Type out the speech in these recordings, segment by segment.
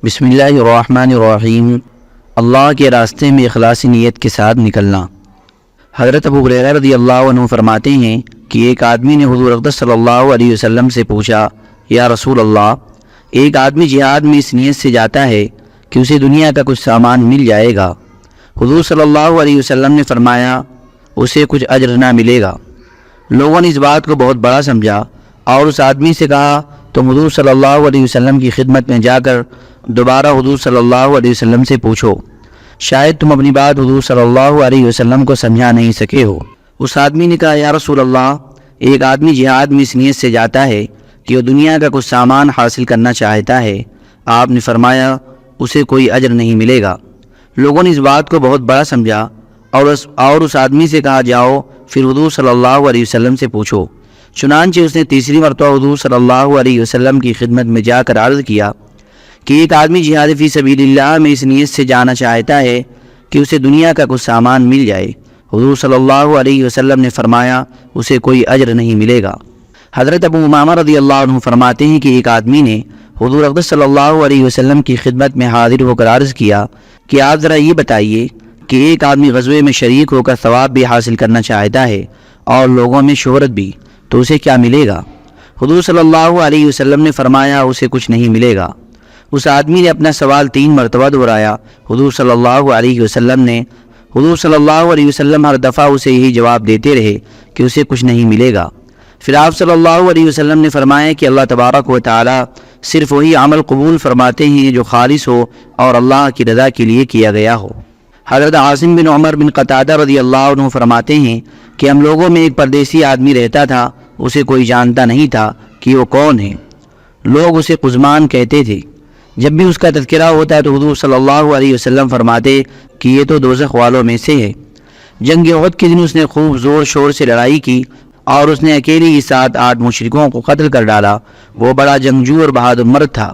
بسم اللہ الرحمن الرحیم۔ اللہ کے راستے میں اخلاصی نیت کے ساتھ نکلنا۔ حضرت ابو ہریرہ رضی اللہ عنہ فرماتے ہیں کہ ایک آدمی نے حضور اقدس صلی اللہ علیہ وسلم سے پوچھا، یا رسول اللہ، ایک آدمی جہاد میں اس نیت سے جاتا ہے کہ اسے دنیا کا کچھ سامان مل جائے گا۔ حضور صلی اللہ علیہ وسلم نے فرمایا، اسے کچھ اجر نہ ملے گا۔ لوگوں نے اس بات کو بہت بڑا سمجھا اور اس آدمی سے کہا، تم حضور صلی اللہ علیہ وسلم کی خدمت میں جا کر دوبارہ حضور صلی اللہ علیہ وسلم سے پوچھو، شاید تم اپنی بات حضور صلی اللہ علیہ وسلم کو سمجھا نہیں سکے ہو۔ اس آدمی نے کہا، یا رسول اللہ، ایک آدمی جہاد میں اس نیت سے جاتا ہے کہ وہ دنیا کا کچھ سامان حاصل کرنا چاہتا ہے۔ آپ نے فرمایا، اسے کوئی اجر نہیں ملے گا۔ لوگوں نے اس بات کو بہت بڑا سمجھا اور اس آدمی سے کہا، جاؤ پھر حضور صلی اللہ علیہ وسلم سے پوچھو۔ چنانچہ اس نے تیسری مرتبہ حضور صلی اللہ علیہ وسلم کی خدمت میں جا کر عرض کیا کہ ایک آدمی جہاد فی سبیل اللہ میں اس نیت سے جانا چاہتا ہے کہ اسے دنیا کا کچھ سامان مل جائے۔ حضور صلی اللہ علیہ وسلم نے فرمایا، اسے کوئی اجر نہیں ملے گا۔ حضرت ابو امامہ رضی اللہ عنہ فرماتے ہیں کہ ایک آدمی نے حضور اقدس صلی اللہ علیہ وسلم کی خدمت میں حاضر ہو کر عرض کیا کہ آپ ذرا یہ بتائیے کہ ایک آدمی غزوے میں شریک ہو کر ثواب بھی حاصل کرنا چاہتا ہے اور لوگوں میں شہرت بھی، تو اسے کیا ملے گا؟ حضور صلی اللہ علیہ وسلم نے فرمایا، اسے کچھ نہیں ملے گا۔ اس آدمی نے اپنا سوال 3 مرتبہ دہرایا۔ حضور صلی اللہ علیہ وسلم ہر دفعہ اسے یہی جواب دیتے رہے کہ اسے کچھ نہیں ملے گا۔ پھر آپ صلی اللہ علیہ وسلم نے فرمایا کہ اللہ تبارک و تعالی صرف وہی عمل قبول فرماتے ہیں جو خالص ہو اور اللہ کی رضا کے لیے کیا گیا ہو۔ حضرت عاصم بن عمر بن قتادہ رضی اللہ عنہ فرماتے ہیں کہ ہم لوگوں میں ایک پردیسی آدمی رہتا تھا، اسے کوئی جانتا نہیں تھا کہ وہ کون ہے۔ لوگ اسے قزمان کہتے تھے۔ جب بھی اس کا تذکرہ ہوتا ہے تو حضور صلی اللہ علیہ وسلم فرماتے کہ یہ تو دوزخ والوں میں سے ہے۔ جنگ احد کے دن اس نے خوب زور شور سے لڑائی کی اور اس نے اکیلی ہی 7-8 مشرکوں کو قتل کر ڈالا۔ وہ بڑا جنگجو اور بہادر مرد تھا۔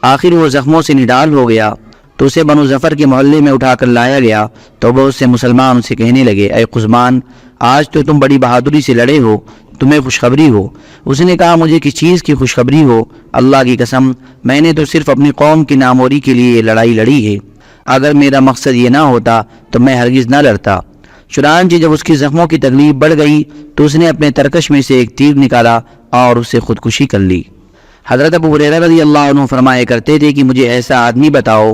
آخر وہ زخموں سے نڈال ہو گیا تو اسے بنو ظفر کے محلے میں اٹھا کر لایا گیا تو بہت سے مسلمان اسے کہنے لگے، اے قزمان، آج تو تم بڑی بہادری سے لڑے ہو، تمہیں خوشخبری ہو۔ اس نے کہا، مجھے کس چیز کی خوشخبری ہو؟ اللہ کی قسم، میں نے تو صرف اپنی قوم کی ناموری کے لیے یہ لڑائی لڑی ہے۔ اگر میرا مقصد یہ نہ ہوتا تو میں ہرگز نہ لڑتا۔ چنانچہ جب اس کی زخموں کی تکلیف بڑھ گئی تو اس نے اپنے ترکش میں سے ایک تیر نکالا اور اس سے خودکشی کر لی۔ حضرت ابو ہریرہ رضی اللہ عنہ فرمایا کرتے تھے کہ مجھے ایسا آدمی بتاؤ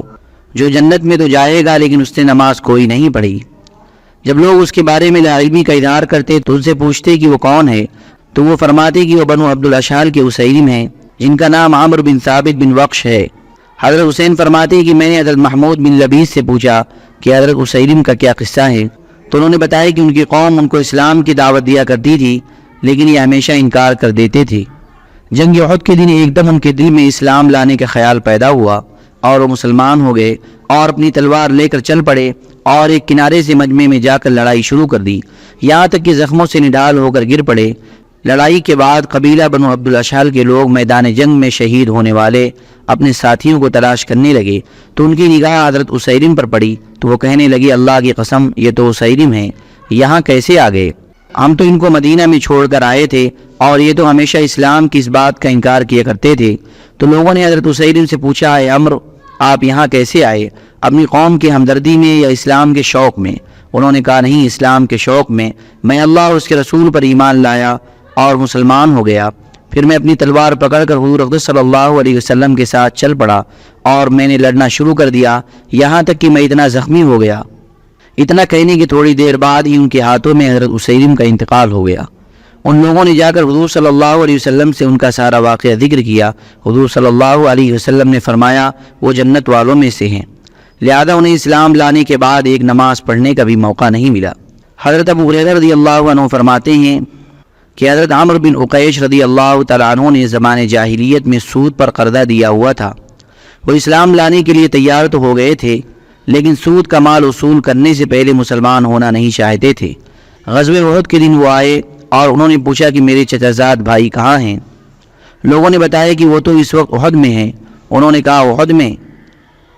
جو جنت میں تو جائے گا لیکن اس نے نماز کوئی نہیں پڑھی۔ جب لوگ اس کے بارے میں لاعلمی کا اظہار کرتے تو ان سے پوچھتے کہ وہ کون ہے، تو وہ فرماتے کہ وہ بنو عبد الاشحال کے اسیلم ہیں جن کا نام عمرو بن ثابت بن وقش ہے۔ حضرت حسین فرماتے کہ میں نے حضرت محمود بن لبیس سے پوچھا کہ حضرت اسیلم کا کیا قصہ ہے، تو انہوں نے بتایا کہ ان کی قوم ان کو اسلام کی دعوت دیا کرتی تھی لیکن یہ ہمیشہ انکار کر دیتے تھے۔ جنگ احد کے دن ایک دم ان کے دل میں اسلام لانے کا خیال پیدا ہوا اور وہ مسلمان ہو گئے اور اپنی تلوار لے کر چل پڑے اور ایک کنارے سے مجمع میں جا کر لڑائی شروع کر دی، یہاں تک کہ زخموں سے نڈال ہو کر گر پڑے۔ لڑائی کے بعد قبیلہ بنو عبد الاشحال کے لوگ میدان جنگ میں شہید ہونے والے اپنے ساتھیوں کو تلاش کرنے لگے تو ان کی نگاہ حضرت اسیلم پر پڑی تو وہ کہنے لگی، اللہ کی قسم، یہ تو اسیلم ہیں، یہاں کیسے آ گئے؟ ہم تو ان کو مدینہ میں چھوڑ کر آئے تھے اور یہ تو ہمیشہ اسلام کی اس بات کا انکار کیا کرتے تھے۔ تو لوگوں نے حضرت اسیلم سے پوچھا، اے عمرو، آپ یہاں کیسے آئے؟ اپنی قوم کی ہمدردی میں یا اسلام کے شوق میں؟ انہوں نے کہا، نہیں، اسلام کے شوق میں اللہ اور اس کے رسول پر ایمان لایا اور مسلمان ہو گیا۔ پھر میں اپنی تلوار پکڑ کر حضور اقدس صلی اللہ علیہ وسلم کے ساتھ چل پڑا اور میں نے لڑنا شروع کر دیا، یہاں تک کہ میں اتنا زخمی ہو گیا۔ اتنا کہنے کی تھوڑی دیر بعد ہی ان کے ہاتھوں میں حضرت اسیلم کا انتقال ہو گیا۔ ان لوگوں نے جا کر حضور صلی اللہ علیہ وسلم سے ان کا سارا واقعہ ذکر کیا۔ حضور صلی اللہ علیہ وسلم نے فرمایا، وہ جنت والوں میں سے ہیں، لہذا انہیں اسلام لانے کے بعد ایک نماز پڑھنے کا بھی موقع نہیں ملا۔ حضرت ابو ہریرہ رضی اللہ عنہ فرماتے ہیں کہ حضرت عمرو بن عقیش رضی اللہ تعالیٰ عنہ نے زمانے جاہلیت میں سود پر قرضہ دیا ہوا تھا۔ وہ اسلام لانے کے لیے تیار تو ہو گئے تھے لیکن سود کا مال وصول کرنے سے پہلے مسلمان ہونا نہیں چاہتے تھے۔ غزوہ احد کے دن وہ آئے اور انہوں نے پوچھا کہ میرے چچا زاد بھائی کہاں ہیں؟ لوگوں نے بتایا کہ وہ تو اس وقت احد میں ہیں۔ انہوں نے کہا، احد میں؟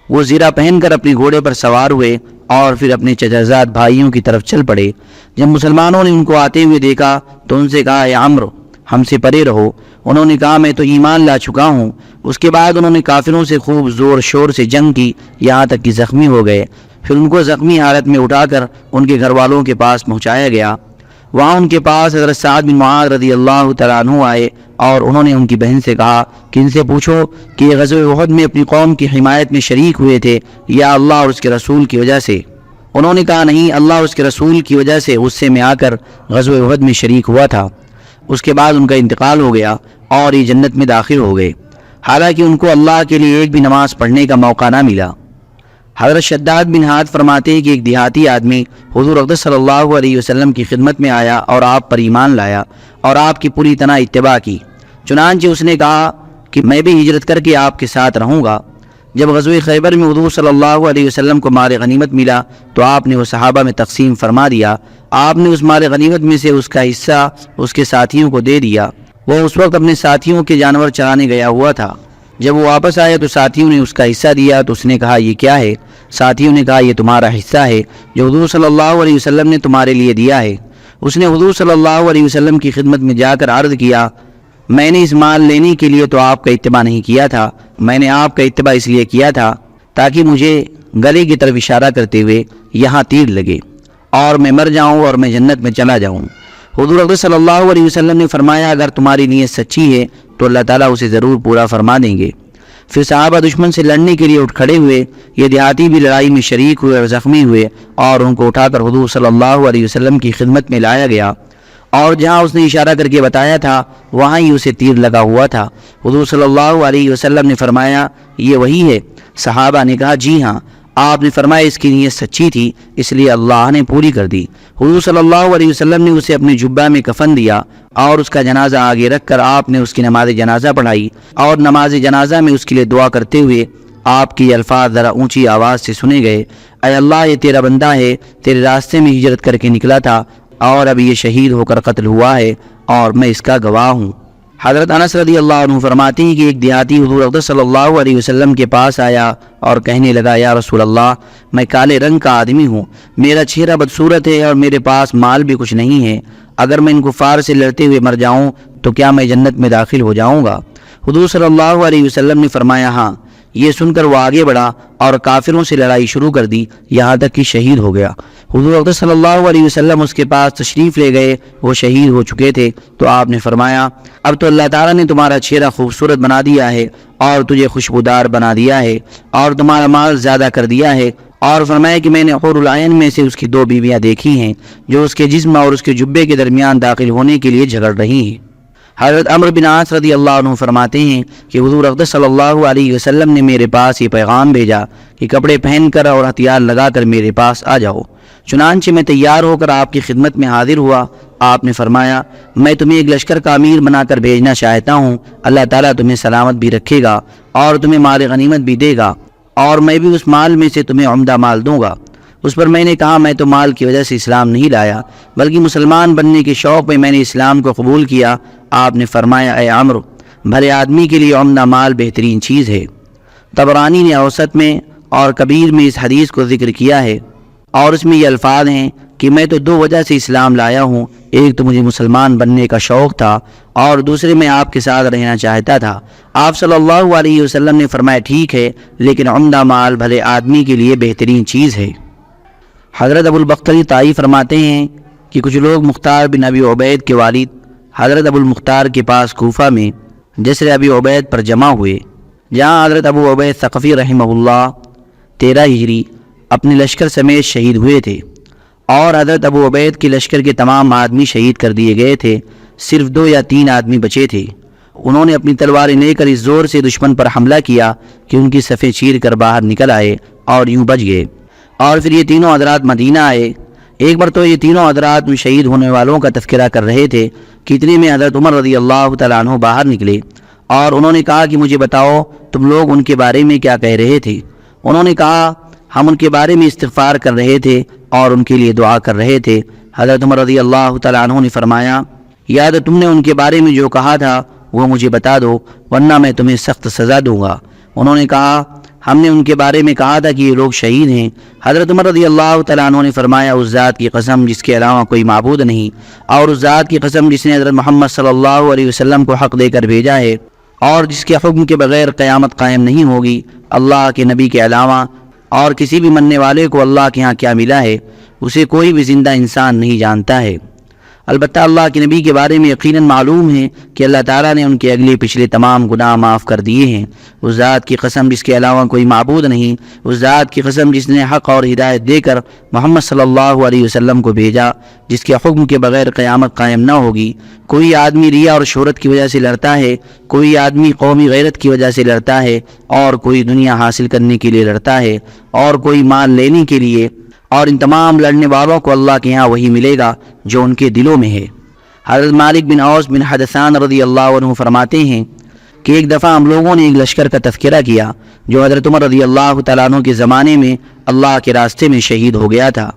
وہ زرہ پہن کر اپنے گھوڑے پر سوار ہوئے اور پھر اپنے چچا زاد بھائیوں کی طرف چل پڑے۔ جب مسلمانوں نے ان کو آتے ہوئے دیکھا تو ان سے کہا، اے عمرو، ہم سے پرے رہو۔ انہوں نے کہا میں تو ایمان لا چکا ہوں۔ اس کے بعد انہوں نے کافروں سے خوب زور شور سے جنگ کی، یہاں تک کہ زخمی ہو گئے۔ پھر ان کو زخمی حالت میں اٹھا کر ان کے گھر والوں کے پاس پہنچایا گیا۔ وہاں ان کے پاس حضرت سعد بن معاذ رضی اللہ تعالیٰ عنہ آئے اور انہوں نے ان کی بہن سے کہا کہ ان سے پوچھو کہ یہ غزوہ احد میں اپنی قوم کی حمایت میں شریک ہوئے تھے یا اللہ اور اس کے رسول کی وجہ سے؟ انہوں نے کہا نہیں، اللہ اور اس کے رسول کی وجہ سے غصے میں آ کر غزوہ احد میں شریک ہوا تھا۔ اس کے بعد ان کا انتقال ہو گیا اور یہ جنت میں داخل ہو گئے، حالانکہ ان کو اللہ کے لیے ایک بھی نماز پڑھنے کا موقع نہ ملا۔ حضرت شداد بن ہاد فرماتے ہیں کہ ایک دیہاتی آدمی حضور اقدس صلی اللہ علیہ وسلم کی خدمت میں آیا اور آپ پر ایمان لایا اور آپ کی پوری طرح اتباع کی۔ چنانچہ اس نے کہا کہ میں بھی ہجرت کر کے آپ کے ساتھ رہوں گا۔ جب غزوہ خیبر میں حضور صلی اللہ علیہ وسلم کو مال غنیمت ملا تو آپ نے وہ صحابہ میں تقسیم فرما دیا۔ آپ نے اس مال غنیمت میں سے اس کا حصہ اس کے ساتھیوں کو دے دیا۔ وہ اس وقت اپنے ساتھیوں کے جانور چرانے گیا ہوا تھا۔ جب وہ واپس آیا تو ساتھیوں نے اس کا حصہ دیا تو اس نے کہا یہ کیا ہے؟ ساتھیوں نے کہا یہ تمہارا حصہ ہے جو حضور صلی اللہ علیہ وسلم نے تمہارے لیے دیا ہے۔ اس نے حضور صلی اللہ علیہ وسلم کی خدمت میں جا کر عرض کیا میں نے اس مال لینے کے لیے تو آپ کا اتباع نہیں کیا تھا، میں نے آپ کا اتباع اس لیے کیا تھا تاکہ مجھے گلے کی طرف اشارہ کرتے ہوئے یہاں تیر لگے اور میں مر جاؤں اور میں جنت میں چلا جاؤں۔ حضور اقدس صلی اللہ علیہ وسلم نے فرمایا اگر تمہاری نیت سچی ہے تو اللہ تعالیٰ اسے ضرور پورا فرما دیں گے۔ پھر صحابہ دشمن سے لڑنے کے لیے اٹھ کھڑے ہوئے۔ یہ دیہاتی بھی لڑائی میں شریک ہوئے اور زخمی ہوئے اور ان کو اٹھا کر حضور صلی اللہ علیہ وسلم کی خدمت میں لایا گیا، اور جہاں اس نے اشارہ کر کے بتایا تھا وہاں ہی اسے تیر لگا ہوا تھا۔ حضور صلی اللہ علیہ وسلم نے فرمایا یہ وہی ہے؟ صحابہ نے کہا جی ہاں۔ آپ نے فرمایا اس کی نیت سچی تھی اس لیے اللہ نے پوری کر دی۔ حضور صلی اللہ علیہ وسلم نے اسے اپنے جبہ میں کفن دیا اور اس کا جنازہ آگے رکھ کر آپ نے اس کی نماز جنازہ پڑھائی، اور نماز جنازہ میں اس کے لیے دعا کرتے ہوئے آپ کی الفاظ ذرا اونچی آواز سے سنے گئے، اے اللہ یہ تیرا بندہ ہے، تیرے راستے میں ہجرت کر کے نکلا تھا اور اب یہ شہید ہو کر قتل ہوا ہے اور میں اس کا گواہ ہوں۔ حضرت انس رضی اللہ عنہ فرماتے ہیں کہ ایک دیہاتی حضور اقدس صلی اللہ علیہ وسلم کے پاس آیا اور کہنے لگا یا رسول اللہ میں کالے رنگ کا آدمی ہوں، میرا چہرہ بدصورت ہے اور میرے پاس مال بھی کچھ نہیں ہے، اگر میں ان کفار سے لڑتے ہوئے مر جاؤں تو کیا میں جنت میں داخل ہو جاؤں گا؟ حضور صلی اللہ علیہ وسلم نے فرمایا ہاں۔ یہ سن کر وہ آگے بڑھا اور کافروں سے لڑائی شروع کر دی یہاں تک کہ شہید ہو گیا۔ حضور اقدس صلی اللہ علیہ وسلم اس کے پاس تشریف لے گئے، وہ شہید ہو چکے تھے، تو آپ نے فرمایا اب تو اللہ تعالیٰ نے تمہارا چہرہ خوبصورت بنا دیا ہے اور تجھے خوشبودار بنا دیا ہے اور تمہارا مال زیادہ کر دیا ہے، اور فرمایا کہ میں نے حور العین میں سے اس کی 2 بیویاں دیکھی ہیں جو اس کے جسم اور اس کے جبے کے درمیان داخل ہونے کے لیے جھگڑ رہی ہیں۔ حضرت عمرو بن عاص رضی اللہ عنہ فرماتے ہیں کہ حضور اقدس صلی اللہ علیہ وسلم نے میرے پاس یہ پیغام بھیجا کہ کپڑے پہن کر اور ہتھیار لگا کر میرے پاس آ جاؤ۔ چنانچہ میں تیار ہو کر آپ کی خدمت میں حاضر ہوا۔ آپ نے فرمایا میں تمہیں ایک لشکر کا امیر بنا کر بھیجنا چاہتا ہوں، اللہ تعالیٰ تمہیں سلامت بھی رکھے گا اور تمہیں مال غنیمت بھی دے گا، اور میں بھی اس مال میں سے تمہیں عمدہ مال دوں گا۔ اس پر میں نے کہا میں تو مال کی وجہ سے اسلام نہیں لایا بلکہ مسلمان بننے کے شوق میں میں نے اسلام کو قبول کیا۔ آپ نے فرمایا اے عمرو بھلے آدمی کے لیے عمدہ مال بہترین چیز ہے۔ طبرانی نے اوسط میں اور کبیر میں اس حدیث کو ذکر کیا ہے، اور اس میں یہ الفاظ ہیں کہ میں تو 2 وجہ سے اسلام لایا ہوں، ایک تو مجھے مسلمان بننے کا شوق تھا اور دوسرے میں آپ کے ساتھ رہنا چاہتا تھا۔ آپ صلی اللہ علیہ وسلم نے فرمایا ٹھیک ہے لیکن عمدہ مال بھلے آدمی کے لیے بہترین چیز ہے۔ حضرت ابو البختری طائی فرماتے ہیں کہ کچھ لوگ مختار بن ابی عبید کے والد حضرت ابو المختار کے پاس کوفہ میں جسر ابی عبید پر جمع ہوئے، جہاں حضرت ابو عبید ثقفی رحمہ اللہ 13 ہجری اپنے لشکر سمیت شہید ہوئے تھے، اور حضرت ابو عبید کے لشکر کے تمام آدمی شہید کر دیے گئے تھے، صرف 2 یا 3 آدمی بچے تھے۔ انہوں نے اپنی تلواریں لے کر اس زور سے دشمن پر حملہ کیا کہ ان کی صفیں چیر کر باہر نکل آئے اور یوں بچ گئے، اور پھر یہ تینوں حضرات مدینہ آئے۔ ایک بار تو یہ تینوں حضرات میں شہید ہونے والوں کا تذکرہ کر رہے تھے کہ اتنے میں حضرت عمر رضی اللہ تعالیٰ عنہ باہر نکلے اور انہوں نے کہا کہ مجھے بتاؤ تم لوگ ان کے بارے میں کیا کہہ رہے تھے؟ انہوں نے کہا ہم ان کے بارے میں استغفار کر رہے تھے اور ان کے لیے دعا کر رہے تھے۔ حضرت عمر رضی اللہ تعالیٰ عنہ نے فرمایا یا تو تم نے ان کے بارے میں جو کہا تھا وہ مجھے بتا دو ورنہ میں تمہیں سخت سزا دوں گا۔ انہوں نے کہا ہم نے ان کے بارے میں کہا تھا کہ یہ لوگ شہید ہیں۔ حضرت عمر رضی اللہ تعالیٰ عنہ نے فرمایا اس ذات کی قسم جس کے علاوہ کوئی معبود نہیں، اور اس ذات کی قسم جس نے حضرت محمد صلی اللہ علیہ وسلم کو حق دے کر بھیجا ہے اور جس کے حکم کے بغیر قیامت قائم نہیں ہوگی، اللہ کے نبی کے علاوہ اور کسی بھی مننے والے کو اللہ کے ہاں کیا ملا ہے اسے کوئی بھی زندہ انسان نہیں جانتا ہے۔ البتہ اللہ کے نبی کے بارے میں یقیناً معلوم ہے کہ اللہ تعالیٰ نے ان کے اگلے پچھلے تمام گناہ معاف کر دیے ہیں۔ اس ذات کی قسم جس کے علاوہ کوئی معبود نہیں، اس ذات کی قسم جس نے حق اور ہدایت دے کر محمد صلی اللہ علیہ وسلم کو بھیجا، جس کے حکم کے بغیر قیامت قائم نہ ہوگی۔ کوئی آدمی ریا اور شہرت کی وجہ سے لڑتا ہے، کوئی آدمی قومی غیرت کی وجہ سے لڑتا ہے، اور کوئی دنیا حاصل کرنے کے لیے لڑتا ہے، اور کوئی مال لینے کے لیے، اور ان تمام لڑنے والوں کو اللہ کے ہاں وہی ملے گا جو ان کے دلوں میں ہے۔ حضرت مالک بن اوس بن حدثان رضی اللہ عنہ فرماتے ہیں کہ ایک دفعہ ہم لوگوں نے ایک لشکر کا تذکرہ کیا جو حضرت عمر رضی اللہ تعالیٰ عنہ کے زمانے میں اللہ کے راستے میں شہید ہو گیا تھا۔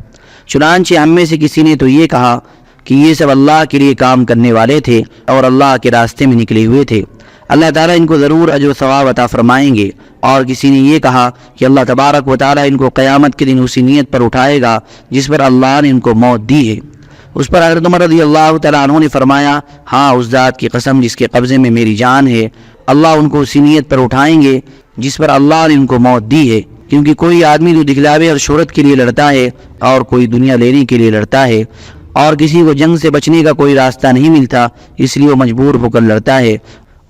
چنانچہ ہم میں سے کسی نے تو یہ کہا کہ یہ سب اللہ کے لیے کام کرنے والے تھے اور اللہ کے راستے میں نکلے ہوئے تھے، اللہ تعالیٰ ان کو ضرور اجر و ثواب عطا فرمائیں گے۔ اور کسی نے یہ کہا کہ اللہ تبارک و تعالیٰ ان کو قیامت کے دن اسی نیت پر اٹھائے گا جس پر اللہ نے ان کو موت دی ہے۔ اس پر حضرت عمر رضی اللہ تعالیٰ عنہ نے فرمایا، ہاں اس ذات کی قسم جس کے قبضے میں میری جان ہے، اللہ ان کو اسی نیت پر اٹھائیں گے جس پر اللہ نے ان کو موت دی ہے، کیونکہ کوئی آدمی جو دکھلاوے اور شہرت کے لیے لڑتا ہے اور کوئی دنیا لینے کے لیے لڑتا ہے اور کسی کو جنگ سے بچنے کا کوئی راستہ نہیں ملتا اس لیے وہ مجبور ہو کر لڑتا ہے،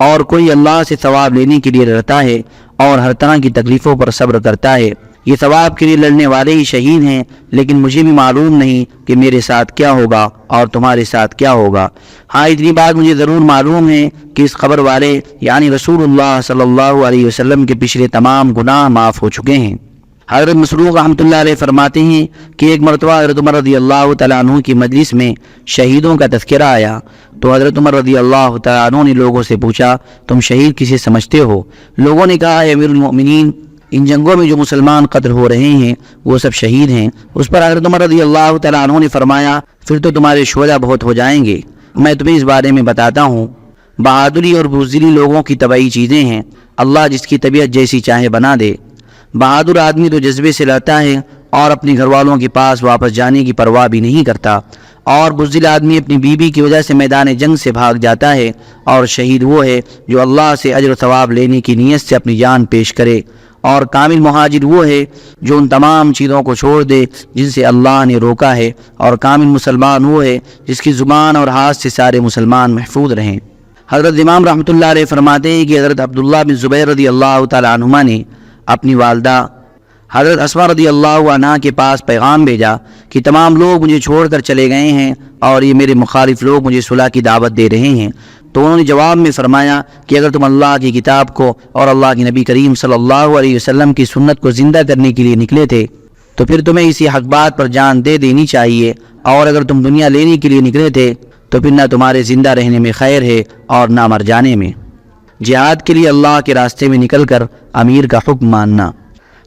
اور کوئی اللہ سے ثواب لینے کے لیے لڑتا ہے اور ہر طرح کی تکلیفوں پر صبر کرتا ہے، یہ ثواب کے لیے لڑنے والے ہی شہید ہیں، لیکن مجھے بھی معلوم نہیں کہ میرے ساتھ کیا ہوگا اور تمہارے ساتھ کیا ہوگا۔ ہاں اتنی بات مجھے ضرور معلوم ہے کہ اس قبر والے یعنی رسول اللہ صلی اللہ علیہ وسلم کے پچھلے تمام گناہ معاف ہو چکے ہیں۔ حضرت مسروق رحمۃ اللہ علیہ فرماتے ہیں کہ ایک مرتبہ حضرت عمر رضی اللہ تعالیٰ عنہ کی مجلس میں شہیدوں کا تذکرہ آیا تو حضرت عمر رضی اللہ تعالیٰ عنہ نے لوگوں سے پوچھا، تم شہید کسے سمجھتے ہو؟ لوگوں نے کہا، اے امیر المؤمنین، ان جنگوں میں جو مسلمان قتل ہو رہے ہیں وہ سب شہید ہیں۔ اس پر حضرت عمر رضی اللہ تعالیٰ عنہ نے فرمایا، پھر تو تمہارے شہداء بہت ہو جائیں گے۔ میں تمہیں اس بارے میں بتاتا ہوں، بہادری اور بزدلی لوگوں کی طبعی چیزیں ہیں، اللہ جس کی طبیعت جیسی چاہے بنا دے۔ بہادر آدمی تو جذبے سے لڑتا ہے اور اپنے گھر والوں کے پاس واپس جانے کی پرواہ بھی نہیں کرتا، اور بزدل آدمی اپنی بیوی کی وجہ سے میدان جنگ سے بھاگ جاتا ہے، اور شہید وہ ہے جو اللہ سے اجر و ثواب لینے کی نیت سے اپنی جان پیش کرے، اور کامل مہاجر وہ ہے جو ان تمام چیزوں کو چھوڑ دے جن سے اللہ نے روکا ہے، اور کامل مسلمان وہ ہے جس کی زبان اور ہاتھ سے سارے مسلمان محفوظ رہیں۔ حضرت امام رحمۃ اللہ علیہ فرماتے ہیں کہ حضرت عبداللہ بن زبیر رضی اللہ تعالیٰ عنہما نے اپنی والدہ حضرت اسماء رضی اللہ عنہا کے پاس پیغام بھیجا کہ تمام لوگ مجھے چھوڑ کر چلے گئے ہیں اور یہ میرے مخالف لوگ مجھے صلح کی دعوت دے رہے ہیں۔ تو انہوں نے جواب میں فرمایا کہ اگر تم اللہ کی کتاب کو اور اللہ کے نبی کریم صلی اللہ علیہ وسلم کی سنت کو زندہ کرنے کے لیے نکلے تھے تو پھر تمہیں اسی حق بات پر جان دے دینی چاہیے، اور اگر تم دنیا لینے کے لیے نکلے تھے تو پھر نہ تمہارے زندہ رہنے میں خیر ہے اور نہ مر جانے میں۔ جہاد کے لیے اللہ کے راستے میں نکل کر امیر کا حکم ماننا۔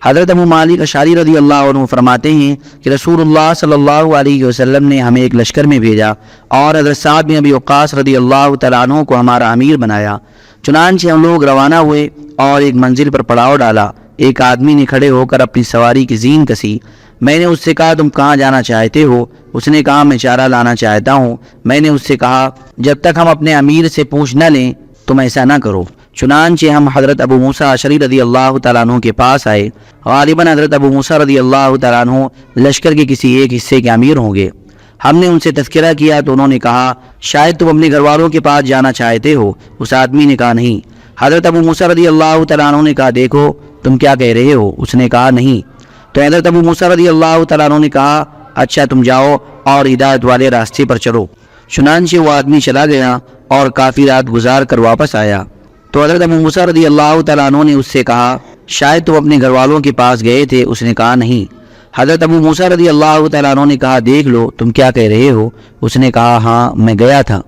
حضرت ابو مالک اشعری رضی اللہ عنہ فرماتے ہیں کہ رسول اللہ صلی اللہ علیہ وسلم نے ہمیں ایک لشکر میں بھیجا اور حضرت سعد بن ابی وقاص رضی اللہ تعالیٰ عنہ کو ہمارا امیر بنایا۔ چنانچہ ہم لوگ روانہ ہوئے اور ایک منزل پر پڑاؤ ڈالا۔ ایک آدمی نے کھڑے ہو کر اپنی سواری کی زین کسی۔ میں نے اس سے کہا، تم کہاں جانا چاہتے ہو؟ اس نے کہا، میں چارہ لانا چاہتا ہوں۔ میں نے اس سے کہا، جب تک ہم اپنے امیر سے پوچھ نہ لیں تم ایسا نہ کرو۔ چنانچہ ہم حضرت ابو موسیٰ اشعری رضی اللہ تعالیٰ عنہ کے پاس آئے۔ غالباً حضرت ابو موسیٰ رضی اللہ تعالیٰ عنہ لشکر کے کسی ایک حصے کے امیر ہوں گے۔ ہم نے ان سے تذکرہ کیا تو انہوں نے کہا، شاید تم اپنے گھر والوں کے پاس جانا چاہتے ہو۔ اس آدمی نے کہا، نہیں۔ حضرت ابو موسیٰ رضی اللہ تعالیٰ عنہ نے کہا، دیکھو تم کیا کہہ رہے ہو؟ اس نے کہا، نہیں۔ تو حضرت ابو موسیٰ رضی اللہ تعالیٰ عنہ نے کہا، اچھا تم جاؤ اور ہدایت والے راستے پر چلو۔ چنانچہ وہ آدمی چلا گیا اور کافی رات گزار کر واپس آیا۔ تو حضرت ابو موسیٰ رضی اللہ تعالیٰ عنہ نے اس سے کہا، شاید تم اپنے گھر والوں کے پاس گئے تھے۔ اس نے کہا، نہیں۔ حضرت ابو موسیٰ رضی اللہ تعالیٰ عنہ نے کہا، دیکھ لو تم کیا کہہ رہے ہو؟ اس نے کہا، ہاں میں گیا تھا۔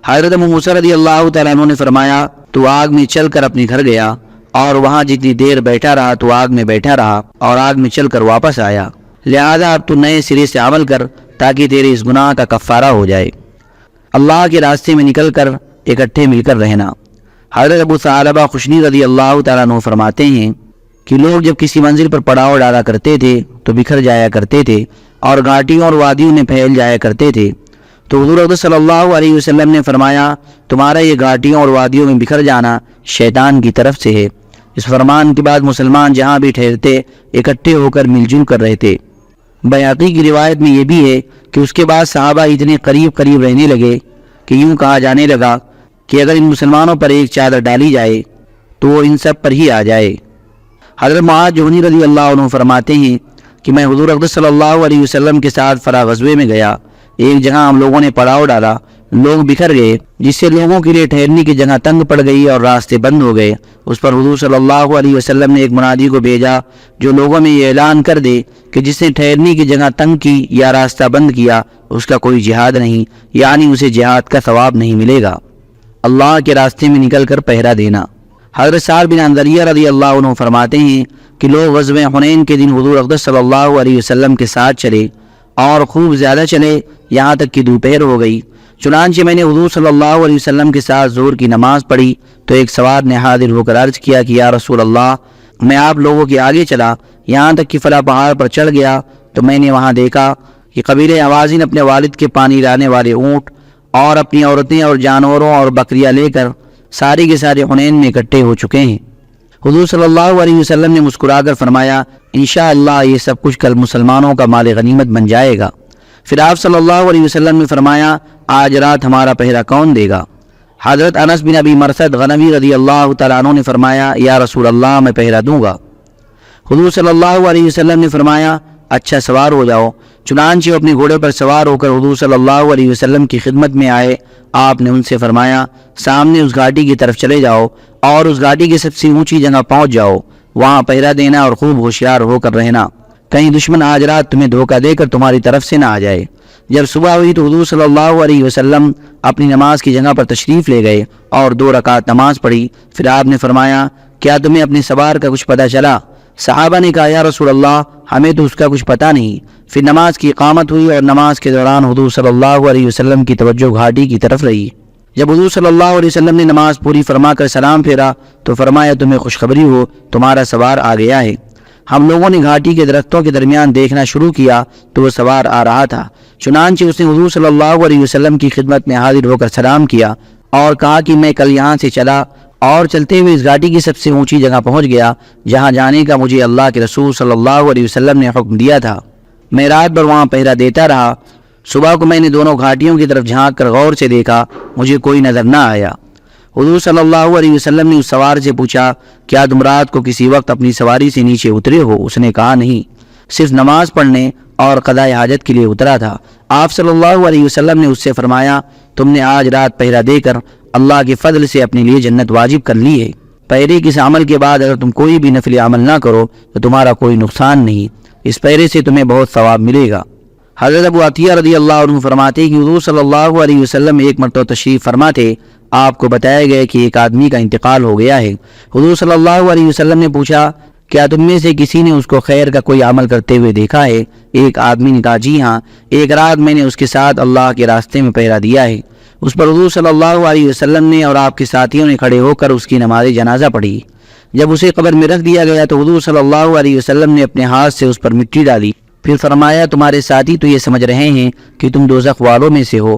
حضرت ابو موسیٰ رضی اللہ تعالیٰ عنہ نے فرمایا، تو آگ میں چل کر اپنے گھر گیا اور وہاں جتنی دیر بیٹھا رہا تو آگ میں بیٹھا رہا اور آگ میں چل کر واپس آیا۔ لہذا اب تو نئے سرے سے عمل کر تاکہ تیرے اس گناہ کا کفارہ ہو جائے۔ اللہ کے راستے میں نکل کر اکٹھے مل کر رہنا۔ حضرت ابو ثعلبہ خشنی رضی اللہ تعالیٰ عنہ فرماتے ہیں کہ لوگ جب کسی منزل پر پڑاؤ ڈالا کرتے تھے تو بکھر جایا کرتے تھے اور گھاٹیوں اور وادیوں میں پھیل جایا کرتے تھے، تو حضور اقدس صلی اللہ علیہ وسلم نے فرمایا تمہارا یہ گھاٹیوں اور وادیوں میں بکھر جانا شیطان کی طرف سے ہے۔ اس فرمان کے بعد مسلمان جہاں بھی ٹھہرتے اکٹھے ہو کر مل جل کر رہتے۔ بیہقی کی روایت میں یہ بھی ہے کہ اس کے بعد صحابہ اتنے قریب قریب رہنے لگے کہ یوں کہا جانے لگا کہ اگر ان مسلمانوں پر ایک چادر ڈالی جائے تو وہ ان سب پر ہی آ جائے۔ حضرت معاذ جہنی رضی اللہ عنہ فرماتے ہیں کہ میں حضور اقدس صلی اللہ علیہ وسلم کے ساتھ فرا غزوے میں گیا، ایک جگہ ہم لوگوں نے پڑاؤ ڈالا، لوگ بکھر گئے جس سے لوگوں کے لیے ٹھہرنے کی جگہ تنگ پڑ گئی اور راستے بند ہو گئے۔ اس پر حضور صلی اللہ علیہ وسلم نے ایک منادی کو بھیجا جو لوگوں میں یہ اعلان کر دے کہ جس نے ٹھہرنے کی جگہ تنگ کی یا راستہ بند کیا اس کا کوئی جہاد نہیں، یعنی اسے جہاد کا ثواب نہیں ملے گا۔ اللہ کے راستے میں نکل کر پہرا دینا۔ حضرت سعد بن انضریہ رضی اللہ عنہ فرماتے ہیں کہ لوگ غزوہ حنین کے دن حضور اقدس صلی اللہ علیہ وسلم کے ساتھ چلے اور خوب زیادہ چلے یہاں تک کہ دوپہر ہو گئی۔ چنانچہ میں نے حضور صلی اللہ علیہ وسلم کے ساتھ ظہر کی نماز پڑھی تو ایک سوار نے حاضر ہو کر عرض کیا کہ یا رسول اللہ، میں آپ لوگوں کے آگے چلا یہاں تک کہ فلاں پہاڑ پر چڑھ گیا تو میں نے وہاں دیکھا کہ قبیلہ اوازن اپنے والد کے پانی لانے والے اونٹ اور اپنی عورتیں اور جانوروں اور بکریاں لے کر سارے کے سارے حنین میں اکٹھے ہو چکے ہیں۔ حضور صلی اللہ علیہ وسلم نے مسکرا کر فرمایا انشاءاللہ یہ سب کچھ کل مسلمانوں کا مال غنیمت بن جائے گا۔ پھر آپ صلی اللہ علیہ وسلم نے فرمایا آج رات ہمارا پہرا کون دے گا؟ حضرت انس بن ابی مرثد غنوی رضی اللہ تعالیٰ عنہ نے فرمایا یا رسول اللہ میں پہرا دوں گا۔ حضور صلی اللہ علیہ وسلم نے فرمایا اچھا سوار ہو جاؤ۔ چنانچہ وہ اپنے گھوڑے پر سوار ہو کر حضور صلی اللہ علیہ وسلم کی خدمت میں آئے۔ آپ نے ان سے فرمایا سامنے اس گھاٹی کی طرف چلے جاؤ اور اس گھاٹی کی سب سے اونچی جگہ پہنچ جاؤ، وہاں پہرا دینا اور خوب ہوشیار ہو کر رہنا، کہیں دشمن آج رات تمہیں دھوکہ دے کر تمہاری طرف سے نہ آ جائے۔ جب صبح ہوئی تو حضور صلی اللہ علیہ وسلم اپنی نماز کی جگہ پر تشریف لے گئے اور 2 رکعت نماز پڑھی۔ پھر آپ نے فرمایا کیا تمہیں اپنے سوار کا کچھ پتہ چلا؟ صحابہ نے کہا یا رسول اللہ ہمیں تو اس کا کچھ پتہ نہیں۔ پھر نماز کی اقامت ہوئی اور نماز کے دوران حضور صلی اللہ علیہ وسلم کی توجہ گھاٹی کی طرف رہی۔ جب حضور صلی اللہ علیہ وسلم نے نماز پوری فرما کر سلام پھیرا تو فرمایا تمہیں خوشخبری ہو تمہارا سوار آ گیا ہے۔ ہم لوگوں نے گھاٹی کے درختوں کے درمیان دیکھنا شروع کیا تو وہ سوار آ رہا تھا، چنانچہ اس نے حضور صلی اللہ علیہ وسلم کی خدمت میں حاضر ہو کر سلام کیا اور کہا کہ میں کل یہاں سے چلا اور چلتے ہوئے اس گھاٹی کی سب سے اونچی جگہ پہنچ گیا جہاں جانے کا مجھے اللہ کے رسول صلی اللہ علیہ وسلم نے حکم دیا تھا۔ میں رات بھر وہاں پہرا دیتا رہا۔ صبح کو میں نے دونوں گھاٹیوں کی طرف جھانک کر غور سے دیکھا، مجھے کوئی نظر نہ آیا۔ حضور صلی اللہ علیہ وسلم نے اس سوار سے پوچھا کیا تم رات کو کسی وقت اپنی سواری سے نیچے اترے ہو؟ اس نے کہا نہیں، صرف نماز پڑھنے اور قضاء حاجت کے لیے اترا تھا۔ آپ صلی اللہ علیہ وسلم نے اس سے فرمایا تم نے آج رات پہرا دے کر اللہ کے فضل سے اپنے لیے جنت واجب کر لی ہے۔ پہرے کے عمل کے بعد اگر تم کوئی بھی نفل عمل نہ کرو تو تمہارا کوئی نقصان نہیں، اس پہرے سے تمہیں بہت ثواب ملے گا۔ حضرت ابو عطیہ رضی اللہ عنہ فرماتے کہ حضور صلی اللہ علیہ وسلم ایک مرتبہ تشریف فرما تھے، آپ کو بتایا گیا کہ ایک آدمی کا انتقال ہو گیا ہے۔ حضور صلی اللہ علیہ وسلم نے پوچھا کیا تم میں سے کسی نے اس کو خیر کا کوئی عمل کرتے ہوئے دیکھا ہے؟ ایک آدمی نے کہا جی ہاں، ایک رات میں نے اس کے ساتھ اللہ کے راستے میں پہرا دیا ہے۔ اس پر حضور صلی اللہ علیہ وسلم نے اور آپ کے ساتھیوں نے کھڑے ہو کر اس کی نماز جنازہ پڑھی۔ جب اسے قبر میں رکھ دیا گیا تو حضور صلی اللہ علیہ وسلم نے اپنے ہاتھ سے اس پر مٹی ڈالی، پھر فرمایا تمہارے ساتھی تو یہ سمجھ رہے ہیں کہ تم دوزخ والوں میں سے ہو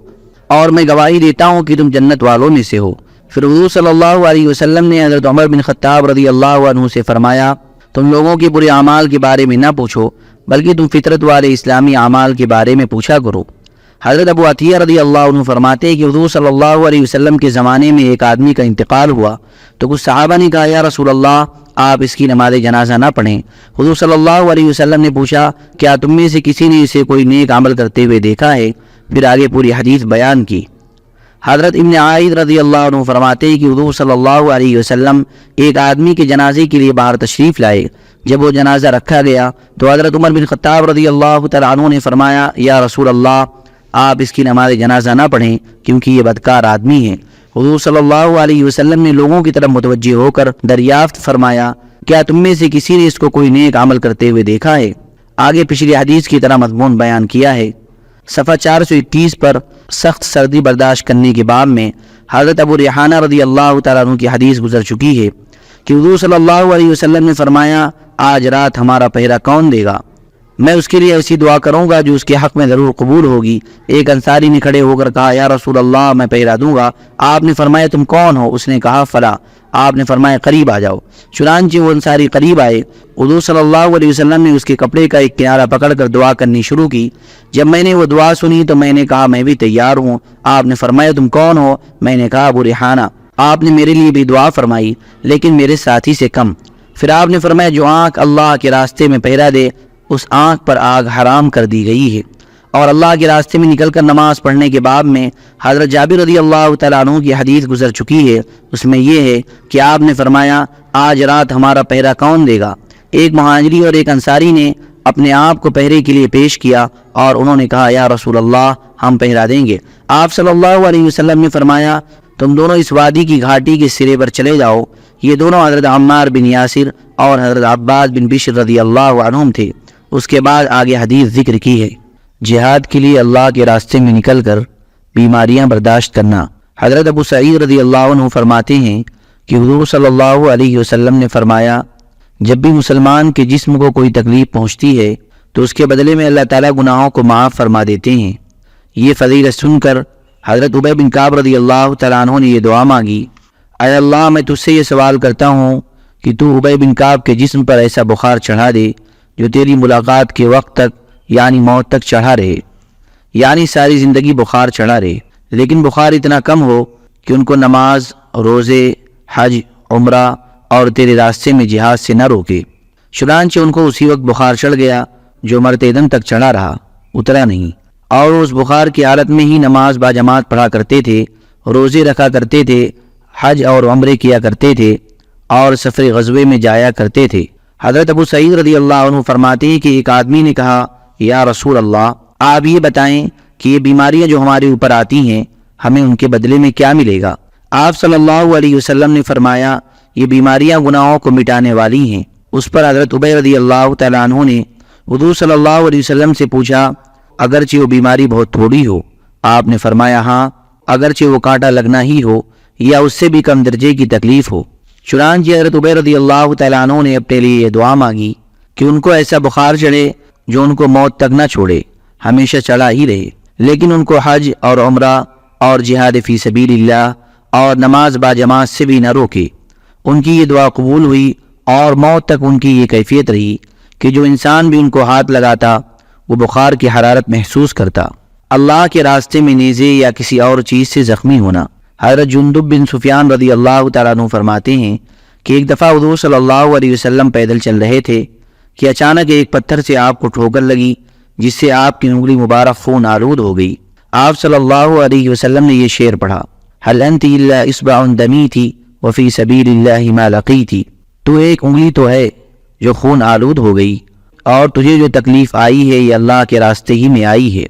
اور میں گواہی دیتا ہوں کہ تم جنت والوں میں سے ہو۔ پھر حضور صلی اللہ علیہ وسلم نے حضرت عمر بن خطاب رضی اللہ عنہ سے فرمایا تم لوگوں کے برے اعمال کے بارے میں نہ پوچھو بلکہ تم فطرت والے اسلامی اعمال کے بارے میں پوچھا کرو۔ حضرت ابو عطیہ رضی اللہ عنہ فرماتے کہ حضور صلی اللہ علیہ وسلم کے زمانے میں ایک آدمی کا انتقال ہوا تو کچھ صحابہ نے کہا یا رسول اللہ آپ اس کی نماز جنازہ نہ پڑھیں۔ حضور صلی اللہ علیہ وسلم نے پوچھا کیا تم میں سے کسی نے اسے کوئی نیک عمل کرتے ہوئے دیکھا ہے؟ پھر آگے پوری حدیث بیان کی۔ حضرت ابن عائد رضی اللہ عنہ فرماتے کہ حضور صلی اللہ علیہ وسلم ایک آدمی کے جنازے کے لیے باہر تشریف لائے۔ جب وہ جنازہ رکھا گیا تو حضرت عمر بن خطاب رضی اللہ تعالیٰ عنہ نے فرمایا یا رسول اللہ آپ اس کی نماز جنازہ نہ پڑھیں کیونکہ یہ بدکار آدمی ہے۔ حضور صلی اللہ علیہ وسلم نے لوگوں کی طرف متوجہ ہو کر دریافت فرمایا کیا تم میں سے کسی نے اس کو کوئی نیک عمل کرتے ہوئے دیکھا ہے؟ آگے پچھلی حدیث کی طرح مضمون بیان کیا ہے۔ صفحہ 421 پر سخت سردی برداشت کرنے کے باب میں حضرت ابو ریحانہ رضی اللہ تعالیٰ عنہ کی حدیث گزر چکی ہے کہ حضور صلی اللہ علیہ وسلم نے فرمایا آج رات ہمارا پہرا کون دے گا؟ میں اس کے لیے ایسی دعا کروں گا جو اس کے حق میں ضرور قبول ہوگی۔ ایک انصاری نے کھڑے ہو کر کہا یا رسول اللہ میں پہرا دوں گا۔ آپ نے فرمایا تم کون ہو؟ اس نے کہا فلاں۔ آپ نے فرمایا قریب آ جاؤ۔ چنانچہ وہ انصاری قریب آئے۔ حضور صلی اللہ علیہ وسلم نے اس کے کپڑے کا ایک کنارہ پکڑ کر دعا کرنی شروع کی۔ جب میں نے وہ دعا سنی تو میں نے کہا میں بھی تیار ہوں۔ آپ نے فرمایا تم کون ہو؟ میں نے کہا ابو ریحانہ۔ آپ نے میرے لیے بھی دعا فرمائی لیکن میرے ساتھی سے کم۔ پھر آپ نے فرمایا جو آنکھ اللہ کے راستے میں پہرا دے اس آنکھ پر آگ حرام کر دی گئی ہے۔ اور اللہ کے راستے میں نکل کر نماز پڑھنے کے باب میں حضرت جابر رضی اللہ تعالیٰ عنہ کی حدیث گزر چکی ہے۔ اس میں یہ ہے کہ آپ نے فرمایا آج رات ہمارا پہرا کون دے گا؟ ایک مہاجری اور ایک انصاری نے اپنے آپ کو پہرے کے لیے پیش کیا اور انہوں نے کہا یا رسول اللہ ہم پہرا دیں گے۔ آپ صلی اللہ علیہ وسلم نے فرمایا تم دونوں اس وادی کی گھاٹی کے سرے پر چلے جاؤ۔ یہ دونوں حضرت عمار بن یاسر اور حضرت عباس بن بشر رضی اللہ عنہم تھے۔ اس کے بعد آگے حدیث ذکر کی ہے۔ جہاد کے لیے اللہ کے راستے میں نکل کر بیماریاں برداشت کرنا۔ حضرت ابو سعید رضی اللہ عنہ فرماتے ہیں کہ حضور صلی اللہ علیہ وسلم نے فرمایا جب بھی مسلمان کے جسم کو کوئی تکلیف پہنچتی ہے تو اس کے بدلے میں اللہ تعالیٰ گناہوں کو معاف فرما دیتے ہیں۔ یہ فضیلت سن کر حضرت ابی بن کعب رضی اللہ تعالیٰ عنہ نے یہ دعا مانگی اے اللہ میں تجھ سے یہ سوال کرتا ہوں کہ تو ابی بن کعب کے جسم پر ایسا بخار چڑھا دے جو تیری ملاقات کے وقت تک یعنی موت تک چڑھا رہے، یعنی ساری زندگی بخار چڑھا رہے، لیکن بخار اتنا کم ہو کہ ان کو نماز، روزے، حج، عمرہ اور تیرے راستے میں جہاد سے نہ روکے۔ چنانچہ ان کو اسی وقت بخار چڑھ گیا جو مرتے دم تک چڑھا رہا، اترا نہیں، اور اس بخار کی حالت میں ہی نماز با جماعت پڑھا کرتے تھے، روزے رکھا کرتے تھے، حج اور عمرے کیا کرتے تھے اور سفر غزوے میں جایا کرتے تھے۔ حضرت ابو سعید رضی اللہ عنہ فرماتے ہیں کہ ایک آدمی نے کہا یا رسول اللہ آپ یہ بتائیں کہ یہ بیماریاں جو ہمارے اوپر آتی ہیں ہمیں ان کے بدلے میں کیا ملے گا؟ آپ صلی اللہ علیہ وسلم نے فرمایا یہ بیماریاں گناہوں کو مٹانے والی ہیں۔ اس پر حضرت ابی رضی اللہ تعالیٰ عنہ نے حضور صلی اللہ علیہ وسلم سے پوچھا اگرچہ وہ بیماری بہت تھوڑی ہو؟ آپ نے فرمایا ہاں اگرچہ وہ کانٹا لگنا ہی ہو یا اس سے بھی کم درجے کی تکلیف ہو۔ چنانچہ حضرت ابی رضی اللہ تعالیٰ عنہ نے اپنے لیے یہ دعا مانگی کہ ان کو ایسا بخار چڑھے جو ان کو موت تک نہ چھوڑے، ہمیشہ چڑھا ہی رہے، لیکن ان کو حج اور عمرہ اور جہاد فی سبیل اللہ اور نماز با جماعت سے بھی نہ روکے۔ ان کی یہ دعا قبول ہوئی اور موت تک ان کی یہ کیفیت رہی کہ جو انسان بھی ان کو ہاتھ لگاتا وہ بخار کی حرارت محسوس کرتا۔ اللہ کے راستے میں نیزے یا کسی اور چیز سے زخمی ہونا۔ حضرت جندب بن سفیان رضی اللہ تعالیٰ عنہ فرماتے ہیں کہ ایک دفعہ حضور صلی اللہ علیہ وسلم پیدل چل رہے تھے کہ اچانک ایک پتھر سے آپ کو ٹھوکر لگی جس سے آپ کی انگلی مبارک خون آلود ہو گئی۔ آپ صلی اللہ علیہ وسلم نے یہ شعر پڑھا هل انت الا اصبع دمیتی وفی سبیل اللہ ما لقیتی، تو ایک انگلی تو ہے جو خون آلود ہو گئی اور تجھے جو تکلیف آئی ہے یہ اللہ کے راستے ہی میں آئی ہے۔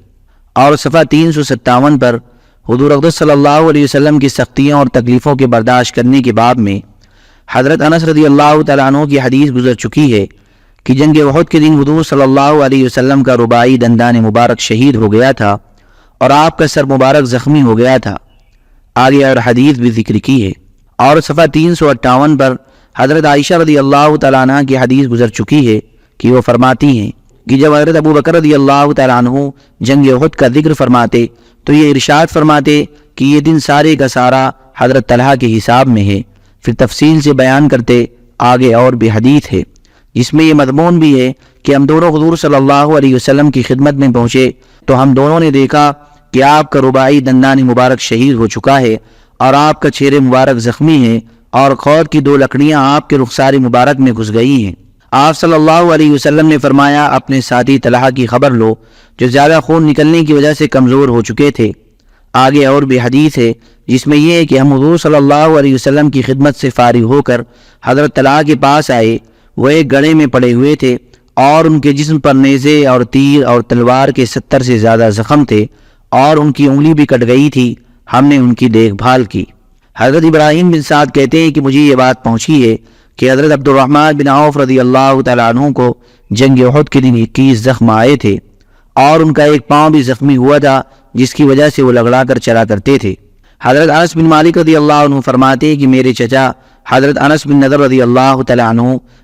اور صفحہ 357 پر حضور اقدس صلی اللہ علیہ وسلم کی سختیوں اور تکلیفوں کے برداشت کرنے کے باب میں حضرت انس رضی اللہ تعالیٰ عنہ کی حدیث گزر چکی ہے کہ جنگ احد کے دن حضور صلی اللہ علیہ وسلم کا رباعی دندان مبارک شہید ہو گیا تھا اور آپ کا سر مبارک زخمی ہو گیا تھا۔ آگے اور حدیث بھی ذکر کی ہے۔ اور صفحہ 358 پر حضرت عائشہ رضی اللہ تعالیٰ عنہ کی حدیث گزر چکی ہے کہ وہ فرماتی ہیں کہ جب حضرت ابو بکر رضی اللہ تعالیٰ عنہ جنگ احد کا ذکر فرماتے تو یہ ارشاد فرماتے کہ یہ دن سارے کا سارا حضرت طلحہ کے حساب میں ہے۔ پھر تفصیل سے بیان کرتے آگے اور بھی حدیث ہے جس میں یہ مضمون بھی ہے کہ ہم دونوں حضور صلی اللہ علیہ وسلم کی خدمت میں پہنچے تو ہم دونوں نے دیکھا کہ آپ کا رباعی دندان مبارک شہید ہو چکا ہے اور آپ کا چہرے مبارک زخمی ہے اور خود کی 2 لکڑیاں آپ کے رخسار مبارک میں گھس گئی ہیں۔ آپ صلی اللہ علیہ وسلم نے فرمایا اپنے ساتھی طلحہ کی خبر لو جو زیادہ خون نکلنے کی وجہ سے کمزور ہو چکے تھے۔ آگے اور بھی حدیث ہے جس میں یہ ہے کہ ہم حضور صلی اللہ علیہ وسلم کی خدمت سے فارغ ہو کر حضرت طلحہ کے پاس آئے۔ وہ ایک گڑھے میں پڑے ہوئے تھے اور ان کے جسم پر نیزے اور تیر اور تلوار کے 70 سے زیادہ زخم تھے اور ان کی انگلی بھی کٹ گئی تھی۔ ہم نے ان کی دیکھ بھال کی۔ حضرت ابراہیم بن سعد کہتے ہیں کہ مجھے یہ بات پہنچی ہے کہ حضرت عبد الرحمن بن عوف رضی اللہ تعالیٰ عنہ کو جنگ احد کے دن 21 زخم آئے تھے اور ان کا ایک پاؤں بھی زخمی ہوا تھا جس کی وجہ سے وہ لگڑا کر چلا کرتے تھے۔ حضرت انس بن مالک رضی اللہ عنہ فرماتے کہ میرے چچا حضرت انس بن نضر رضی اللہ تعالیٰ عنہ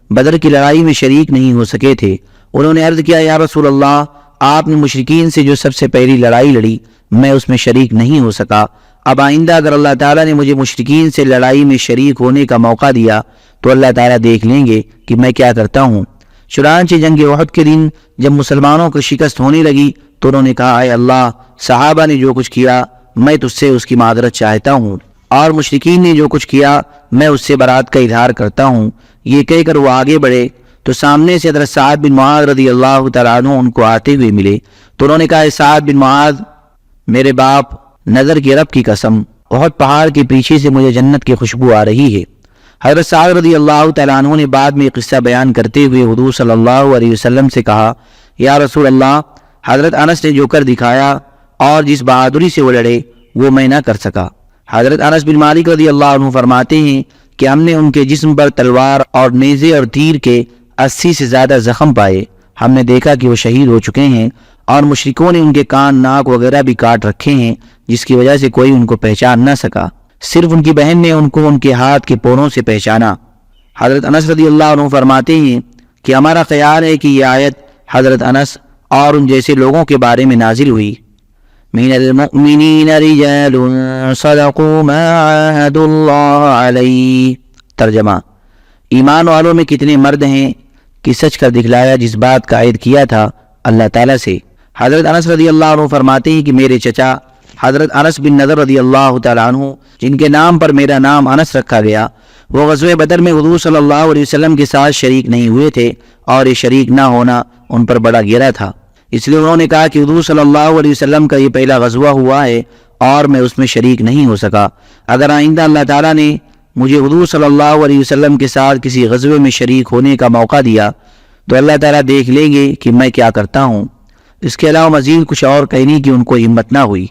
بدر کی لڑائی میں شریک نہیں ہو سکے تھے۔ انہوں نے عرض کیا، یا رسول اللہ، آپ نے مشرکین سے جو سب سے پہلی لڑائی لڑی، میں اس میں شریک نہیں ہو سکا۔ اب آئندہ اگر اللہ تعالیٰ نے مجھے مشرکین سے لڑائی میں شریک ہونے کا موقع دیا تو اللہ تعالیٰ دیکھ لیں گے کہ میں کیا کرتا ہوں۔ چنانچہ جنگ احد کے دن جب مسلمانوں کو شکست ہونے لگی تو انہوں نے کہا، اے اللہ، صحابہ نے جو کچھ کیا میں تجھ سے اس کی معذرت چاہتا ہوں، اور مشرکین نے جو کچھ کیا میں اس سے برات کا اظہار کرتا ہوں۔ یہ کہہ کر وہ آگے بڑھے تو سامنے سے حضرت سعد بن معاذ رضی اللہ تعالیٰ عنہ ان کو آتے ہوئے ملے تو انہوں نے کہا، اے سعد بن معاذ، میرے باپ نظر کے رب کی قسم، احد پہاڑ کے پیچھے سے مجھے جنت کی خوشبو آ رہی ہے۔ حضرت سعد رضی اللہ تعالیٰ عنہ نے بعد میں قصہ بیان کرتے ہوئے حضور صلی اللہ علیہ وسلم سے کہا، یا رسول اللہ، حضرت انس نے جو کر دکھایا اور جس بہادری سے وہ لڑے وہ میں نہ کر سکا۔ حضرت انس بن مالک رضی اللہ عنہ فرماتے ہیں کہ ہم نے ان کے جسم پر تلوار اور نیزے اور تیر کے 80 سے زیادہ زخم پائے۔ ہم نے دیکھا کہ وہ شہید ہو چکے ہیں اور مشرکوں نے ان کے کان، ناک وغیرہ بھی کاٹ رکھے ہیں، جس کی وجہ سے کوئی ان کو پہچان نہ سکا، صرف ان کی بہن نے ان کو ان کے ہاتھ کے پوروں سے پہچانا۔ حضرت انس رضی اللہ عنہ فرماتے ہیں کہ ہمارا خیال ہے کہ یہ آیت حضرت انس اور ان جیسے لوگوں کے بارے میں نازل ہوئی۔ من المؤمنین رجال صدقوا ما عاهدوا اللہ علیہ۔ ترجمہ: ایمان والوں میں کتنے مرد ہیں کہ سچ کر دکھلایا جس بات کا عہد کیا تھا اللہ تعالیٰ سے۔ حضرت انس رضی اللہ عنہ فرماتے ہیں کہ میرے چچا حضرت انس بن نضر رضی اللہ تعالیٰ عنہ، جن کے نام پر میرا نام انس رکھا گیا، وہ غزوہ بدر میں حضور صلی اللہ علیہ وسلم کے ساتھ شریک نہیں ہوئے تھے، اور یہ شریک نہ ہونا ان پر بڑا گرا تھا۔ اس لیے انہوں نے کہا کہ حضور صلی اللہ علیہ وسلم کا یہ پہلا غزوہ ہوا ہے اور میں اس میں شریک نہیں ہو سکا۔ اگر آئندہ اللہ تعالیٰ نے مجھے حضور صلی اللہ علیہ وسلم کے ساتھ کسی غزوے میں شریک ہونے کا موقع دیا تو اللہ تعالیٰ دیکھ لیں گے کہ میں کیا کرتا ہوں۔ اس کے علاوہ مزید کچھ اور کہنے کی ان کو ہمت نہ ہوئی۔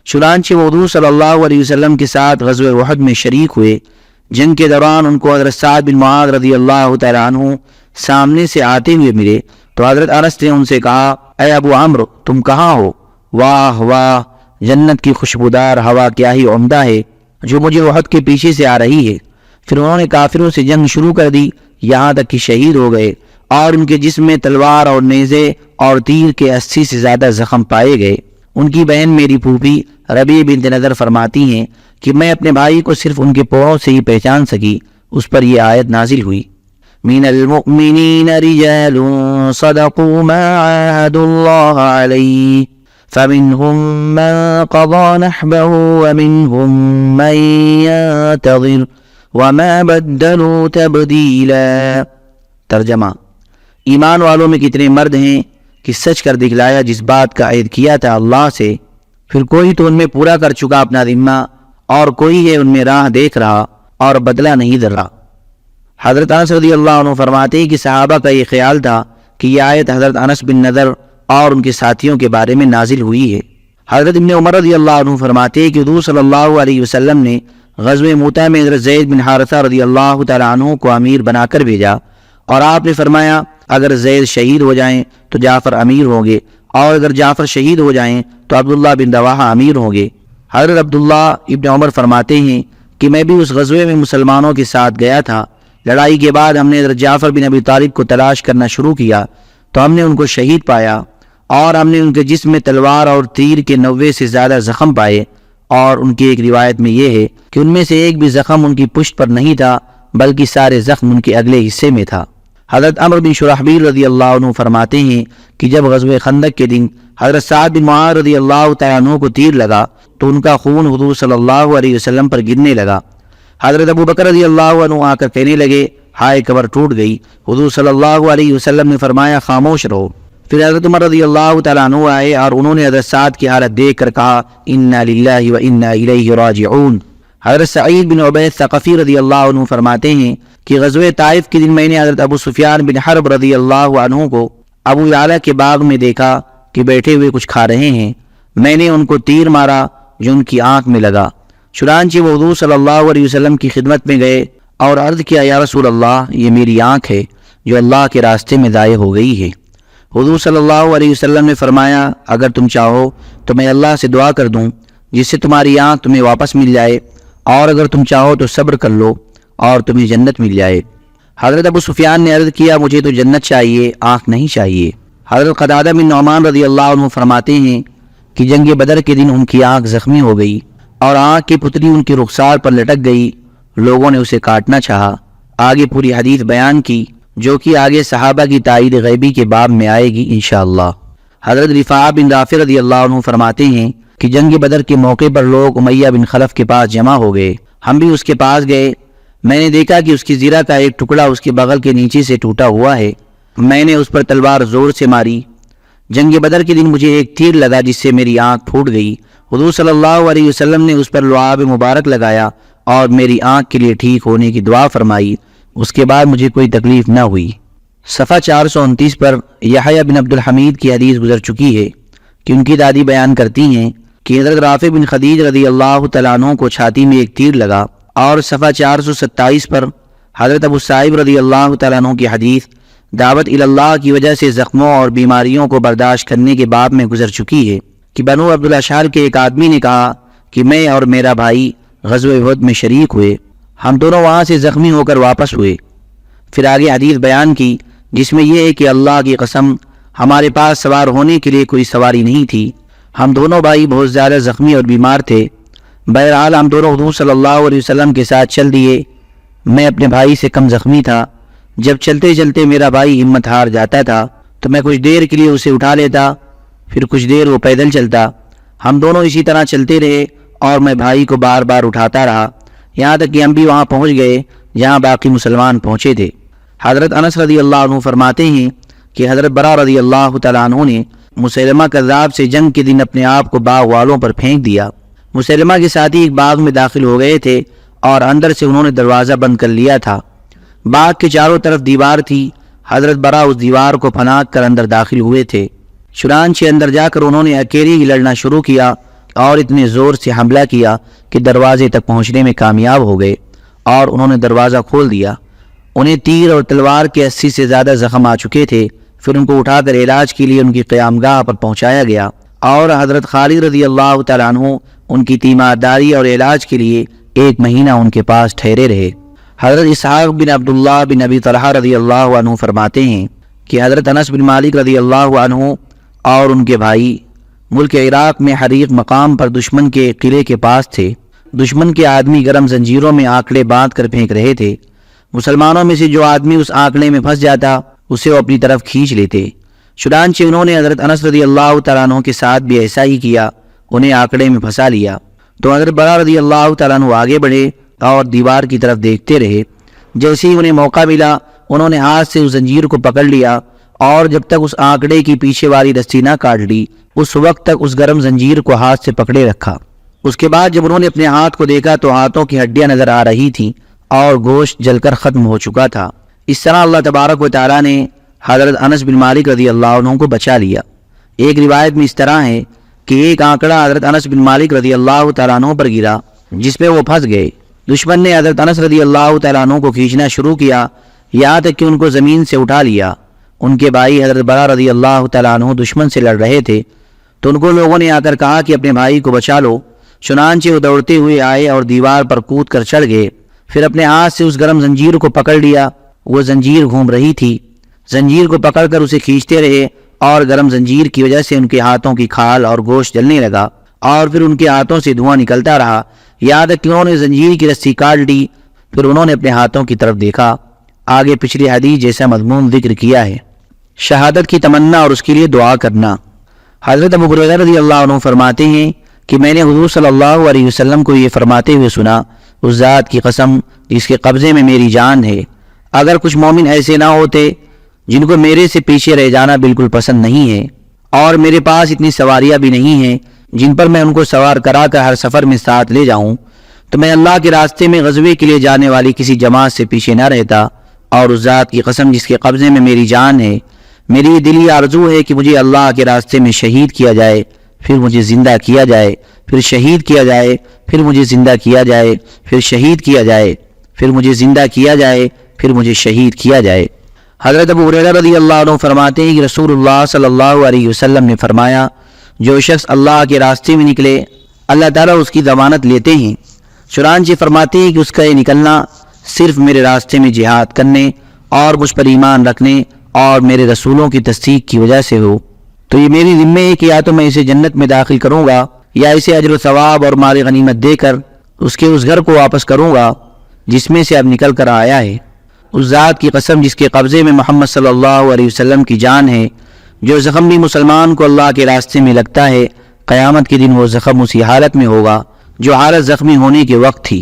چنانچہ وہ حضور صلی اللہ علیہ وسلم کے ساتھ غزوہ احد میں شریک ہوئے۔ جنگ کے دوران ان کو حضرت سعد بن معاذ رضی اللہ تعالیٰ عنہ سامنے سے آتے ہوئے ملے تو حضرت انس نے ان سے کہا، اے ابو عمرو، تم کہاں ہو؟ واہ واہ، جنت کی خوشبودار ہوا کیا ہی عمدہ ہے جو مجھے احد کے پیچھے سے آ رہی ہے۔ پھر انہوں نے کافروں سے جنگ شروع کر دی یہاں تک کہ شہید ہو گئے، اور ان کے جسم میں تلوار اور نیزے اور تیر کے 80 سے زیادہ زخم پائے گئے۔ ان کی بہن میری پھوپھی ربیع بنت نضر فرماتی ہیں کہ میں اپنے بھائی کو صرف ان کے پوروں سے ہی پہچان سکی۔ اس پر یہ آیت نازل ہوئی، من المؤمنین رجال صدقوا ما عاهدوا اللہ علیہ فمنهم من قضى نحبه ومنهم من ينتظر وما بدلوا تبدیلا۔ ترجمہ: ایمان والوں میں کتنے مرد ہیں کہ سچ کر دکھلایا جس بات کا عہد کیا تھا اللہ سے، پھر کوئی تو ان میں پورا کر چکا اپنا ذمہ، اور کوئی ہے ان میں راہ دیکھ رہا اور بدلہ نہیں در رہا۔ حضرت انس رضی اللہ عنہ فرماتے ہیں کہ صحابہ کا یہ خیال تھا کہ یہ آیت حضرت انس بن نضر اور ان کے ساتھیوں کے بارے میں نازل ہوئی ہے۔ حضرت ابن عمر رضی اللہ عنہ فرماتے ہیں کہ حضور صلی اللہ علیہ وسلم نے غزوہ موتہ میں حضرت زید بن حارثہ رضی اللہ تعالیٰ عنہ کو امیر بنا کر بھیجا، اور آپ نے فرمایا اگر زید شہید ہو جائیں تو جعفر امیر ہوں گے، اور اگر جعفر شہید ہو جائیں تو عبداللہ بن رواحہ امیر ہوں گے۔ حضرت عبداللہ ابن عمر فرماتے ہیں کہ میں بھی اس غزوے میں مسلمانوں کے ساتھ گیا تھا۔ لڑائی کے بعد ہم نے حضرت جعفر بن ابی طالب کو تلاش کرنا شروع کیا تو ہم نے ان کو شہید پایا، اور ہم نے ان کے جسم میں تلوار اور تیر کے 90 سے زیادہ زخم پائے، اور ان کی ایک روایت میں یہ ہے کہ ان میں سے ایک بھی زخم ان کی پشت پر نہیں تھا بلکہ سارے زخم ان کے اگلے حصے میں تھا۔ حضرت عمرو بن شرحبیل رضی اللہ عنہ فرماتے ہیں کہ جب غزوہ خندق کے دن حضرت سعد بن معاذ رضی اللہ تعالیٰ عنہ کو تیر لگا تو ان کا خون حضور صلی اللہ علیہ وسلم پر گرنے لگا۔ حضرت ابو بکر رضی اللہ عنہ آ کر کہنے لگے، ہائے قبر ٹوٹ گئی۔ حضور صلی اللہ علیہ وسلم نے فرمایا، خاموش رہو۔ پھر حضرت عمر رضی اللہ تعالیٰ عنہ آئے اور انہوں نے حضرت سعد کی حالت دیکھ کر کہا، انا للہ و انا الیہ راجعون۔ حضرت سعید بن عبید ثقفی رضی اللہ عنہ فرماتے ہیں کہ غزوہ طائف کے دن میں نے حضرت ابو سفیان بن حرب رضی اللہ عنہ کو ابو یعلا کے باغ میں دیکھا کہ بیٹھے ہوئے کچھ کھا رہے ہیں۔ میں نے ان کو تیر مارا جو ان کی آنکھ میں لگا۔ چنانچہ وہ حضور صلی اللہ علیہ وسلم کی خدمت میں گئے اور عرض کیا، یا رسول اللہ، یہ میری آنکھ ہے جو اللہ کے راستے میں ضائع ہو گئی ہے۔ حضور صلی اللہ علیہ وسلم نے فرمایا، اگر تم چاہو تو میں اللہ سے دعا کر دوں جس سے تمہاری آنکھ تمہیں واپس مل جائے، اور اگر تم چاہو تو صبر کر لو اور تمہیں جنت مل جائے۔ حضرت ابو سفیان نے عرض کیا مجھے تو جنت چاہیے، آنکھ نہیں چاہیے۔ حضرت قتادہ بن نعمان رضی اللہ عنہ فرماتے ہیں کہ جنگ بدر کے دن ان کی آنکھ زخمی ہو گئی اور آنکھ کی پتلی ان کی رخسار پر لٹک گئی، لوگوں نے اسے کاٹنا چاہا۔ آگے پوری حدیث بیان کی جو کہ آگے صحابہ کی تائید غیبی کے باب میں آئے گی انشاءاللہ۔ حضرت رفاعہ بن رافع رضی اللہ عنہ فرماتے ہیں کہ جنگ بدر کے موقع پر لوگ امیہ بن خلف کے پاس جمع ہو گئے، ہم بھی اس کے پاس گئے۔ میں نے دیکھا کہ اس کی زرہ کا ایک ٹکڑا اس کے بغل کے نیچے سے ٹوٹا ہوا ہے، میں نے اس پر تلوار زور سے ماری۔ جنگ بدر کے دن مجھے ایک تیر لگا جس سے میری آنکھ پھوٹ گئی، حضور صلی اللہ علیہ وسلم نے اس پر لعاب مبارک لگایا اور میری آنکھ کے لیے ٹھیک ہونے کی دعا فرمائی، اس کے بعد مجھے کوئی تکلیف نہ ہوئی۔ صفحہ 429 پر یحییٰ بن عبد الحمید کی حدیث گزر چکی ہے کہ ان کی دادی بیان کرتی ہیں کہ حضرت رافع بن خدیج رضی اللہ تعالیٰ عنہ کو چھاتی میں ایک تیر لگا، اور صفحہ 427 پر حضرت ابو صائب رضی اللہ تعالیٰ عنہ کی حدیث دعوت اللہ کی وجہ سے زخموں اور بیماریوں کو برداشت کرنے کے باب میں گزر چکی ہے کہ بنو عبد الاشعر کے ایک آدمی نے کہا کہ میں اور میرا بھائی غزوہ احد میں شریک ہوئے، ہم دونوں وہاں سے زخمی ہو کر واپس ہوئے۔ پھر آگے حدیث بیان کی جس میں یہ ہے کہ اللہ کی قسم ہمارے پاس سوار ہونے کے لیے کوئی سواری نہیں تھی، ہم دونوں بھائی بہت زیادہ زخمی اور بیمار تھے۔ بہرحال ہم دونوں حضور صلی اللہ علیہ وسلم کے ساتھ چل دیے، میں اپنے بھائی سے کم زخمی تھا، جب چلتے چلتے میرا بھائی ہمت ہار جاتا تھا تو میں کچھ دیر کے لیے اسے اٹھا لیتا، پھر کچھ دیر وہ پیدل چلتا، ہم دونوں اسی طرح چلتے رہے اور میں بھائی کو بار بار اٹھاتا رہا، یہاں تک کہ ہم بھی وہاں پہنچ گئے جہاں باقی مسلمان پہنچے تھے۔ حضرت انس رضی اللہ عنہ فرماتے ہیں کہ حضرت برا رضی اللہ تعالیٰ عنہ نے مسلمہ کذاب سے جنگ کے دن اپنے آپ کو باغ والوں پر پھینک دیا۔ مسلمہ کے ساتھی ایک باغ میں داخل ہو گئے تھے اور اندر سے انہوں نے دروازہ بند کر لیا تھا، باغ کے چاروں طرف دیوار تھی، حضرت برا اس دیوار کو پھناک کر اندر داخل ہوئے تھے، چنانچہ اندر جا کر انہوں نے اکیلے ہی لڑنا شروع کیا اور اتنے زور سے حملہ کیا کہ دروازے تک پہنچنے میں کامیاب ہو گئے اور انہوں نے دروازہ کھول دیا۔ انہیں تیر اور تلوار کے 80 سے زیادہ زخم آ چکے تھے، پھر ان کو اٹھا کر علاج کے لیے ان کی قیام گاہ پر پہنچایا گیا اور حضرت خالد رضی اللہ تعالیٰ عنہ ان کی تیمارداری اور علاج کے لیے 1 مہینہ ان کے پاس ٹھہرے رہے۔ حضرت اسحاق بن عبداللہ بن ابی طلحہ رضی اللہ عنہ فرماتے ہیں کہ حضرت انس بن مالک رضی اللہ عنہ اور ان کے بھائی ملک عراق میں حریق مقام پر دشمن کے قلعے کے پاس تھے، دشمن کے آدمی گرم زنجیروں میں آنکڑے باندھ کر پھینک رہے تھے، مسلمانوں میں سے جو آدمی اس آنکڑے میں پھنس جاتا اسے وہ اپنی طرف کھینچ لیتے، چنانچہ انہوں نے حضرت انس رضی اللہ تعالیٰ عنہ کے ساتھ بھی ایسا ہی کیا، انہیں آنکڑے میں پھنسا لیا۔ تو حضرت برا رضی اللہ تعالیٰ عنہ آگے بڑھے اور دیوار کی طرف دیکھتے رہے، جیسے ہی انہیں موقع ملا انہوں نے ہاتھ سے اس زنجیر کو پکڑ لیا اور جب تک اس آنکڑے کی پیچھے والی رسی نہ کاٹ لی اس وقت تک اس گرم زنجیر کو ہاتھ سے پکڑے رکھا۔ اس کے بعد جب انہوں نے اپنے ہاتھ کو دیکھا تو ہاتھوں کی ہڈیاں نظر آ رہی تھیں اور گوشت جل کر ختم ہو چکا تھا۔ اس طرح اللہ تبارک و تعالیٰ نے حضرت انس بن مالک رضی اللہ عنہ کو بچا لیا۔ ایک روایت میں اس طرح ہے کہ ایک آنکڑا حضرت انس بن مالک رضی اللہ تعالیٰ عنہ پر گرا جس پہ وہ پھنس گئے، دشمن نے حضرت انس رضی اللہ تعالیٰ عنہ کو کھینچنا شروع کیا یہاں تک کہ ان کو زمین سے اٹھا لیا۔ ان کے بھائی حضرت برا رضی اللہ تعالیٰ عنہ دشمن سے لڑ رہے تھے تو ان کو لوگوں نے آ کر کہا کہ اپنے بھائی کو بچا لو، چنانچہ وہ دوڑتے ہوئے آئے اور دیوار پر کود کر چڑھ گئے، پھر اپنے ہاتھ سے اس گرم زنجیر کو پکڑ لیا، وہ زنجیر گھوم رہی تھی، زنجیر کو پکڑ کر اسے کھینچتے رہے اور گرم زنجیر کی وجہ سے ان کے ہاتھوں کی کھال اور گوشت جلنے لگا اور پھر ان کے ہاتھوں سے دھواں نکلتا رہا یہاں تک کہ انہوں نے زنجیر کی رسی کاٹ لی۔ پھر انہوں نے اپنے ہاتھوں کی طرف دیکھا، آگے پچھلی حدیث جیسا مضمون ذکر کیا ہے۔ شہادت کی تمنا اور اس کے لیے دعا کرنا۔ حضرت ابو ہریرہ رضی اللہ عنہ فرماتے ہیں کہ میں نے حضور صلی اللہ علیہ وسلم کو یہ فرماتے ہوئے سنا، اس ذات کی قسم جس کے قبضے میں میری جان ہے، اگر کچھ مومن ایسے نہ ہوتے جن کو میرے سے پیچھے رہ جانا بالکل پسند نہیں ہے اور میرے پاس اتنی سواریاں بھی نہیں ہیں جن پر میں ان کو سوار کرا کر ہر سفر میں ساتھ لے جاؤں، تو میں اللہ کے راستے میں غزوے کے لیے جانے والی کسی جماعت سے پیچھے نہ رہتا، اور اس ذات کی قسم جس کے قبضے میں میری جان ہے، میری دلی آرزو ہے کہ مجھے اللہ کے راستے میں شہید کیا جائے، پھر مجھے زندہ کیا جائے، پھر شہید کیا جائے، پھر مجھے زندہ کیا جائے، پھر شہید کیا جائے، پھر مجھے زندہ کیا جائے، پھر مجھے شہید کیا جائے۔ حضرت ابو ہریرہ رضی اللہ عنہ فرماتے ہیں کہ رسول اللہ صلی اللہ علیہ وسلم نے فرمایا، جو شخص اللہ کے راستے میں نکلے اللہ تعالیٰ اس کی ضمانت لیتے ہیں، چنانچہ فرماتے ہیں کہ اس کا یہ نکلنا صرف میرے راستے میں جہاد کرنے اور مجھ پر ایمان رکھنے اور میرے رسولوں کی تصدیق کی وجہ سے ہو، تو یہ میری ذمہ ہے کہ یا تو میں اسے جنت میں داخل کروں گا یا اسے اجر و ثواب اور مال غنیمت دے کر اس کے اس گھر کو واپس کروں گا جس میں سے اب نکل کر آیا ہے۔ اس ذات کی قسم جس کے قبضے میں محمد صلی اللہ علیہ وسلم کی جان ہے، جو زخم بھی مسلمان کو اللہ کے راستے میں لگتا ہے، قیامت کے دن وہ زخم اسی حالت میں ہوگا جو حالت زخمی ہونے کے وقت تھی۔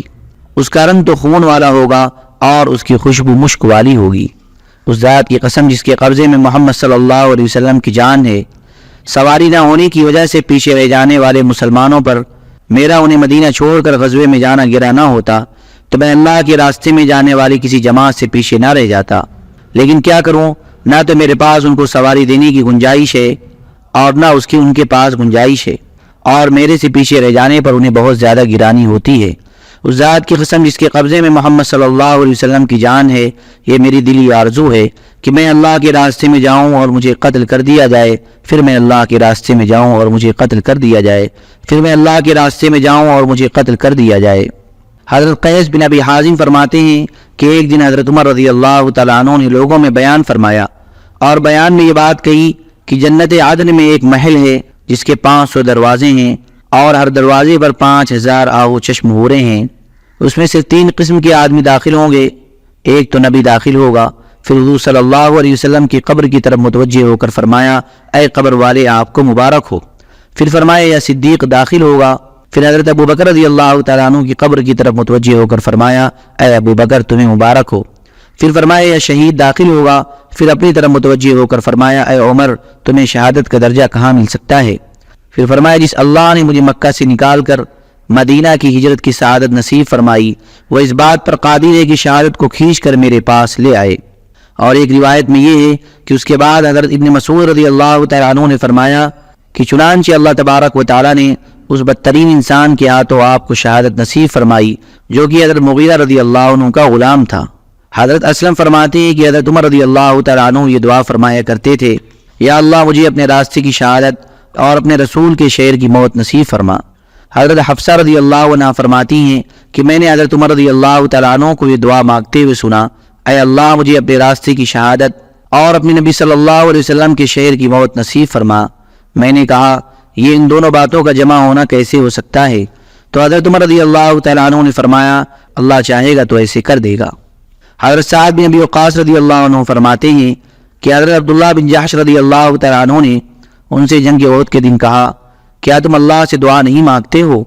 اس کا رنگ تو خون والا ہوگا اور اس کی خوشبو مشک والی ہوگی۔ اس ذات کی قسم جس کے قبضے میں محمد صلی اللہ علیہ وسلم کی جان ہے، سواری نہ ہونے کی وجہ سے پیچھے رہ جانے والے مسلمانوں پر میرا انہیں مدینہ چھوڑ کر غزوے میں جانا گرا نہ ہوتا تو میں اللہ کے راستے میں جانے والی کسی جماعت سے پیچھے نہ رہ جاتا، لیکن کیا کروں، نہ تو میرے پاس ان کو سواری دینے کی گنجائش ہے اور نہ اس کی ان کے پاس گنجائش ہے، اور میرے سے پیچھے رہ جانے پر انہیں بہت زیادہ گرانی ہوتی ہے۔ اس ذات کی قسم جس کے قبضے میں محمد صلی اللہ علیہ وسلم کی جان ہے، یہ میری دلی آرزو ہے کہ میں اللہ کے راستے میں جاؤں اور مجھے قتل کر دیا جائے، پھر میں اللہ کے راستے میں جاؤں اور مجھے قتل کر دیا جائے، پھر میں اللہ کے راستے میں جاؤں اور مجھے قتل کر دیا جائے۔ حضرت قیس بن ابی حازم فرماتے ہیں کہ ایک دن حضرت عمر رضی اللہ تعالیٰ عنہ نے لوگوں میں بیان فرمایا اور بیان میں یہ بات کہی کہ جنت عدن میں ایک محل ہے جس کے 500 دروازے ہیں اور ہر دروازے پر 5000 آہو چشم ہورے ہیں۔ اس میں سے 3 قسم کے آدمی داخل ہوں گے، ایک تو نبی داخل ہوگا، پھر حضور صلی اللہ علیہ وسلم کی قبر کی طرف متوجہ ہو کر فرمایا اے قبر والے آپ کو مبارک ہو، پھر فرمایا یا صدیق داخل ہوگا، پھر حضرت ابو بکر رضی اللہ تعالیٰ عنہ کی قبر کی طرف متوجہ ہو کر فرمایا اے ابو بکر تمہیں مبارک ہو، پھر فرمایا یا شہید داخل ہوگا، پھر اپنی طرف متوجہ ہو کر فرمایا اے عمر تمہیں شہادت کا درجہ کہاں مل سکتا ہے، پھر فرمایا جس اللہ نے مجھے مکہ سے نکال کر مدینہ کی ہجرت کی سعادت نصیب فرمائی وہ اس بات پر قادر ہے کہ شہادت کو کھینچ کر میرے پاس لے آئے۔ اور ایک روایت میں یہ ہے کہ اس کے بعد حضرت ابن مسعود رضی اللہ تعالیٰ عنہ نے فرمایا کہ چنانچہ اللہ تبارک و تعالیٰ نے اس بدترین انسان کے ہاتھوں آپ کو شہادت نصیب فرمائی جو کہ حضرت مغیرہ رضی اللہ عنہ کا غلام تھا۔ حضرت اسلم فرماتے ہیں کہ حضرت عمر رضی اللہ تعالیٰ عنہ یہ دعا فرمایا کرتے تھے یا اللہ مجھے اپنے راستے کی شہادت اور اپنے رسول کے شعر کی موت نصیب فرما۔ حضرت حفصہ رضی اللہ عنہ فرماتی ہیں کہ میں نے حضرت عمر رضی اللہ تعالیٰ عنہ کو یہ دعا مانگتے ہوئے سنا اے اللہ مجھے اپنے راستے کی شہادت اور اپنے نبی صلی اللہ علیہ وسلم کے شعر کی موت نصیب فرما۔ میں نے کہا یہ ان دونوں باتوں کا جمع ہونا کیسے ہو سکتا ہے؟ تو حضرت عمر رضی اللہ تعالیٰ عنہ نے فرمایا اللہ چاہے گا تو ایسے کر دے گا۔ حضرت سعد بن ابی وقاص رضی اللہ عنہ فرماتے ہیں کہ حضرت عبداللہ بن جحش رضی اللہ تعالیٰ عنہ نے ان سے جنگ احد کے دن کہا کیا تم اللہ سے دعا نہیں مانگتے ہو؟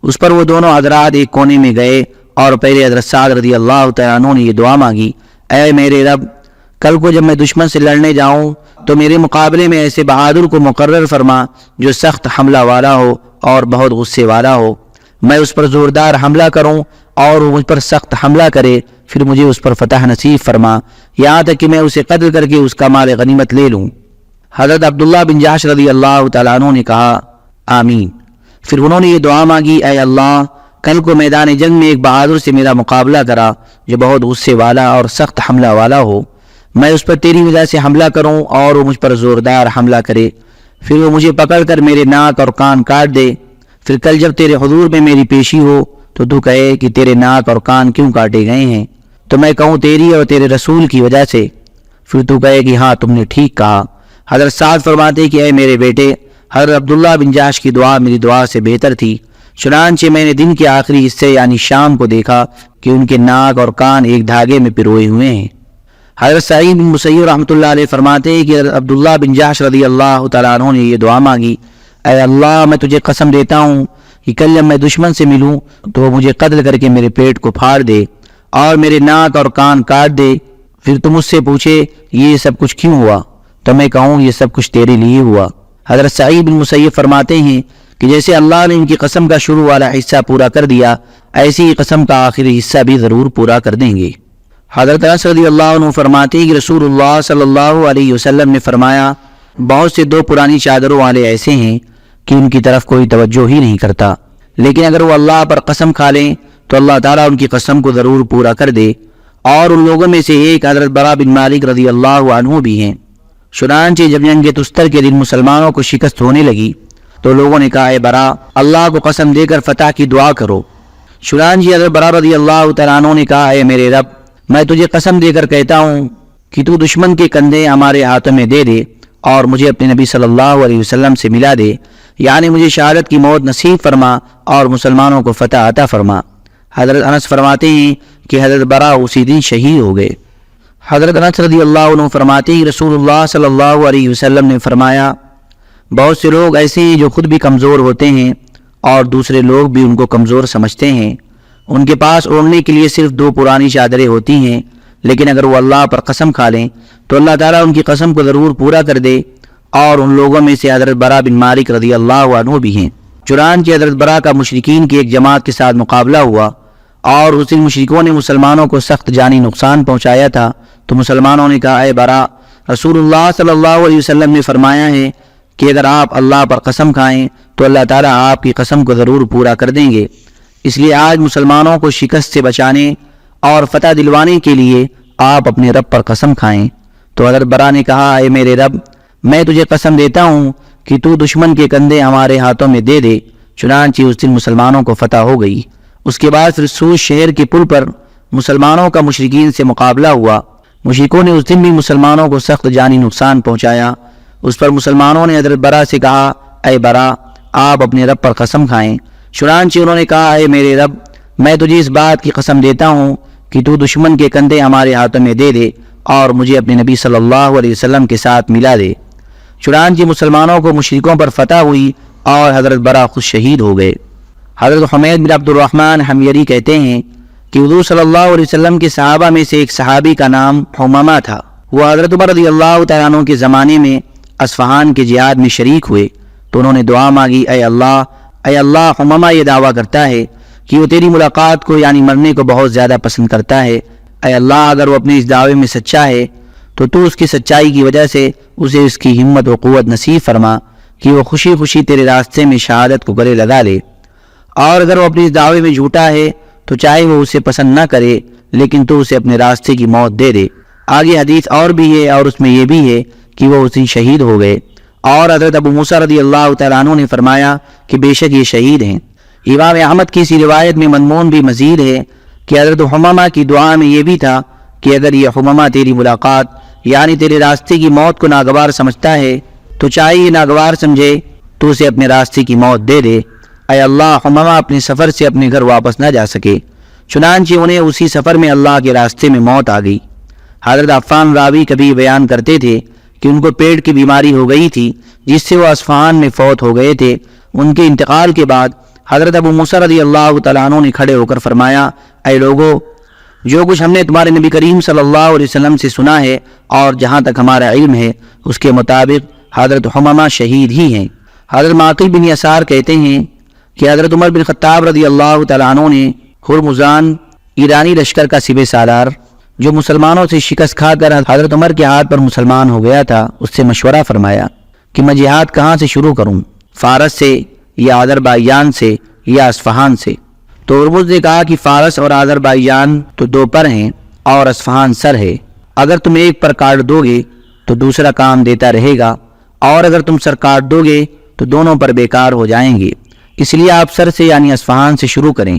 اس پر وہ دونوں حضرات ایک کونے میں گئے اور پہلے حضرت سعد رضی اللہ تعالیٰ عنہ نے یہ دعا مانگی اے میرے رب کل کو جب میں دشمن سے لڑنے جاؤں تو میرے مقابلے میں ایسے بہادر کو مقرر فرما جو سخت حملہ والا ہو اور بہت غصے والا ہو، میں اس پر زوردار حملہ کروں اور وہ مجھ پر سخت حملہ کرے، پھر مجھے اس پر فتح نصیب فرما یہاں تک کہ میں اسے قتل کر کے اس کا مال غنیمت لے لوں۔ حضرت عبداللہ بن جحش رضی اللہ تعالیٰ عنہ نے کہا آمین۔ پھر انہوں نے یہ دعا مانگی اے اللہ کل کو میدان جنگ میں ایک بہادر سے میرا مقابلہ کرا جو بہت غصے والا اور سخت حملہ والا ہو، میں اس پر تیری وجہ سے حملہ کروں اور وہ مجھ پر زوردار حملہ کرے، پھر وہ مجھے پکڑ کر میرے ناک اور کان کاٹ دے، پھر کل جب تیرے حضور میں میری پیشی ہو تو کہے کہ تیرے ناک اور کان کیوں کاٹے گئے ہیں، تو میں کہوں تیری اور تیرے رسول کی وجہ سے، پھر تو کہے کہ ہاں تم نے ٹھیک کہا۔ حضرت سعد فرماتے کہ اے میرے بیٹے حضرت عبداللہ بن جحش کی دعا میری دعا سے بہتر تھی، چنانچہ میں نے دن کے آخری حصے یعنی شام کو دیکھا کہ ان کے ناک اور کان ایک دھاگے میں پروئے ہوئے ہیں۔ حضرت سعید بن مسیب رحمۃ اللہ علیہ فرماتے ہیں کہ حضرت عبداللہ بن جحش رضی اللہ تعالیٰ عنہ نے یہ دعا مانگی اے اللہ میں تجھے قسم دیتا ہوں کہ کل جب میں دشمن سے ملوں تو وہ مجھے قتل کر کے میرے پیٹ کو پھاڑ دے اور میرے ناک اور کان کاٹ دے، پھر تم مجھ سے پوچھے یہ سب کچھ کیوں ہوا تو میں کہوں یہ سب کچھ تیرے لیے ہوا۔ حضرت سعید بن مسیب فرماتے ہیں کہ جیسے اللہ نے ان کی قسم کا شروع والا حصہ پورا کر دیا ایسی ہی قسم کا آخری حصہ بھی ضرور پورا کر دیں گے۔ حضرت انس رضی اللہ عنہ فرماتے ہیں کہ رسول اللہ صلی اللہ علیہ وسلم نے فرمایا بہت سے 2 پرانی چادروں والے ایسے ہیں کہ ان کی طرف کوئی توجہ ہی نہیں کرتا، لیکن اگر وہ اللہ پر قسم کھا لیں تو اللہ تعالیٰ ان کی قسم کو ضرور پورا کر دے، اور ان لوگوں میں سے ایک حضرت برا بن مالک رضی اللہ عنہ بھی ہیں۔ چنانچہ جب جنگ تستر کے دن مسلمانوں کو شکست ہونے لگی تو لوگوں نے کہا اے برا اللہ کو قسم دے کر فتح کی دعا کرو، چنانچہ حضرت برا رضی اللہ تعالیٰ عنہ نے کہا اے میرے رب میں تجھے قسم دے کر کہتا ہوں کہ تو دشمن کے کندھے ہمارے ہاتھوں میں دے دے اور مجھے اپنے نبی صلی اللہ علیہ وسلم سے ملا دے، یعنی مجھے شہادت کی موت نصیب فرما اور مسلمانوں کو فتح عطا فرما۔ حضرت انس فرماتے ہیں کہ حضرت برا اسی دن شہید ہو گئے۔ حضرت انس رضی اللہ عنہ فرماتے ہیں رسول اللہ صلی اللہ علیہ وسلم نے فرمایا بہت سے لوگ ایسے ہیں جو خود بھی کمزور ہوتے ہیں اور دوسرے لوگ بھی ان کو کمزور سمجھتے ہیں، ان کے پاس اوڑھنے کے لیے صرف 2 پرانی چادریں ہوتی ہیں، لیکن اگر وہ اللہ پر قسم کھا لیں تو اللہ تعالیٰ ان کی قسم کو ضرور پورا کر دے، اور ان لوگوں میں سے حضرت برا بن مالک رضی اللہ عنہ بھی ہیں۔ چنانچہ حضرت برا کا مشرکین کی ایک جماعت کے ساتھ مقابلہ ہوا اور اس دن مشرکوں نے مسلمانوں کو سخت جانی نقصان پہنچایا تھا، تو مسلمانوں نے کہا اے برا رسول اللہ صلی اللہ علیہ وسلم نے فرمایا ہے کہ اگر آپ اللہ پر قسم کھائیں تو اللہ تعالیٰ آپ کی قسم کو ضرور پورا کر دیں گے، اس لیے آج مسلمانوں کو شکست سے بچانے اور فتح دلوانے کے لیے آپ اپنے رب پر قسم کھائیں۔ تو حضرت برا نے کہا اے میرے رب میں تجھے قسم دیتا ہوں کہ تو دشمن کے کندھے ہمارے ہاتھوں میں دے دے۔ چنانچہ اس دن مسلمانوں کو فتح ہو گئی۔ اس کے بعد پھر سوس شہر کے پل پر مسلمانوں کا مشرکین سے مقابلہ ہوا، مشرکوں نے اس دن بھی مسلمانوں کو سخت جانی نقصان پہنچایا۔ اس پر مسلمانوں نے حضرت برا سے کہا اے برا آپ اپنے رب پر قسم کھائیں۔ چنانچہ انہوں نے کہا اے میرے رب میں تجھے اس بات کی قسم دیتا ہوں کہ تو دشمن کے کندھے ہمارے ہاتھوں میں دے دے اور مجھے اپنے نبی صلی اللہ علیہ وسلم کے ساتھ ملا دے۔ چنانچہ مسلمانوں کو مشرکوں پر فتح ہوئی اور حضرت برا خود شہید ہو گئے۔ حضرت حمید بن عبد الرحمن حمیری کہتے ہیں کہ حضور صلی اللہ علیہ وسلم کے صحابہ میں سے ایک صحابی کا نام حمامہ تھا، وہ حضرت عمر رضی اللہ تعالیٰ عنہ کے زمانے میں اصفہان کے جہاد میں شریک ہوئے، تو انہوں نے دعا مانگی اے اللہ حمامہ یہ دعویٰ کرتا ہے کہ وہ تیری ملاقات کو یعنی مرنے کو بہت زیادہ پسند کرتا ہے، اے اللہ اگر وہ اپنے اس دعوے میں سچا ہے تو اس کی سچائی کی وجہ سے اسے اس کی ہمت و قوت نصیب فرما کہ وہ خوشی خوشی تیرے راستے میں شہادت کو گلے لگا لے، اور اگر وہ اپنے اس دعوے میں جھوٹا ہے تو چاہے وہ اسے پسند نہ کرے لیکن تو اسے اپنے راستے کی موت دے دے۔ آگے حدیث اور بھی ہے اور اس میں یہ بھی ہے کہ وہ اسی شہید ہو گئے، اور حضرت ابو موسیٰ رضی اللہ تعالیٰ عنہ نے فرمایا کہ بے شک یہ شہید ہیں۔ امام احمد کی اسی روایت میں مضمون بھی مزید ہے کہ حضرت حمامہ کی دعا میں یہ بھی تھا کہ اگر یہ حمامہ تیری ملاقات یعنی تیرے راستے کی موت کو ناگوار سمجھتا ہے تو چاہے یہ ناگوار سمجھے تو اسے اپنے راستے کی موت دے دے۔ اے اللہ حمامہ اپنے سفر سے اپنے گھر واپس نہ جا سکے، چنانچہ انہیں اسی سفر میں اللہ کے راستے میں موت آ گئی۔ حضرت عفان راوی کبھی بیان کرتے تھے کہ ان کو پیٹ کی بیماری ہو گئی تھی جس سے وہ اصفہان میں فوت ہو گئے تھے۔ ان کے انتقال کے بعد حضرت ابو موسیٰ رضی اللہ تعالیٰ عنہ نے کھڑے ہو کر فرمایا اے لوگو جو کچھ ہم نے تمہارے نبی کریم صلی اللہ علیہ وسلم سے سنا ہے اور جہاں تک ہمارا علم ہے اس کے مطابق حضرت حمامہ شہید ہی ہیں۔ حضرت معقل بن یسار کہتے ہیں کہ حضرت عمر بن خطاب رضی اللہ تعالیٰ عنہ نے ہرمزان ایرانی لشکر کا سپہ سالار جو مسلمانوں سے شکست کھا کر حضرت عمر کے ہاتھ پر مسلمان ہو گیا تھا اس سے مشورہ فرمایا کہ میں جہاد کہاں سے شروع کروں، فارس سے یا آذربائیجان سے یا اصفہان سے؟ تو ہرمز نے کہا کہ فارس اور آذربائیجان تو 2 پر ہیں اور اصفہان سر ہے، اگر تم ایک پر کاٹ دو گے تو دوسرا کام دیتا رہے گا، اور اگر تم سر کاٹ دو گے تو دونوں پر بیکار ہو جائیں گے، اس لیے آپ سر سے یعنی اصفہان سے شروع کریں۔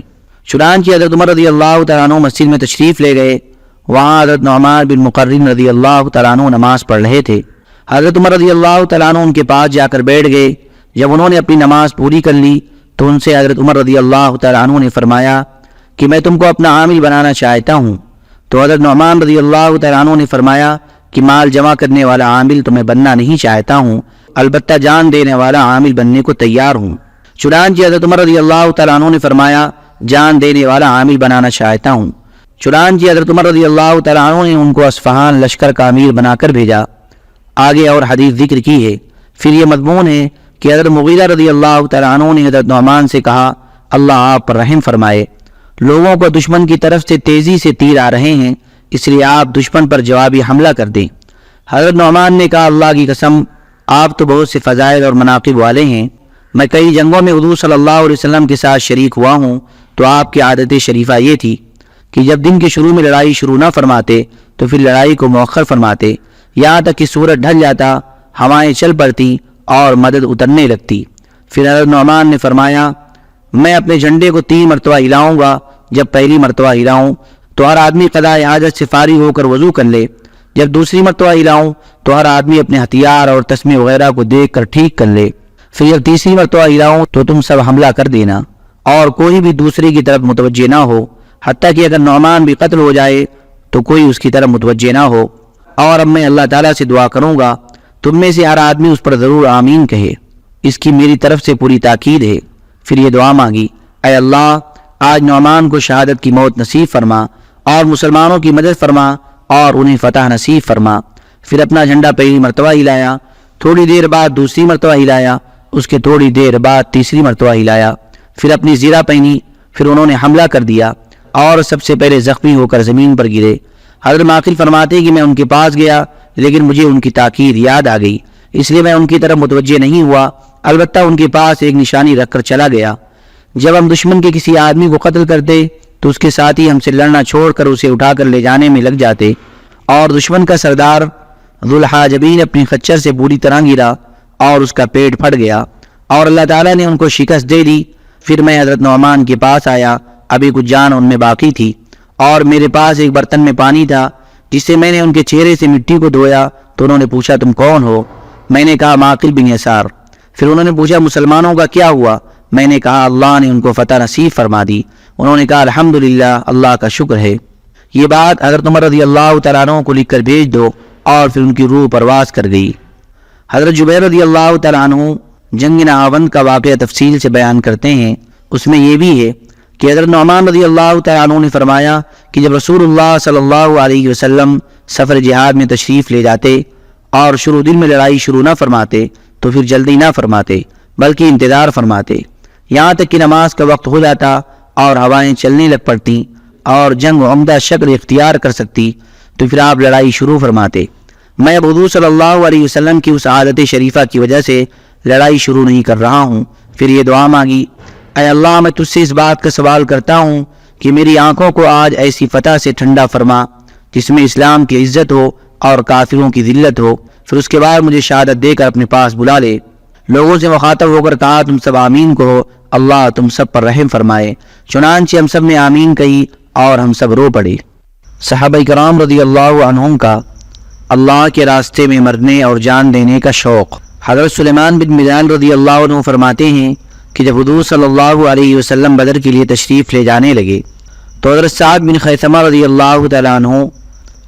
چنانچہ حضرت عمر رضی اللہ تعالیٰ عنہ مسجد میں تشریف لے گئے، وہاں حضرت نعمان بن مقرن رضی اللہ تعالیٰ عنہ نماز پڑھ رہے تھے۔ حضرت عمر رضی اللہ تعالیٰ عنہ ان کے پاس جا کر بیٹھ گئے۔ جب انہوں نے اپنی نماز پوری کر لی تو ان سے حضرت عمر رضی اللہ تعالیٰ عنہ نے فرمایا کہ میں تم کو اپنا عامل بنانا چاہتا ہوں۔ تو حضرت نعمان رضی اللہ تعالیٰ عنہ نے فرمایا کہ مال جمع کرنے والا عامل تو میں بننا نہیں چاہتا ہوں، البتہ جان دینے والا عامل بننے کو تیار ہوں۔ چنانچہ حضرت عمر رضی اللہ تعالیٰ عنہ نے فرمایا جان دینے والا عامل بنانا چاہتا ہوں۔ چنانچہ حضرت عمر رضی اللہ تعالیٰ عنہ نے ان کو اصفہان لشکر کا امیر بنا کر بھیجا۔ آگے اور حدیث ذکر کی ہے۔ پھر یہ مضمون ہے کہ حضرت مغیرہ رضی اللہ تعالیٰ عنہ نے حضرت نعمان سے کہا اللہ آپ پر رحم فرمائے، لوگوں کو دشمن کی طرف سے تیزی سے تیر آ رہے ہیں، اس لیے آپ دشمن پر جوابی حملہ کر دیں۔ حضرت نعمان نے کہا اللہ کی قسم آپ تو بہت سے فضائل اور مناقب والے ہیں، میں کئی جنگوں میں حضور صلی اللہ علیہ وسلم کے ساتھ شریک ہوا ہوں، تو آپ کی عادت شریفہ یہ تھی کہ جب دن کے شروع میں لڑائی شروع نہ فرماتے تو پھر لڑائی کو مؤخر فرماتے، یہاں تک کہ سورج ڈھل جاتا، ہوائیں چل پڑتی اور مدد اترنے لگتی۔ پھر حضرت نعمان نے فرمایا میں اپنے جھنڈے کو 3 مرتبہ ہلاؤں گا۔ جب پہلی مرتبہ ہلاؤں تو ہر آدمی قضاء حاجت سے فارغ ہو کر وضو کر لے۔ جب دوسری مرتبہ ہلاؤں تو ہر آدمی اپنے ہتھیار اور تسمے وغیرہ کو دیکھ کر ٹھیک کر لے۔ پھر جب تیسری مرتبہ ہلاؤں تو تم سب حملہ کر دینا اور کوئی بھی دوسرے کی طرف متوجہ نہ ہو، حتیٰ کہ اگر نعمان بھی قتل ہو جائے تو کوئی اس کی طرف متوجہ نہ ہو۔ اور اب میں اللہ تعالیٰ سے دعا کروں گا، تم میں سے ہر آدمی اس پر ضرور آمین کہے، اس کی میری طرف سے پوری تاکید ہے۔ پھر یہ دعا مانگی، اے اللہ آج نعمان کو شہادت کی موت نصیب فرما اور مسلمانوں کی مدد فرما اور انہیں فتح نصیب فرما۔ پھر اپنا جھنڈا پہلی مرتبہ ہلایا، تھوڑی دیر بعد دوسری مرتبہ ہلایا، اس کے تھوڑی دیر بعد تیسری مرتبہ ہلایا، پھر اپنی زیرہ پہنی، پھر انہوں نے حملہ کر دیا اور سب سے پہلے زخمی ہو کر زمین پر گرے۔ حضرت معقل فرماتے کہ میں ان کے پاس گیا لیکن مجھے ان کی تاکید یاد آ گئی، اس لیے میں ان کی طرف متوجہ نہیں ہوا، البتہ ان کے پاس ایک نشانی رکھ کر چلا گیا۔ جب ہم دشمن کے کسی آدمی کو قتل کرتے تو اس کے ساتھی ہم سے لڑنا چھوڑ کر اسے اٹھا کر لے جانے میں لگ جاتے، اور دشمن کا سردار ذوالحاجبین اپنی خچر سے بری طرح گرا اور اس کا پیٹ پھٹ گیا اور اللہ تعالیٰ نے ان کو شکست دے دی۔ پھر میں حضرت نعمان کے پاس آیا، ابھی کچھ جان ان میں باقی تھی اور میرے پاس ایک برتن میں پانی تھا جس سے میں نے ان کے چہرے سے مٹی کو دھویا۔ تو انہوں نے پوچھا تم کون ہو؟ میں نے کہا معقل بن یسار۔ پھر انہوں نے پوچھا مسلمانوں کا کیا ہوا؟ میں نے کہا اللہ نے ان کو فتح نصیب فرما دی۔ انہوں نے کہا الحمدللہ، اللہ کا شکر ہے۔ یہ بات حضرت عمر رضی اللہ تعالیٰ عنہ کو لکھ کر بھیج دو، اور پھر ان کی روح پرواز کر گئی۔ حضرت جبیر رضی اللہ تعالیٰ عنہ جنگ نہاوند کا واقعہ تفصیل سے بیان کرتے ہیں، اس میں یہ بھی ہے کہ حضرت نعمان رضی اللہ تعالیٰ عنہ نے فرمایا کہ جب رسول اللہ صلی اللہ علیہ وسلم سفر جہاد میں تشریف لے جاتے اور شروع دن میں لڑائی شروع نہ فرماتے تو پھر جلدی نہ فرماتے بلکہ انتظار فرماتے، یہاں تک کہ نماز کا وقت ہو جاتا اور ہوائیں چلنے لگ پڑتی اور جنگ عمدہ شکل اختیار کر سکتی تو پھر آپ لڑائی شروع فرماتے۔ میں اب حضور صلی اللہ علیہ وسلم کی اس عادت شریفہ کی وجہ سے لڑائی شروع نہیں کر رہا ہوں۔ پھر یہ دعا مانگی، اے اللہ میں تجھ سے اس بات کا سوال کرتا ہوں کہ میری آنکھوں کو آج ایسی فتح سے ٹھنڈا فرما جس میں اسلام کی عزت ہو اور کافروں کی ذلت ہو۔ پھر اس کے بعد مجھے شہادت دے کر اپنے پاس بلا لے۔ لوگوں سے مخاطب ہو کر کہا تم سب آمین کہو، اللہ تم سب پر رحم فرمائے۔ چنانچہ ہم سب نے آمین کہی اور ہم سب رو پڑے۔ صحابہ کرام رضی اللہ عنہم کا اللہ کے راستے میں مرنے اور جان دینے کا شوق۔ حضرت سلیمان بن بلال رضی اللہ عنہ فرماتے ہیں کہ جب حضور صلی اللہ علیہ وسلم بدر کے لیے تشریف لے جانے لگے تو حضرت سعد بن خیثمہ رضی اللہ تعالیٰ عنہ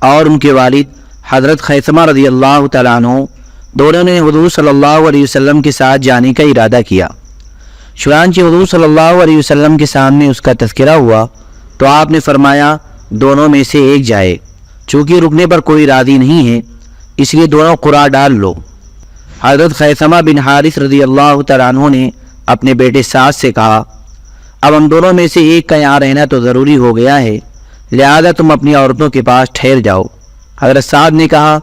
اور ان کے والد حضرت خیثمہ رضی اللہ تعالیٰ عنہ دونوں نے حضور صلی اللہ علیہ وسلم کے ساتھ جانے کا ارادہ کیا۔ چنانچہ حضور صلی اللہ علیہ وسلم کے سامنے اس کا تذکرہ ہوا تو آپ نے فرمایا دونوں میں سے ایک جائے، چونکہ رکنے پر کوئی راضی نہیں ہے اس لیے دونوں قرعہ ڈال لو۔ حضرت خیثمہ بن حارث رضی اللہ تعالیٰ عنہ نے اپنے بیٹے سعد سے کہا اب ہم دونوں میں سے ایک کا یہاں رہنا تو ضروری ہو گیا ہے، لہذا تم اپنی عورتوں کے پاس ٹھہر جاؤ۔ حضرت سعد نے کہا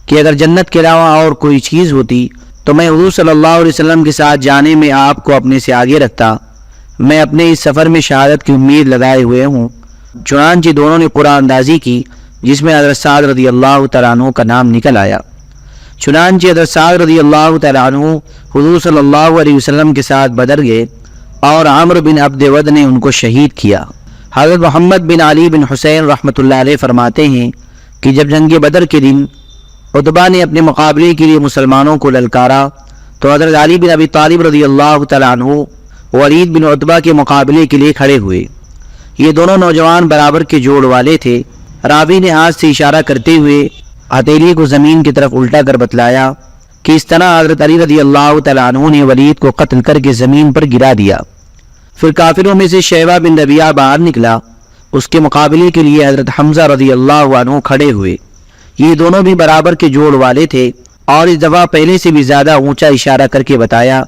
کہ اگر جنت کے علاوہ اور کوئی چیز ہوتی تو میں حضور صلی اللہ علیہ وسلم کے ساتھ جانے میں آپ کو اپنے سے آگے رکھتا، میں اپنے اس سفر میں شہادت کی امید لگائے ہوئے ہوں۔ چنانچہ دونوں نے قرآن اندازی کی جس میں حضرت سعد رضی اللہ تعالیٰ عنہ کا نام نکل آیا۔ چنانچہ حضرت سعد رضی اللہ تعالیٰ عنہ حضور صلی اللہ علیہ وسلم کے ساتھ بدر گئے اور عمرو بن عبد ود نے ان کو شہید کیا۔ حضرت محمد بن علی بن حسین رحمۃ اللہ علیہ فرماتے ہیں کہ جب جنگ بدر کے دن عتبہ نے اپنے مقابلے کے لیے مسلمانوں کو للکارا تو حضرت علی بن ابی طالب رضی اللہ تعالیٰ عنہ ولید بن عتبہ کے مقابلے کے لیے کھڑے ہوئے۔ یہ دونوں نوجوان برابر کے جوڑ والے تھے۔ راوی نے ہاتھ سے اشارہ کرتے ہوئے ہتھیلی کو زمین کی طرف الٹا کر بتلایا کہ اس طرح حضرت علی رضی اللہ تعالیٰ عنہ نے ولید کو قتل کر کے زمین پر گرا دیا۔ پھر کافروں میں سے شیبہ بن ربیعہ باہر نکلا، اس کے مقابلے کے لیے حضرت حمزہ رضی اللہ عنہ کھڑے ہوئے۔ یہ دونوں بھی برابر کے جوڑ والے تھے اور اس دفعہ پہلے سے بھی زیادہ اونچا اشارہ کر کے بتایا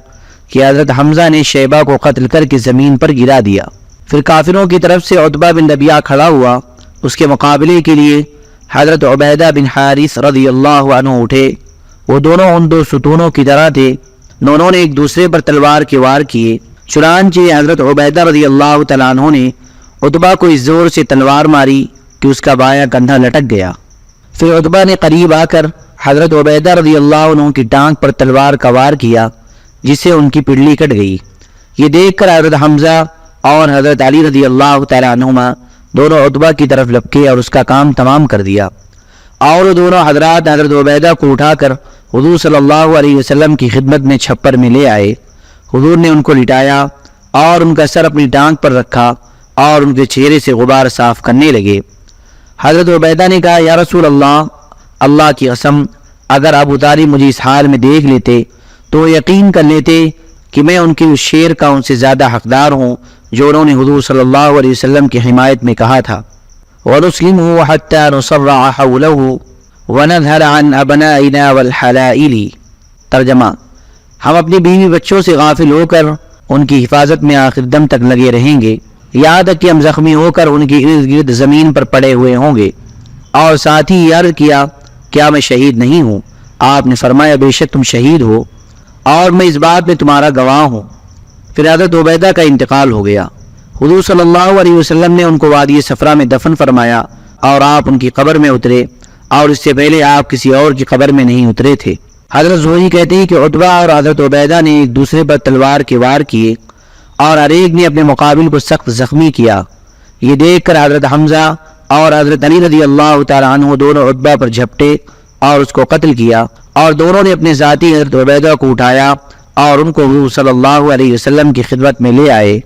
کہ حضرت حمزہ نے شیبہ کو قتل کر کے زمین پر گرا دیا۔ پھر کافروں کی طرف سے عتبہ بن ربیعہ کھڑا ہوا، اس کے مقابلے کے لیے حضرت عبیدہ بن حارث رضی اللہ عنہ اٹھے۔ وہ دونوں ان دو ستونوں کی طرح تھے، دونوں نے ایک دوسرے پر تلوار کے وار کیے۔ چنانچہ حضرت عبیدہ رضی اللہ تعالیٰ عنہ نے عتبہ کو اس زور سے تلوار ماری کہ اس کا بایاں کندھا لٹک گیا۔ پھر عتبہ نے قریب آ کر حضرت عبیدہ رضی اللہ عنہ کی ٹانگ پر تلوار کا وار کیا جس سے ان کی پنڈلی کٹ گئی۔ یہ دیکھ کر حضرت حمزہ اور حضرت علی رضی اللہ تعالیٰ عنہما دونوں عتبہ کی طرف لپکے اور اس کا کام تمام کر دیا، اور وہ دونوں حضرات حضرت عبیدہ کو اٹھا کر حضور صلی اللہ علیہ وسلم کی خدمت میں چھپر میں لے آئے۔ حضور نے ان کو لٹایا اور ان کا سر اپنی ٹانگ پر رکھا اور ان کے چہرے سے غبار صاف کرنے لگے۔ حضرت عبیدہ نے کہا، یا رسول اللہ، اللہ کی قسم، اگر ابو طالب مجھے اس حال میں دیکھ لیتے تو یقین کر لیتے کہ میں ان کے اس شعر کا ان سے زیادہ حقدار ہوں جو انہوں نے حضور صلی اللہ علیہ وسلم کی حمایت میں کہا تھا۔ وَنُسْلِمُهُ حَتَّى نُصَرَّعَ حَوْلَهُ وَنَذْهَلَ عَنْ أَبْنَائِنَا وَالْحَلَائِلِ۔ ترجمہ: ہم اپنی بیوی بچوں سے غافل ہو کر ان کی حفاظت میں آخر دم تک لگے رہیں گے، یہاں تک کہ ہم زخمی ہو کر ان کے ارد گرد زمین پر پڑے ہوئے ہوں گے۔ اور ساتھ ہی عرض کیا، کیا میں شہید نہیں ہوں؟ آپ نے فرمایا، بے شک تم شہید ہو اور میں اس بات میں تمہارا گواہ ہوں۔ پھر حضرت عبیدہ کا انتقال ہو گیا۔ حضور صلی اللہ علیہ وسلم نے ان کو وادی صفرا میں دفن فرمایا اور آپ ان کی قبر میں اترے، اور اس سے پہلے آپ کسی اور کی قبر میں نہیں اترے تھے۔ حضرت زہری کہتے ہیں کہ عتبہ اور حضرت عبیدہ نے ایک دوسرے پر تلوار کے وار کیے اور ہر ایک نے اپنے مقابل کو سخت زخمی کیا۔ یہ دیکھ کر حضرت حمزہ اور حضرت علی رضی اللہ تعالیٰ عنہ دونوں عتبہ پر جھپٹے اور اس کو قتل کیا، اور دونوں نے اپنے ذاتی حضرت عبیدہ کو اٹھایا اور ان کو حضور صلی اللہ علیہ وسلم کی خدمت میں لے آئے۔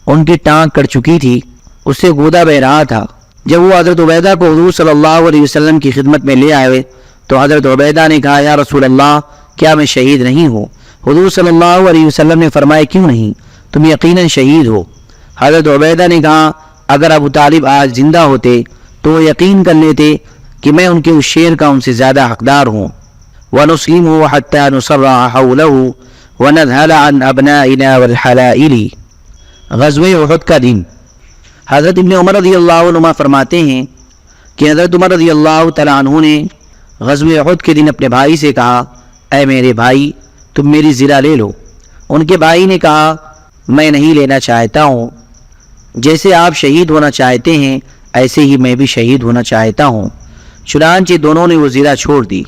ان کی ٹانگ کٹ چکی تھی، اس سے گودا بہ رہا تھا۔ جب وہ حضرت عبیدہ کو حضور صلی اللہ علیہ وسلم کی خدمت میں لے آئے تو حضرت عبیدہ نے کہا، یا رسول اللہ، کیا میں شہید نہیں ہوں؟ حضور صلی اللہ علیہ وسلم نے فرمایا، کیوں نہیں، تم یقیناً شہید ہو۔ حضرت عبیدہ نے کہا، اگر ابو طالب آج زندہ ہوتے تو وہ یقین کر لیتے کہ میں ان کے اس شعر کا ان سے زیادہ حقدار ہوں۔ وَنُسْلِمُهُ حَتَّى نُصَرَّعَ حَوْلَهُ وَنَذْهَلَ عَنْ أَبْنَائِنَا وَالْحَلَائِلِ۔ غزوہ احد کا دن۔ حضرت ابن عمر رضی اللہ عنہ فرماتے ہیں کہ حضرت عمر رضی اللہ تعالیٰ عنہ نے غزوہ احد کے دن اپنے بھائی سے کہا، اے میرے بھائی، تم میری زرہ لے لو۔ ان کے بھائی نے کہا، میں نہیں لینا چاہتا ہوں، جیسے آپ شہید ہونا چاہتے ہیں ایسے ہی میں بھی شہید ہونا چاہتا ہوں۔ چنانچہ دونوں نے وہ زرہ چھوڑ دی۔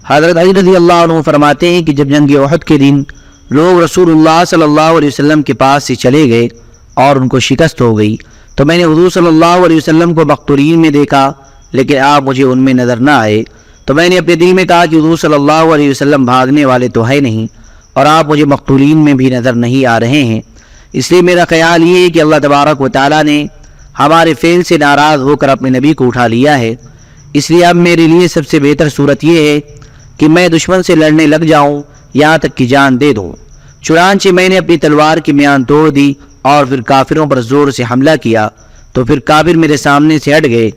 حضرت علی رضی اللہ عنہ فرماتے ہیں کہ جب جنگ احد کے دن لوگ رسول اللہ صلی اللہ علیہ وسلم کے پاس سے چلے گئے اور ان کو شکست ہو گئی تو میں نے حضور صلی اللہ علیہ وسلم کو مقتولین میں دیکھا، لیکن آپ مجھے ان میں نظر نہ آئے۔ تو میں نے اپنے دل میں کہا کہ حضور صلی اللہ علیہ وسلم بھاگنے والے تو ہے نہیں، اور آپ مجھے مقتولین میں بھی نظر نہیں آ رہے ہیں، اس لیے میرا خیال یہ ہے کہ اللہ تبارک و تعالیٰ نے ہمارے فعل سے ناراض ہو کر اپنے نبی کو اٹھا لیا ہے، اس لیے اب میرے لیے سب سے بہتر صورت یہ ہے کہ میں دشمن سے لڑنے لگ جاؤں یہاں تک کہ جان دے دوں۔ چنانچہ میں نے اپنی تلوار کی میان توڑ دی اور پھر کافروں پر زور سے حملہ کیا، تو پھر کافر میرے سامنے سے ہٹ گئے،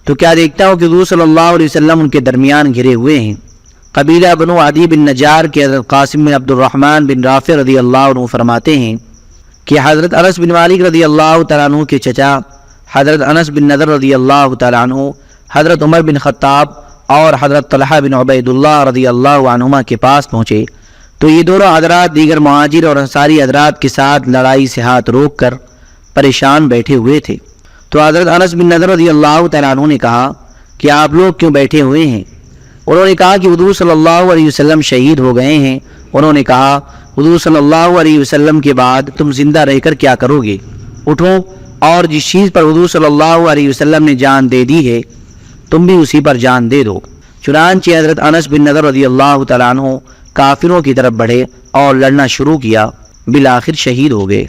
تو کیا دیکھتا ہوں کہ حضور صلی اللہ علیہ وسلم ان کے درمیان گھرے ہوئے ہیں۔ قبیلہ بنو عدی بن نجار کے حضرت قاسم بن عبد الرحمن بن رافع رضی اللہ عنہ فرماتے ہیں کہ حضرت انس بن مالک رضی اللہ تعالیٰ عنہ کے چچا حضرت انس بن نضر رضی اللہ تعالیٰ عنہ حضرت عمر بن خطاب اور حضرت طلحہ بن عبید اللہ رضی اللہ عنہما کے پاس پہنچے تو یہ دونوں حضرات دیگر مہاجر اور انصاری حضرات کے ساتھ لڑائی سے ہاتھ روک کر پریشان بیٹھے ہوئے تھے۔ تو حضرت انس بن نضر رضی اللہ تعالیٰ عنہ نے کہا کہ آپ لوگ کیوں بیٹھے ہوئے ہیں؟ انہوں نے کہا کہ حضور صلی اللہ علیہ وسلم شہید ہو گئے ہیں۔ انہوں نے کہا، حضور صلی اللہ علیہ وسلم کے بعد تم زندہ رہ کر کیا کرو گے؟ اٹھو اور جس چیز پر حضور صلی اللہ علیہ وسلم نے جان دے دی ہے تم بھی اسی پر جان دے دو۔ چنانچہ حضرت انس بن نضر رضی اللہ تعالیٰ عنہ کافروں کی طرف بڑھے اور لڑنا شروع کیا، بالآخر شہید ہو گئے۔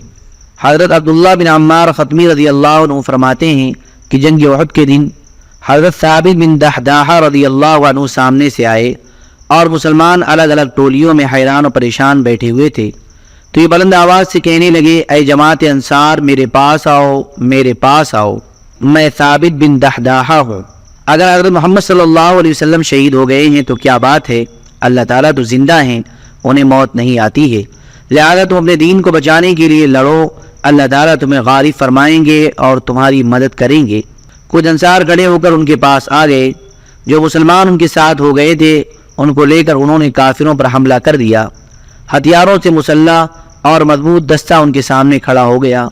حضرت عبداللہ بن عمار ختمی رضی اللہ عنہ فرماتے ہیں کہ جنگ احد کے دن حضرت ثابت بن دحداحہ رضی اللہ عنہ سامنے سے آئے اور مسلمان الگ الگ ٹولیوں میں حیران و پریشان بیٹھے ہوئے تھے، تو یہ بلند آواز سے کہنے لگے، اے جماعت انصار، میرے پاس آؤ، میرے پاس آؤ، میں ثابت بن دحداحہ ہوں۔ اگر حضرت محمد صلی اللہ علیہ وسلم شہید ہو گئے ہیں تو کیا بات ہے، اللہ تعالیٰ تو زندہ ہیں، انہیں موت نہیں آتی ہے، لہذا تم اپنے دین کو بچانے کے لیے لڑو، اللہ تعالیٰ تمہیں غالب فرمائیں گے اور تمہاری مدد کریں گے۔ کچھ انصار کھڑے ہو کر ان کے پاس آ گئے، جو مسلمان ان کے ساتھ ہو گئے تھے ان کو لے کر انہوں نے کافروں پر حملہ کر دیا۔ ہتھیاروں سے مسلح اور مضبوط دستہ ان کے سامنے کھڑا ہو گیا۔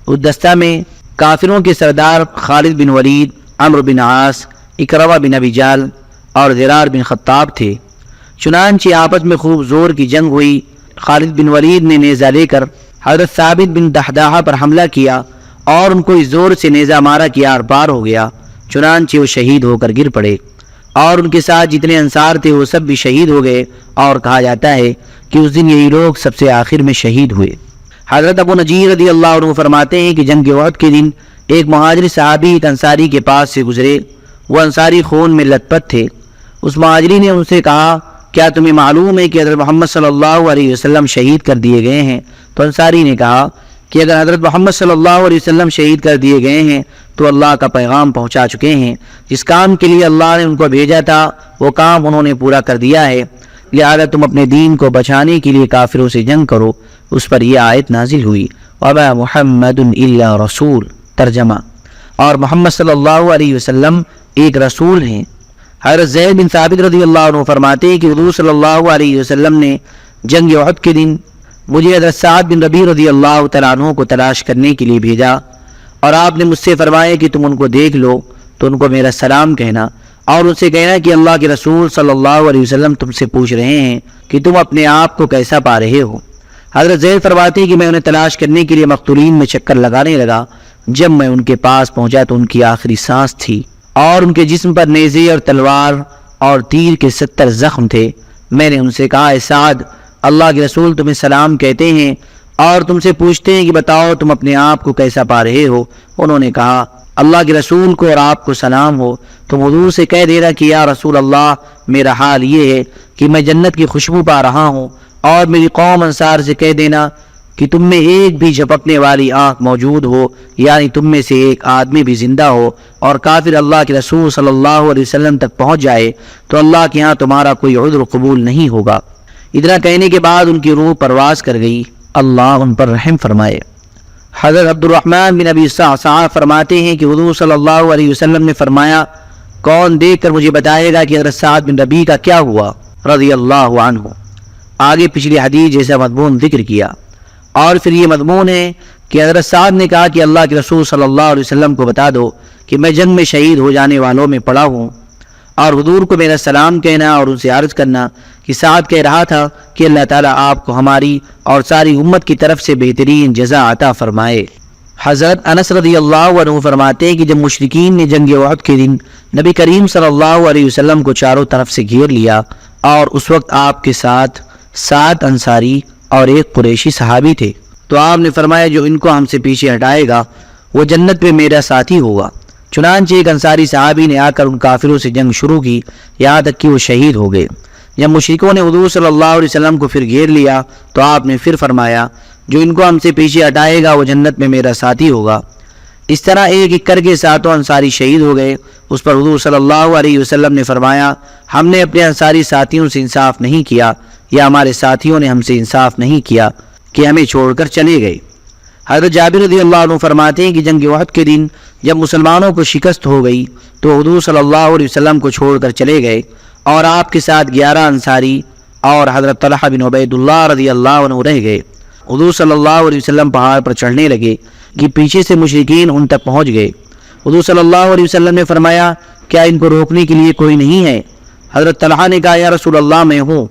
اس دستہ میں کافروں کے سردار خالد بن ولید، عمرو بن عاص، اکرمہ بن ابی جہل اور زرار بن خطاب تھے۔ چنانچہ آپس میں خوب زور کی جنگ ہوئی۔ خالد بن ولید نے نیزہ لے کر حضرت ثابت بن دحداحہ پر حملہ کیا اور ان کو اس زور سے نیزہ مارا کہ آر پار ہو گیا، چنانچہ وہ شہید ہو کر گر پڑے، اور ان کے ساتھ جتنے انصار تھے وہ سب بھی شہید ہو گئے، اور کہا جاتا ہے کہ اس دن یہی لوگ سب سے آخر میں شہید ہوئے۔ حضرت ابو نجیر رضی اللہ عنہ فرماتے ہیں کہ جنگ احد کے دن ایک مہاجر صحابی ایک انصاری کے پاس سے گزرے، وہ انصاری خون میں لت پت تھے۔ اس مہاجری نے ان سے کہا، کیا تمہیں معلوم ہے کہ حضرت محمد صلی اللہ علیہ وسلم شہید کر دیے گئے ہیں؟ تو انصاری نے کہا کہ اگر حضرت محمد صلی اللہ علیہ وسلم شہید کر دیے گئے ہیں تو اللہ کا پیغام پہنچا چکے ہیں، جس کام کے لیے اللہ نے ان کو بھیجا تھا وہ کام انہوں نے پورا کر دیا ہے، لہذا تم اپنے دین کو بچانے کے لیے کافروں سے جنگ کرو۔ اس پر یہ آیت نازل ہوئی، وما محمد الا رسول، ترجمہ، اور محمد صلی اللہ علیہ وسلم ایک رسول ہیں۔ حضرت زید بن ثابت رضی اللہ عنہ فرماتے ہیں کہ حضور صلی اللہ علیہ وسلم نے جنگ احد کے دن مجھے حضرت سعد بن ربیع رضی اللہ تعالیٰ عنہ کو تلاش کرنے کے لیے بھیجا، اور آپ نے مجھ سے فرمایا کہ تم ان کو دیکھ لو تو ان کو میرا سلام کہنا، اور ان سے کہنا کہ اللہ کے رسول صلی اللہ علیہ وسلم تم سے پوچھ رہے ہیں کہ تم اپنے آپ کو کیسا پا رہے ہو۔ حضرت زید فرماتے ہیں کہ میں انہیں تلاش کرنے کے لیے مقتولین میں چکر لگانے لگا، جب میں ان کے پاس پہنچا تو ان کی آخری سانس تھی، اور ان کے جسم پر نیزے اور تلوار اور تیر کے 70 زخم تھے۔ میں نے ان سے کہا، اے سعد، اللہ کے رسول تمہیں سلام کہتے ہیں اور تم سے پوچھتے ہیں کہ بتاؤ تم اپنے آپ کو کیسا پا رہے ہو؟ انہوں نے کہا، اللہ کے رسول کو اور آپ کو سلام ہو۔ تم حضور سے کہہ دینا کہ یا رسول اللہ، میرا حال یہ ہے کہ میں جنت کی خوشبو پا رہا ہوں، اور میری قوم انصار سے کہہ دینا کہ تم میں ایک بھی جھپکنے والی آنکھ موجود ہو، یعنی تم میں سے ایک آدمی بھی زندہ ہو، اور کافر اللہ کے رسول صلی اللہ علیہ وسلم تک پہنچ جائے تو اللہ کے ہاں تمہارا کوئی عذر قبول نہیں ہوگا۔ اتنا کہنے کے بعد ان کی روح پرواز کر گئی، اللہ ان پر رحم فرمائے۔ حضرت عبد الرحمن بن ابی صعصعہ فرماتے ہیں کہ حضور صلی اللہ علیہ وسلم نے فرمایا، کون دیکھ کر مجھے بتائے گا کہ حضرت سعد بن ربیع کا کیا ہوا رضی اللہ عنہ۔ آگے پچھلی حدیث جیسا مضمون ذکر کیا، اور پھر یہ مضمون ہے کہ حضرت سعد نے کہا کہ اللہ کے رسول صلی اللہ علیہ وسلم کو بتا دو کہ میں جنگ میں شہید ہو جانے والوں میں پڑا ہوں، اور حضور کو میرا سلام کہنا اور ان سے عرض کرنا کہ سعد کہہ رہا تھا کہ اللہ تعالیٰ آپ کو ہماری اور ساری امت کی طرف سے بہترین جزا عطا فرمائے۔ حضرت انس رضی اللہ عنہ فرماتے ہیں کہ جب مشرکین نے جنگ احد کے دن نبی کریم صلی اللہ علیہ وسلم کو چاروں طرف سے گھیر لیا، اور اس وقت آپ کے ساتھ 7 انصاری اور ایک قریشی صحابی تھے، تو آپ نے فرمایا جو ان کو ہم سے پیچھے ہٹائے گا وہ جنت میں میرا ساتھی ہوگا۔ چنانچہ ایک انصاری صحابی نے آ کر ان کافروں سے جنگ شروع کی، یہاں تک کہ وہ شہید ہو گئے۔ جب مشرکوں نے حضور صلی اللہ علیہ وسلم کو پھر گھیر لیا تو آپ نے پھر فرمایا جو ان کو ہم سے پیچھے ہٹائے گا وہ جنت میں میرا ساتھی ہوگا۔ اس طرح ایک ایک کر کے 7 انصاری شہید ہو گئے۔ اس پر حضور صلی اللہ علیہ وسلم نے فرمایا، ہم نے اپنے انصاری ساتھیوں سے انصاف نہیں کیا، یا ہمارے ساتھیوں نے ہم سے انصاف نہیں کیا کہ ہمیں چھوڑ کر چلے گئے۔ حضرت جابر رضی اللہ عنہ فرماتے ہیں کہ جنگ احد کے دن جب مسلمانوں کو شکست ہو گئی تو حضور صلی اللہ علیہ وسلم کو چھوڑ کر چلے گئے، اور آپ کے ساتھ 11 انصاری اور حضرت طلحہ بن عبید اللہ رضی اللہ عنہ رہ گئے۔ حضور صلی اللہ علیہ وسلم پہاڑ پر چڑھنے لگے کہ پیچھے سے مشرکین ان تک پہنچ گئے۔ حضور صلی اللہ علیہ وسلم نے فرمایا، کیا ان کو روکنے کے لیے کوئی نہیں ہے؟ حضرت طلحہ نے کہا، یا رسول اللہ میں ہوں۔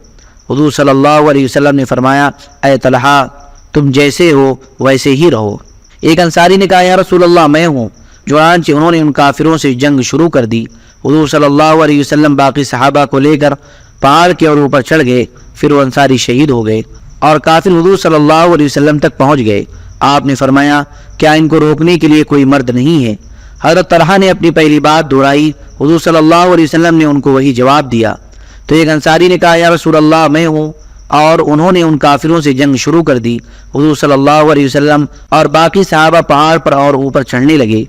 حضور صلی اللہ علیہ وسلم نے فرمایا، اے طلحہ، تم جیسے ہو ویسے ہی رہو۔ ایک انصاری نے کہا، یا رسول اللہ میں ہوں۔ چنانچہ انہوں نے ان کافروں سے جنگ شروع کر دی۔ حضور صلی اللہ علیہ وسلم باقی صحابہ کو لے کر پہاڑ کے اور اوپر چڑھ گئے، پھر وہ انصاری شہید ہو گئے اور کافر حضور صلی اللہ علیہ وسلم تک پہنچ گئے۔ آپ نے فرمایا، کیا ان کو روکنے کے لیے کوئی مرد نہیں ہے؟ حضرت طلحہ نے اپنی پہلی بات دہرائی، حضور صلی اللہ علیہ وسلم نے ان کو وہی جواب دیا۔ تو ایک انصاری نے کہا، یا رسول اللہ میں ہوں، اور انہوں نے ان کافروں سے جنگ شروع کر دی۔ حضور صلی اللہ علیہ وسلم اور باقی صحابہ پہاڑ پر اور اوپر چڑھنے لگے،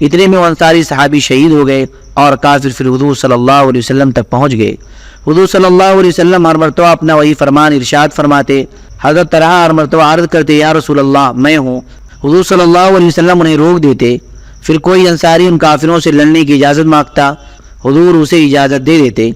اتنے میں وہ انصاری صحابی شہید ہو گئے اور کافر پھر حضور صلی اللہ علیہ وسلم تک پہنچ گئے۔ حضور صلی اللہ علیہ وسلم ہر مرتبہ اپنا وہی فرمان ارشاد فرماتے۔ حضرت طلحہ ہر مرتبہ عرض کرتے، یا رسول اللہ میں ہوں۔ حضور صلی اللہ علیہ وسلم انہیں روک دیتے، پھر کوئی انصاری ان کافروں سے لڑنے کی اجازت مانگتا، حضور اسے اجازت دے دیتے،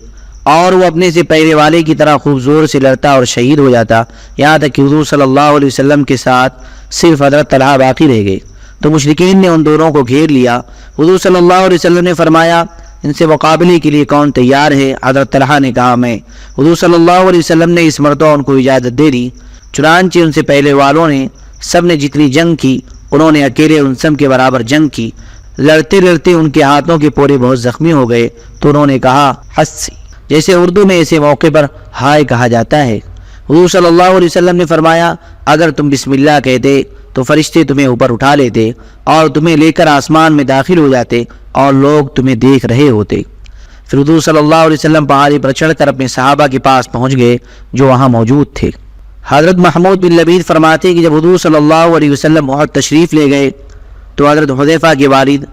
اور وہ اپنے سے پہلے والے کی طرح خوب زور سے لڑتا اور شہید ہو جاتا، یہاں تک کہ حضور صلی اللہ علیہ وسلم کے ساتھ صرف حضرت طلحہ باقی رہ گئے۔ تو مشرکین نے ان دونوں کو گھیر لیا۔ حضور صلی اللہ علیہ وسلم نے فرمایا، ان سے مقابلے کے لیے کون تیار ہے؟ حضرت طلحہ نے کہا، میں۔ حضور صلی اللہ علیہ وسلم نے اس مرتبہ ان کو اجازت دے دی۔ چنانچہ ان سے پہلے والوں نے سب نے جتنی جنگ کی انہوں نے اکیلے ان سب کے برابر جنگ کی۔ لڑتے لڑتے ان کے ہاتھوں کے پورے بہت زخمی ہو گئے تو انہوں نے کہا حسی، جیسے اردو میں ایسے موقع پر ہائے کہا جاتا ہے۔ حضور صلی اللہ علیہ وسلم نے فرمایا اگر تم بسم اللہ کہتے تو فرشتے تمہیں اوپر اٹھا لیتے اور تمہیں لے کر آسمان میں داخل ہو جاتے اور لوگ تمہیں دیکھ رہے ہوتے۔ پھر حضور صلی اللہ علیہ وسلم پہاڑی پر چڑھ کر اپنے صحابہ کے پاس پہنچ گئے جو وہاں موجود تھے۔ حضرت محمود بن لبید فرماتے ہیں کہ جب حضور صلی اللہ علیہ وسلم احد تشریف لے گئے تو حضرت حذیفہ کے والد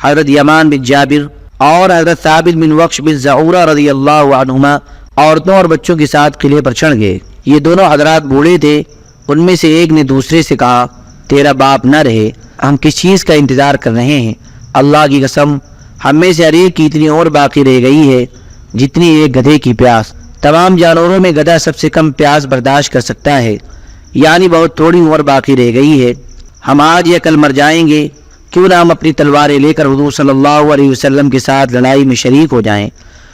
حضرت یمان بن جابر اور حضرت ثابت بن وقش بن زعورہ رضی اللہ عنہما عورتوں اور بچوں کے ساتھ قلعے پر چڑھ گئے۔ یہ دونوں حضرات بوڑھے تھے۔ ان میں سے ایک نے دوسرے سے کہا تیرا باپ نہ رہے، ہم کس چیز کا انتظار کر رہے ہیں؟ اللہ کی قسم ہم میں سے ہر ایک کی اتنی اور باقی رہ گئی ہے جتنی ایک گدھے کی پیاس۔ تمام جانوروں میں گدھا سب سے کم پیاس برداشت کر سکتا ہے، یعنی بہت تھوڑی اور باقی رہ گئی ہے۔ ہم آج یا کل مر جائیں گے، کیوں نہ ہم اپنی تلواریں لے کر حضور صلی اللہ علیہ وسلم کے ساتھ لڑائی میں شریک ہو جائیں۔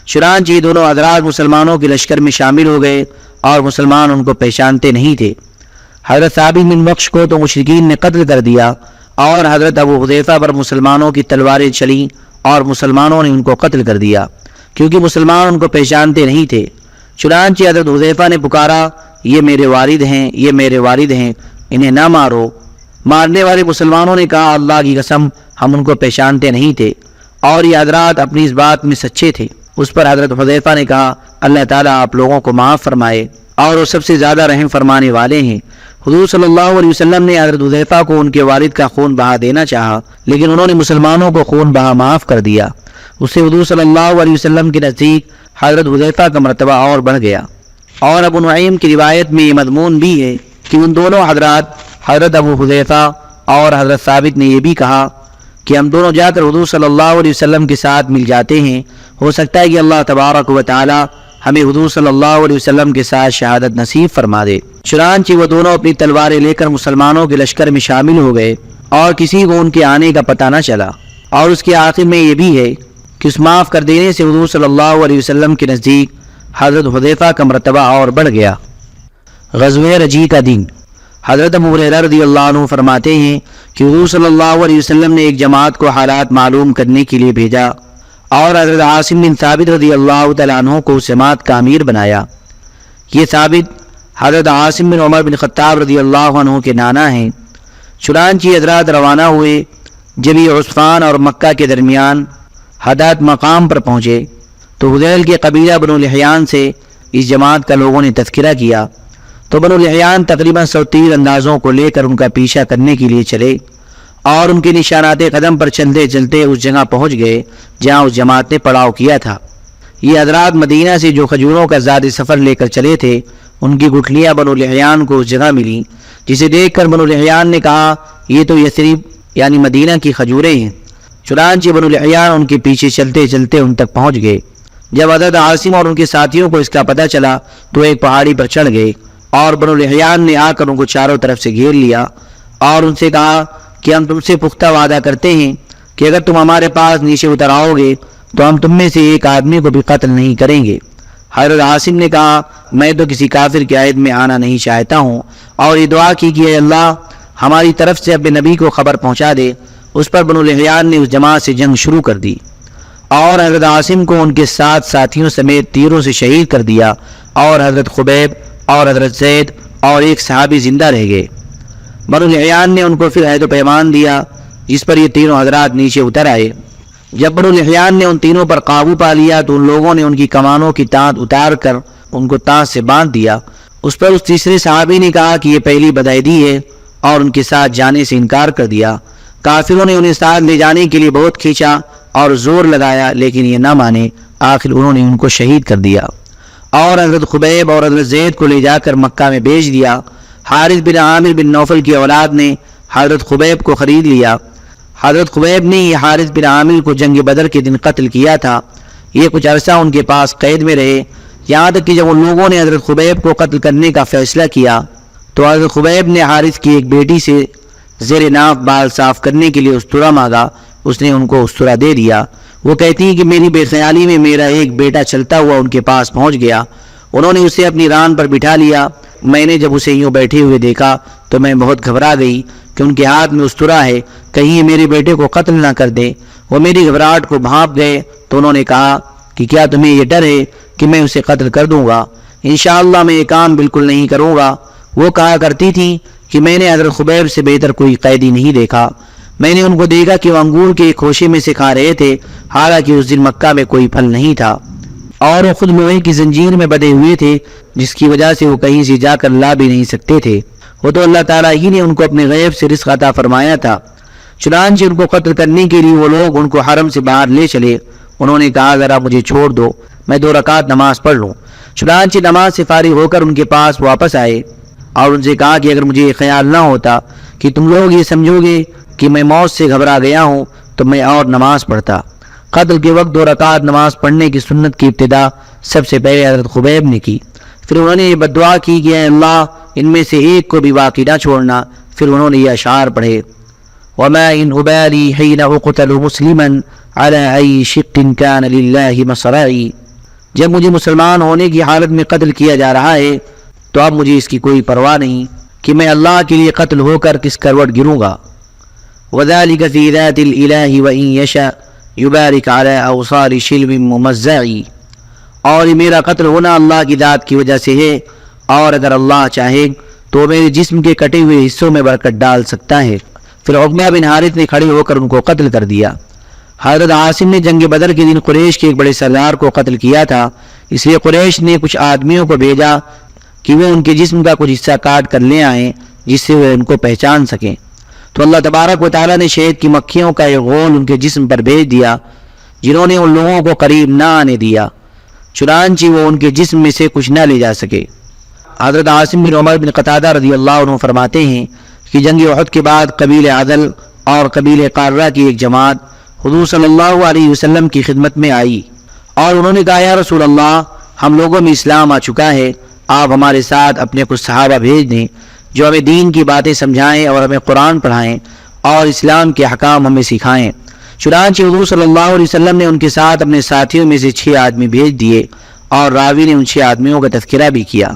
چنانچہ یہ دونوں حضرات مسلمانوں کے لشکر میں شامل ہو گئے اور مسلمان ان کو پہچانتے نہیں تھے۔ حضرت ثابت بن وقش کو تو مشرکین نے قتل کر دیا اور حضرت ابو حذیفہ پر مسلمانوں کی تلواریں چلیں اور مسلمانوں نے ان کو قتل کر دیا کیونکہ مسلمان ان کو پہچانتے نہیں تھے۔ چنانچہ حضرت حذیفہ نے پکارا یہ میرے والد ہیں، یہ میرے والد ہیں، انہیں نہ مارو۔ مارنے والے مسلمانوں نے کہا اللہ کی قسم ہم ان کو پہچانتے نہیں تھے اور یہ حضرات اپنی اس بات میں سچے تھے۔ اس پر حضرت حذیفہ نے کہا اللہ تعالیٰ آپ لوگوں کو معاف فرمائے اور وہ سب سے زیادہ رحم فرمانے والے ہیں۔ حضور صلی اللہ علیہ وسلم نے حضرت حذیفہ کو ان کے والد کا خون بہا دینا چاہا لیکن انہوں نے مسلمانوں کو خون بہا معاف کر دیا۔ اس سے حضور صلی اللہ علیہ وسلم کے نزدیک حضرت حذیفہ کا مرتبہ اور بڑھ گیا۔ اور ابو نعیم کی روایت میں یہ مضمون بھی ہے کہ ان دونوں حضرات حضرت ابو حذیفہ اور حضرت ثابت نے یہ بھی کہا کہ ہم دونوں جا کر حضور صلی اللہ علیہ وسلم کے ساتھ مل جاتے ہیں، ہو سکتا ہے کہ اللہ تبارک و تعالی ہمیں حضور صلی اللہ علیہ وسلم کے ساتھ شہادت نصیب فرما دے۔ چنانچہ وہ دونوں اپنی تلواریں لے کر مسلمانوں کے لشکر میں شامل ہو گئے اور کسی کو ان کے آنے کا پتہ نہ چلا۔ اور اس کے آخر میں یہ بھی ہے کہ اس معاف کر دینے سے حضور صلی اللہ علیہ وسلم کے نزدیک حضرت حذیفہ کا مرتبہ اور بڑھ گیا۔ غزوہ رجی کا دن۔ حضرت ابو ہریرہ رضی اللہ عنہ فرماتے ہیں کہ حضور صلی اللہ علیہ وسلم نے ایک جماعت کو حالات معلوم کرنے کے لیے بھیجا اور حضرت عاصم بن ثابت رضی اللہ تعالیٰ عنہ کو اس جماعت کا امیر بنایا۔ یہ ثابت حضرت عاصم بن عمر بن خطاب رضی اللہ عنہ کے نانا ہیں۔ چنانچہ حضرات روانہ ہوئے۔ جب یہ عصفان اور مکہ کے درمیان حداد مقام پر پہنچے تو حذیل کے قبیلہ بنو لحیان سے اس جماعت کا لوگوں نے تذکرہ کیا تو بنو لحیان تقریباً 130 اندازوں کو لے کر ان کا پیچھا کرنے کے لیے چلے اور ان کے نشانات قدم پر چلتے چلتے اس جگہ پہنچ گئے جہاں اس جماعت نے پڑاؤ کیا تھا۔ یہ حضرات مدینہ سے جو کھجوروں کا زیادہ سفر لے کر چلے تھے ان کی گٹھلیاں بنو لحیان کو اس جگہ ملیں، جسے دیکھ کر بنو لحیان نے کہا یہ تو یثرب یعنی مدینہ کی کھجوریں ہیں۔ چنانچہ بنو لحیان ان کے پیچھے چلتے چلتے ان تک پہنچ گئے۔ جب حضرت عاصم اور ان کے ساتھیوں کو اس کا پتہ چلا تو ایک پہاڑی پر چڑھ گئے اور بنو لحیان نے آ کر ان کو چاروں طرف سے گھیر لیا اور ان سے کہا کہ ہم تم سے پختہ وعدہ کرتے ہیں کہ اگر تم ہمارے پاس نیچے اتر آؤ گے تو ہم تم میں سے ایک آدمی کو بھی قتل نہیں کریں گے۔ حضرت عاصم نے کہا میں تو کسی کافر کی عہد میں آنا نہیں چاہتا ہوں اور یہ دعا کی کہ اے اللہ ہماری طرف سے اپنے نبی کو خبر پہنچا دے۔ اس پر بنو لحیان نے اس جماعت سے جنگ شروع کر دی اور حضرت عاصم کو ان کے ساتھ ساتھیوں سمیت تیروں سے شہید کر دیا اور حضرت خبیب اور حضرت زید اور ایک صحابی زندہ رہ گئے۔ بنو لحیان نے ان کو پھر عہد و پیمان دیا جس پر یہ تینوں حضرات نیچے اتر آئے۔ جب بنو لحیان نے ان تینوں پر قابو پا لیا تو ان لوگوں نے ان کی کمانوں کی تانت اتار کر ان کو تانت سے باندھ دیا۔ اس پر اس تیسرے صحابی نے کہا کہ یہ پہلی بدعہدی ہے اور ان کے ساتھ جانے سے انکار کر دیا۔ کافروں نے انہیں ساتھ لے جانے کے لیے بہت کھینچا اور زور لگایا لیکن یہ نہ مانے، آخر انہوں نے ان کو شہید کر دیا اور حضرت خبیب اور حضرت زید کو لے جا کر مکہ میں بیچ دیا۔ حارث بن عامر بن نوفل کی اولاد نے حضرت خبیب کو خرید لیا۔ حضرت خبیب نے یہ حارث بن عامر کو جنگ بدر کے دن قتل کیا تھا۔ یہ کچھ عرصہ ان کے پاس قید میں رہے یہاں تک کہ جب ان لوگوں نے حضرت خبیب کو قتل کرنے کا فیصلہ کیا تو حضرت خبیب نے حارث کی ایک بیٹی سے زیر ناف بال صاف کرنے کے لیے استرا مانگا۔ اس نے ان کو استرا دے دیا۔ وہ کہتی ہیں کہ میری بے خیالی میں میرا ایک بیٹا چلتا ہوا ان کے پاس پہنچ گیا۔ انہوں نے اسے اپنی ران پر بٹھا لیا۔ میں نے جب اسے یوں بیٹھے ہوئے دیکھا تو میں بہت گھبرا گئی کہ ان کے ہاتھ میں استرا ہے، کہیں یہ میرے بیٹے کو قتل نہ کر دے۔ وہ میری گھبراہٹ کو بھانپ گئے تو انہوں نے کہا کہ کیا تمہیں یہ ڈر ہے کہ میں اسے قتل کر دوں گا؟ انشاءاللہ میں یہ کام بالکل نہیں کروں گا۔ وہ کہا کرتی تھی کہ میں نے حضرت خبیب سے بہتر کوئی قیدی نہیں دیکھا۔ میں نے ان کو دیکھا کہ وہ انگور کے ایک خوشے میں سے کھا رہے تھے، حالانکہ اس دن مکہ میں کوئی پھل نہیں تھا، اور وہ خود لوہے کی زنجیر میں بندھے ہوئے تھے، جس کی وجہ سے وہ کہیں سے جا کر لا بھی نہیں سکتے تھے۔ وہ تو اللہ تعالیٰ ہی نے ان کو اپنے غیب سے رزق عطا فرمایا تھا۔ چنانچہ ان کو قتل کرنے کے لیے وہ لوگ ان کو حرم سے باہر لے چلے۔ انہوں نے کہا ذرا مجھے چھوڑ دو، میں 2 رکعت نماز پڑھ لوں۔ چنانچہ نماز سے فارغ ہو کر ان کے پاس واپس آئے اور ان سے کہا کہ اگر مجھے یہ خیال نہ ہوتا کہ تم لوگ یہ سمجھو گے کہ میں موت سے گھبرا گیا ہوں تو میں اور نماز پڑھتا۔ قتل کے وقت 2 رکعت نماز پڑھنے کی سنت کی ابتدا سب سے پہلے حضرت خبیب نے کی۔ پھر انہوں نے یہ بددعا کی کہ اے اللہ ان میں سے ایک کو بھی باقی نہ چھوڑنا۔ پھر انہوں نے یہ اشعار پڑھے، وَمَا إِنْ أُبَالِي حِينَ أُقْتَلُ مُسْلِمًا عَلَىٰ أَيِّ شِقٍّ كَانَ لِلَّهِ مَصْرَعِي۔ جب مجھے مسلمان ہونے کی حالت میں قتل کیا جا رہا ہے تو اب مجھے اس کی کوئی پرواہ نہیں کہ میں اللہ کے لیے قتل ہو کر کس کروٹ گروں گا۔ وَذَلِكَ فِي ذَاتِ الْإِلَٰهِ وَإِنْ يَشَأْ يُبَارِكْ عَلَىٰ أَوْصَالِ شِلْوٍ مُمَزَّعِ۔ اور یہ میرا قتل ہونا اللہ کی ذات کی وجہ سے ہے، اور اگر اللہ چاہے تو میرے جسم کے کٹے ہوئے حصوں میں برکت ڈال سکتا ہے۔ پھر عقبہ بن حارث نے کھڑے ہو کر ان کو قتل کر دیا۔ حضرت عاصم نے جنگ بدر کے دن قریش کے ایک بڑے سردار کو قتل کیا تھا، اس لیے قریش نے کچھ آدمیوں کو بھیجا کہ وہ ان کے جسم کا کچھ حصہ کاٹ کر لے آئیں جس سے وہ ان کو پہچان سکیں۔ تو اللہ تبارک و تعالیٰ نے شہد کی مکھیوں کا ایک غول ان کے جسم پر بھیج دیا، جنہوں نے ان لوگوں کو قریب نہ آنے دیا، چنانچہ وہ ان کے جسم میں سے کچھ نہ لے جا سکے۔ حضرت عاصم بن عمر بن قتادہ رضی اللہ عنہ فرماتے ہیں کہ جنگ احد کے بعد قبیل عدل اور قبیل قارہ کی ایک جماعت حضور صلی اللہ علیہ وسلم کی خدمت میں آئی اور انہوں نے کہا یا رسول اللہ، ہم لوگوں میں اسلام آ چکا ہے، آپ ہمارے ساتھ اپنے کچھ صحابہ بھیج دیں جو ہمیں دین کی باتیں سمجھائیں اور ہمیں قرآن پڑھائیں اور اسلام کے احکام ہمیں سکھائیں۔ چنانچہ حضور صلی اللہ علیہ وسلم نے ان کے ساتھ اپنے ساتھیوں میں سے 6 آدمی بھیج دیے اور راوی نے ان 6 آدمیوں کا تذکرہ بھی کیا۔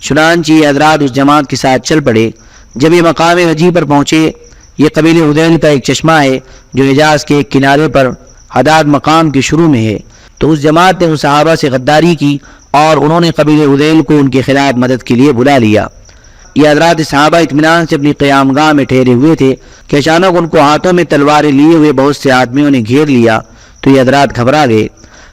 چنانچہ یہ حضرات اس جماعت کے ساتھ چل پڑے۔ جب یہ مقام حجی پر پہنچے، یہ قبیل حدیل کا ایک چشمہ ہے جو حجاز کے ایک کنارے پر حداد مقام کے شروع میں ہے، تو اس جماعت نے ان صحابہ سے غداری کی اور انہوں نے قبیل حدیل کو ان کے خلاف مدد کے لیے بلا لیا۔ یہ حضرات صحابہ اطمینان سے اپنی قیام گاہ میں ٹھہرے ہوئے تھے کہ اچانک ان کو ہاتھوں میں تلواریں لیے ہوئے بہت سے آدمیوں نے گھیر لیا، تو یہ حضرات گھبرا گئے۔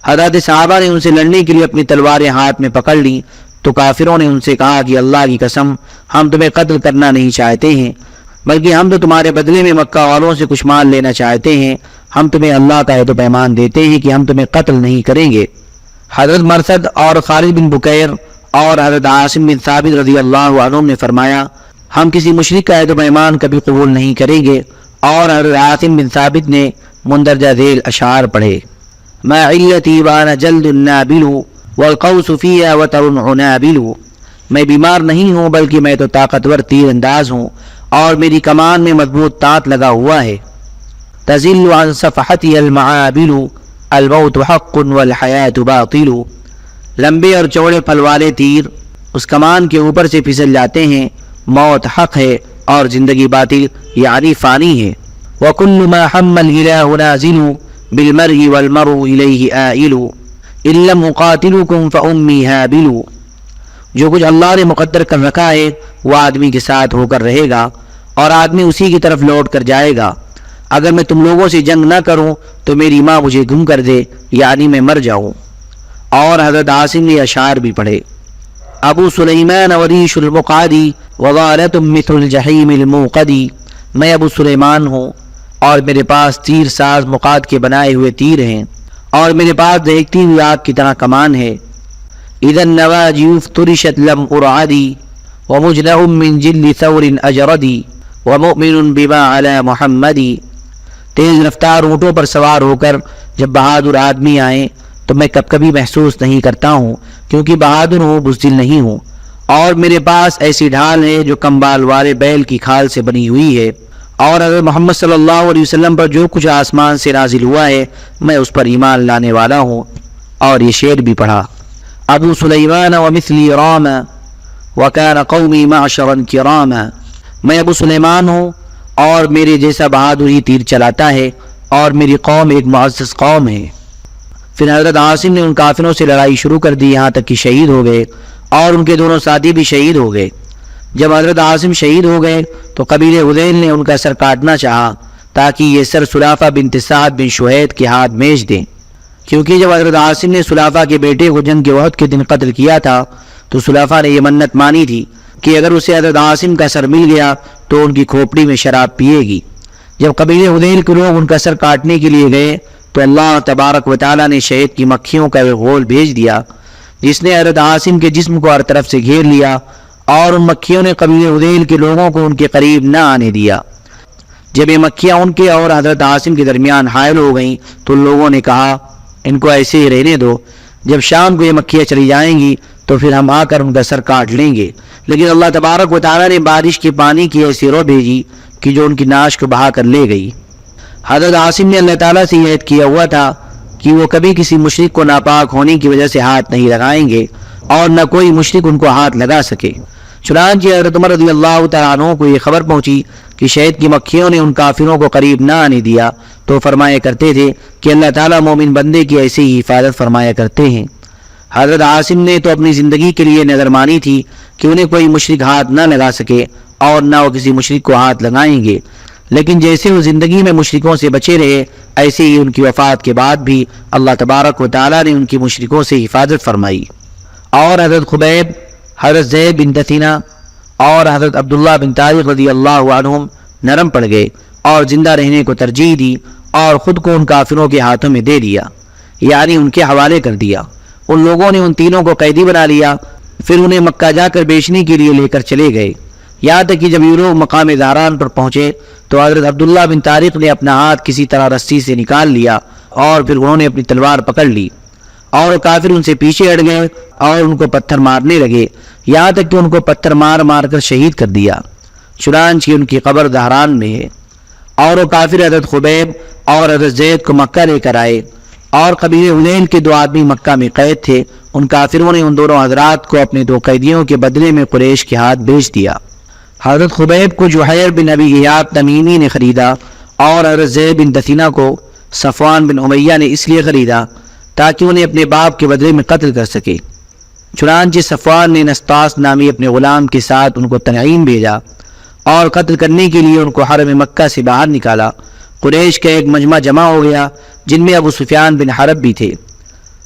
حضرات صحابہ نے ان سے لڑنے کے لیے اپنی تلواریں ہاتھ میں پکڑ لیں، تو کافروں نے ان سے کہا کہ اللہ کی قسم ہم تمہیں قتل کرنا نہیں چاہتے ہیں، بلکہ ہم تو تمہارے بدلے میں مکہ والوں سے کچھ مال لینا چاہتے ہیں۔ ہم تمہیں اللہ کا عہد و پیمان دیتے ہیں کہ ہم تمہیں قتل نہیں کریں گے۔ حضرت مرثد اور خالد بن بکیر اور حضرت عاصم بن ثابت رضی اللہ عنہ نے فرمایا ہم کسی مشرک کا عہد و پیمان کبھی قبول نہیں کریں گے، اور حضرت عاصم بن ثابت نے مندرجہ ذیل اشعار پڑھے، ما علتی وانا جلد النابل والقوس فیها وتر عنابل۔ میں بیمار نہیں ہوں بلکہ میں تو طاقتور تیر انداز ہوں اور میری کمان میں مضبوط تانت لگا ہوا ہے۔ تزل عن صفحتی المعابل الموت حق والحیات باطل۔ لمبے اور چوڑے پھل والے تیر اس کمان کے اوپر سے پھسل جاتے ہیں، موت حق ہے اور زندگی باطل یعنی فانی ہے۔ وَكُلُّ مَا حَمَّ الْإِلَٰهُ نَازِلُ بِالْمَرْءِ وَالْمَرْءُ إِلَيْهِ آئِلُ إِن لَّمْ أُقَاتِلُكُمْ فَأُمِّي هَابِلُ۔ جو کچھ اللہ نے مقدر کر رکھا ہے وہ آدمی کے ساتھ ہو کر رہے گا اور آدمی اسی کی طرف لوٹ کر جائے گا۔ اگر میں تم لوگوں سے جنگ نہ کروں تو میری ماں مجھے گم کر دے، یعنی میں مر جاؤں۔ اور حضرت عاصم نے اشعار بھی پڑھے، ابو سلیمان وریش المقعدی وغالتم مثل الجحیم الموقدی۔ میں ابو سلیمان ہوں اور میرے پاس تیر ساز مقاد کے بنائے ہوئے تیر ہیں، اور میرے پاس دیکھتی ہوئی آگ کی طرح کمان ہے۔ اذا النواجی افترشت لم ارعدی ومجنع من جل ثور اجردی ومؤمن بما علی محمدی۔ تیز رفتار اونٹوں پر سوار ہو کر جب بہادر آدمی آئیں تو میں کبھی محسوس نہیں کرتا ہوں، کیونکہ بہادر ہوں بزدل نہیں ہوں، اور میرے پاس ایسی ڈھال ہے جو کمبال والے بیل کی کھال سے بنی ہوئی ہے، اور اگر محمد صلی اللہ علیہ وسلم پر جو کچھ آسمان سے نازل ہوا ہے میں اس پر ایمان لانے والا ہوں۔ اور یہ شعر بھی پڑھا، ابو سلیمان ومثلی راما وکان قومی معشرا کراما۔ میں ابو سلیمان ہوں اور میرے جیسا بہادر ہی تیر چلاتا ہے اور میری قوم ایک معزز قوم ہے۔ پھر حضرت عاصم نے ان کافروں سے لڑائی شروع کر دی یہاں تک کہ شہید ہو گئے اور ان کے دونوں ساتھی بھی شہید ہو گئے۔ جب حضرت عاصم شہید ہو گئے تو قبیلہ ہذیل نے ان کا سر کاٹنا چاہا تاکہ یہ سر سلافہ بنت سعد بن شہید کے ہاتھ بھیج دیں، کیونکہ جب حضرت عاصم نے سلافہ کے بیٹے کو جنگ احد کے دن قتل کیا تھا تو سلافہ نے یہ منت مانی تھی کہ اگر اسے حضرت عاصم کا سر مل گیا تو ان کی کھوپڑی میں شراب پیے گی۔ جب قبیلہ ہذیل کے لوگ ان کا سر کاٹنے کے لیے گئے تو اللہ تبارک و تعالیٰ نے شہد کی مکھیوں کا ایک غول بھیج دیا جس نے حضرت عاصم کے جسم کو ہر طرف سے گھیر لیا، اور ان مکھیوں نے قبیلہ ہذیل کے لوگوں کو ان کے قریب نہ آنے دیا۔ جب یہ مکھیاں ان کے اور حضرت عاصم کے درمیان حائل ہو گئیں تو لوگوں نے کہا ان کو ایسے ہی رہنے دو، جب شام کو یہ مکھیاں چلی جائیں گی تو پھر ہم آ کر ان کا سر کاٹ لیں گے۔ لیکن اللہ تبارک و تعالیٰ نے بارش کے پانی کی ایسی رو بھیجی کہ جو ان کی ناش کو بہا کر لے گئی۔ حضرت عاصم نے اللہ تعالیٰ سے یہ عہد کیا ہوا تھا کہ وہ کبھی کسی مشرک کو ناپاک ہونے کی وجہ سے ہاتھ نہیں لگائیں گے اور نہ کوئی مشرک ان کو ہاتھ لگا سکے۔ چنانچہ حضرت عمر رضی اللہ تعالیٰ عنہ کو یہ خبر پہنچی کہ شہد کی مکھیوں نے ان کافروں کو قریب نہ آنے دیا تو فرمایا کرتے تھے کہ اللہ تعالیٰ مومن بندے کی ایسی ہی حفاظت فرمایا کرتے ہیں۔ حضرت عاصم نے تو اپنی زندگی کے لیے نظر مانی تھی کہ انہیں کوئی مشرک ہاتھ نہ لگا سکے اور نہ وہ کسی مشرک کو ہاتھ لگائیں گے، لیکن جیسے وہ زندگی میں مشرکوں سے بچے رہے ایسے ہی ان کی وفات کے بعد بھی اللہ تبارک و تعالیٰ نے ان کی مشرکوں سے حفاظت فرمائی۔ اور حضرت خبیب، حضرت زید بن دثینہ اور حضرت عبداللہ بن طارق رضی اللہ عنہم نرم پڑ گئے اور زندہ رہنے کو ترجیح دی اور خود کو ان کافروں کے ہاتھوں میں دے دیا، یعنی ان کے حوالے کر دیا۔ ان لوگوں نے ان تینوں کو قیدی بنا لیا، پھر انہیں مکہ جا کر بیچنے کے لیے لے کر چلے گئے، یہاں تک کہ جب یہ لوگ مقام زہران پر پہنچے تو حضرت عبداللہ بن طارق نے اپنا ہاتھ کسی طرح رسی سے نکال لیا اور پھر انہوں نے اپنی تلوار پکڑ لی اور کافر ان سے پیچھے ہٹ گئے اور ان کو پتھر مارنے لگے، یہاں تک کہ ان کو پتھر مار مار کر شہید کر دیا۔ چنانچہ ان کی قبر دہران میں ہے۔ اور وہ کافر حضرت خبیب اور حضرت زید کو مکہ لے کر آئے، اور قبیلہ ہذیل کے 2 آدمی مکہ میں قید تھے۔ ان کافروں نے ان دونوں حضرات کو اپنے 2 قیدیوں کے بدلے میں قریش کے ہاتھ بیچ دیا۔ حضرت خبیب کو جحیر بن ابی غیاث تمیمی نے خریدا اور حضرت زید بن دثینہ کو صفوان بن امیہ نے اس لیے خریدا تاکہ انہیں اپنے باپ کے بدلے میں قتل کر سکے۔ چنانچہ صفوان نے نسطاس نامی اپنے غلام کے ساتھ ان کو تنعیم بھیجا اور قتل کرنے کے لیے ان کو حرم مکہ سے باہر نکالا۔ قریش کا ایک مجمع جمع ہو گیا جن میں ابو سفیان بن حرب بھی تھے۔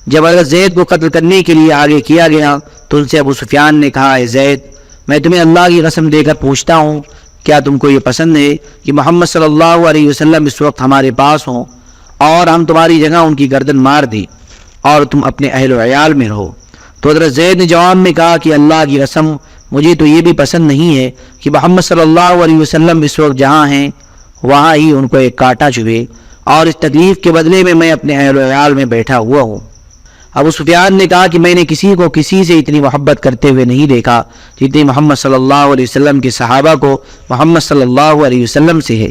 جب حضرت زید کو قتل کرنے کے لیے آگے کیا گیا تو ان سے ابو سفیان نے کہا، اے زید، میں تمہیں اللہ کی قسم دے کر پوچھتا ہوں، کیا تم کو یہ پسند ہے کہ محمد صلی اللہ علیہ وسلم اس وقت ہمارے پاس ہوں اور ہم تمہاری جگہ ان کی گردن مار دیں اور تم اپنے اہل و عیال میں رہو؟ تو حضرت زید نے جواب میں کہا کہ اللہ کی قسم مجھے تو یہ بھی پسند نہیں ہے کہ محمد صلی اللہ علیہ وسلم اس وقت جہاں ہیں وہاں ہی ان کو ایک کانٹا چبھے، اور اس تکلیف کے بدلے میں اپنے اہل و عیال میں بیٹھا ہوا ہوں۔ ابو سفیان نے کہا کہ میں نے کسی کو کسی سے اتنی محبت کرتے ہوئے نہیں دیکھا جتنی محمد صلی اللہ علیہ وسلم کے صحابہ کو محمد صلی اللہ علیہ وسلم سے ہے۔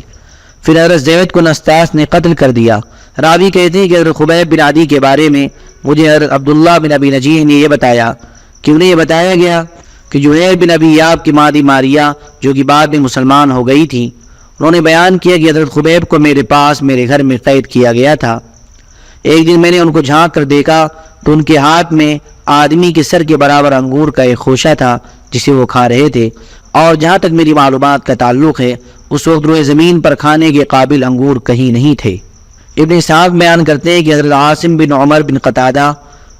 پھر حضرت زید کو نسطاس نے قتل کر دیا۔ راوی کہتے ہیں کہ حضرت خبیب بن عدی کے بارے میں مجھے حضرت عبداللہ بن ابی نجیح نے یہ بتایا کہ انہیں یہ بتایا گیا کہ جحیر بن ابی یاب کی مادی ماریا جو کہ بعد میں مسلمان ہو گئی تھی، انہوں نے بیان کیا کہ حضرت خبیب کو میرے پاس میرے گھر میں قید کیا گیا تھا۔ ایک دن میں نے ان کو جھانک کر دیکھا تو ان کے ہاتھ میں آدمی کے سر کے برابر انگور کا ایک خوشہ تھا جسے وہ کھا رہے تھے، اور جہاں تک میری معلومات کا تعلق ہے اس وقت روئے زمین پر کھانے کے قابل انگور کہیں نہیں تھے۔ ابن اسحاق بیان کرتے ہیں کہ حضرت عاصم بن عمر بن قتادہ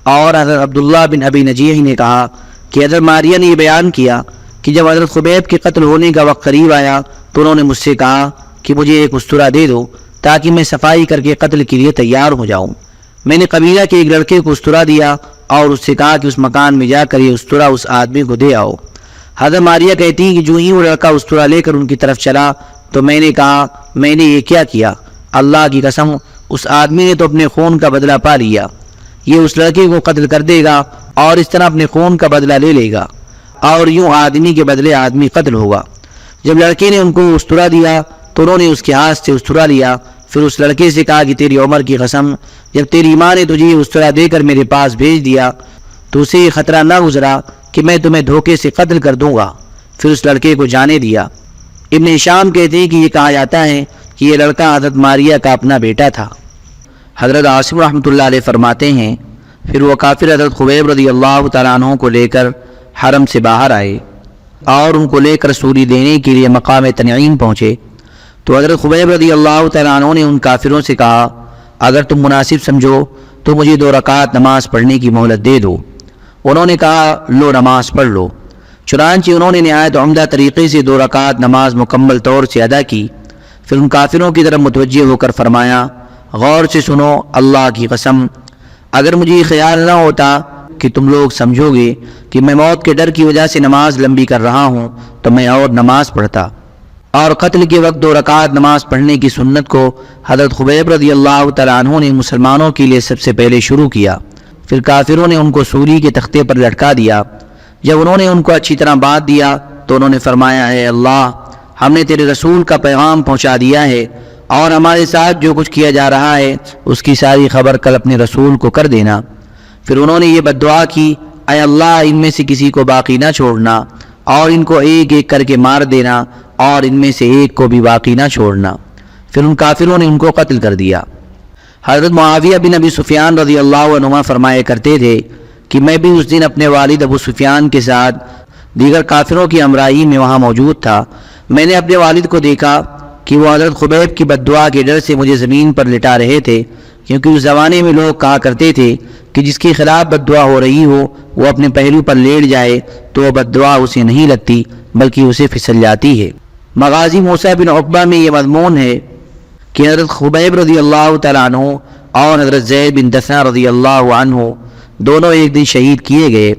اور حضرت عبداللہ بن ابی نجیح نے کہا کہ حضرت ماریہ نے یہ بیان کیا کہ جب حضرت خبیب کے قتل ہونے کا وقت قریب آیا تو انہوں نے مجھ سے کہا کہ مجھے ایک استرا دے دو تاکہ میں صفائی کر کے قتل کے لیے تیار ہو جاؤں۔ میں نے قبیلہ کے ایک لڑکے کو استرا دیا اور اس سے کہا کہ اس مکان میں جا کر یہ استرا اس آدمی کو دے آؤ۔ حضرت ماریہ کہتی ہیں کہ جو ہی وہ لڑکا استرا لے کر ان کی طرف چلا تو میں نے کہا، میں نے یہ کیا کیا؟ اللہ کی قسم اس آدمی نے تو اپنے خون کا بدلہ پا لیا، یہ اس لڑکے کو قتل کر دے گا اور اس طرح اپنے خون کا بدلہ لے لے گا، اور یوں آدمی کے بدلے آدمی قتل ہوگا۔ جب لڑکے نے ان کو استرا دیا تو انہوں نے اس کے ہاتھ سے استرا لیا، پھر اس لڑکے سے کہا کہ تیری عمر کی قسم، جب تیری ماں نے تجھے استرا دے کر میرے پاس بھیج دیا تو اسے یہ خطرہ نہ گزرا کہ میں تمہیں دھوکے سے قتل کر دوں گا۔ پھر اس لڑکے کو جانے دیا۔ ابن ہشام کہتے ہیں کہ یہ کہا جاتا ہے کہ یہ لڑکا حضرت ماریہ کا اپنا بیٹا تھا۔ حضرت عاصم رحمۃ اللہ علیہ فرماتے ہیں پھر وہ کافر حضرت خبیب رضی اللہ تعالیٰ عنہ کو لے کر حرم سے باہر آئے اور ان کو لے کر سولی دینے کے لیے مقام تنعیم پہنچے تو حضرت خبیب رضی اللہ تعالیٰ عنہ نے ان کافروں سے کہا اگر تم مناسب سمجھو تو مجھے 2 رکعت نماز پڑھنے کی مہلت دے دو۔ انہوں نے کہا لو نماز پڑھ لو۔ چنانچہ انہوں نے نہایت عمدہ طریقے سے 2 رکعت نماز مکمل طور سے ادا کی۔ پھر ان کافروں کی طرف متوجہ ہو کر فرمایا غور سے سنو، اللہ کی قسم اگر مجھے یہ خیال نہ ہوتا کہ تم لوگ سمجھو گے کہ میں موت کے ڈر کی وجہ سے نماز لمبی کر رہا ہوں تو میں اور نماز پڑھتا۔ اور قتل کے وقت 2 رکعت نماز پڑھنے کی سنت کو حضرت خبیب رضی اللہ تعالیٰ عنہ نے مسلمانوں کے لیے سب سے پہلے شروع کیا۔ پھر کافروں نے ان کو سولی کے تختے پر لٹکا دیا۔ جب انہوں نے ان کو اچھی طرح بات دیا تو انہوں نے فرمایا اے اللہ ہم نے تیرے رسول کا پیغام پہنچا دیا ہے اور ہمارے ساتھ جو کچھ کیا جا رہا ہے اس کی ساری خبر کل اپنے رسول کو کر دینا۔ پھر انہوں نے یہ بددعا کی اے اللہ ان میں سے کسی کو باقی نہ چھوڑنا اور ان کو ایک ایک کر کے مار دینا اور ان میں سے ایک کو بھی باقی نہ چھوڑنا۔ پھر ان کافروں نے ان کو قتل کر دیا۔ حضرت معاویہ بن ابی سفیان رضی اللہ عنہما فرمایا کرتے تھے کہ میں بھی اس دن اپنے والد ابو سفیان کے ساتھ دیگر کافروں کی ہمراہی میں وہاں موجود تھا۔ میں نے اپنے والد کو دیکھا کہ وہ حضرت خبیب کی بددعا کے ڈر سے مجھے زمین پر لٹا رہے تھے، کیونکہ اس زمانے میں لوگ کہا کرتے تھے کہ جس کے خلاف بددعا ہو رہی ہو وہ اپنے پہلو پر لیٹ جائے تو وہ بددعا اسے نہیں لگتی بلکہ اسے پھسل جاتی ہے۔ مغازی موسیٰ بن عقبہ میں یہ مضمون ہے کہ حضرت خبیب رضی اللہ تعالیٰ عنہ اور حضرت زید بن دثنہ رضی اللہ عنہ دونوں ایک دن شہید کیے گئے،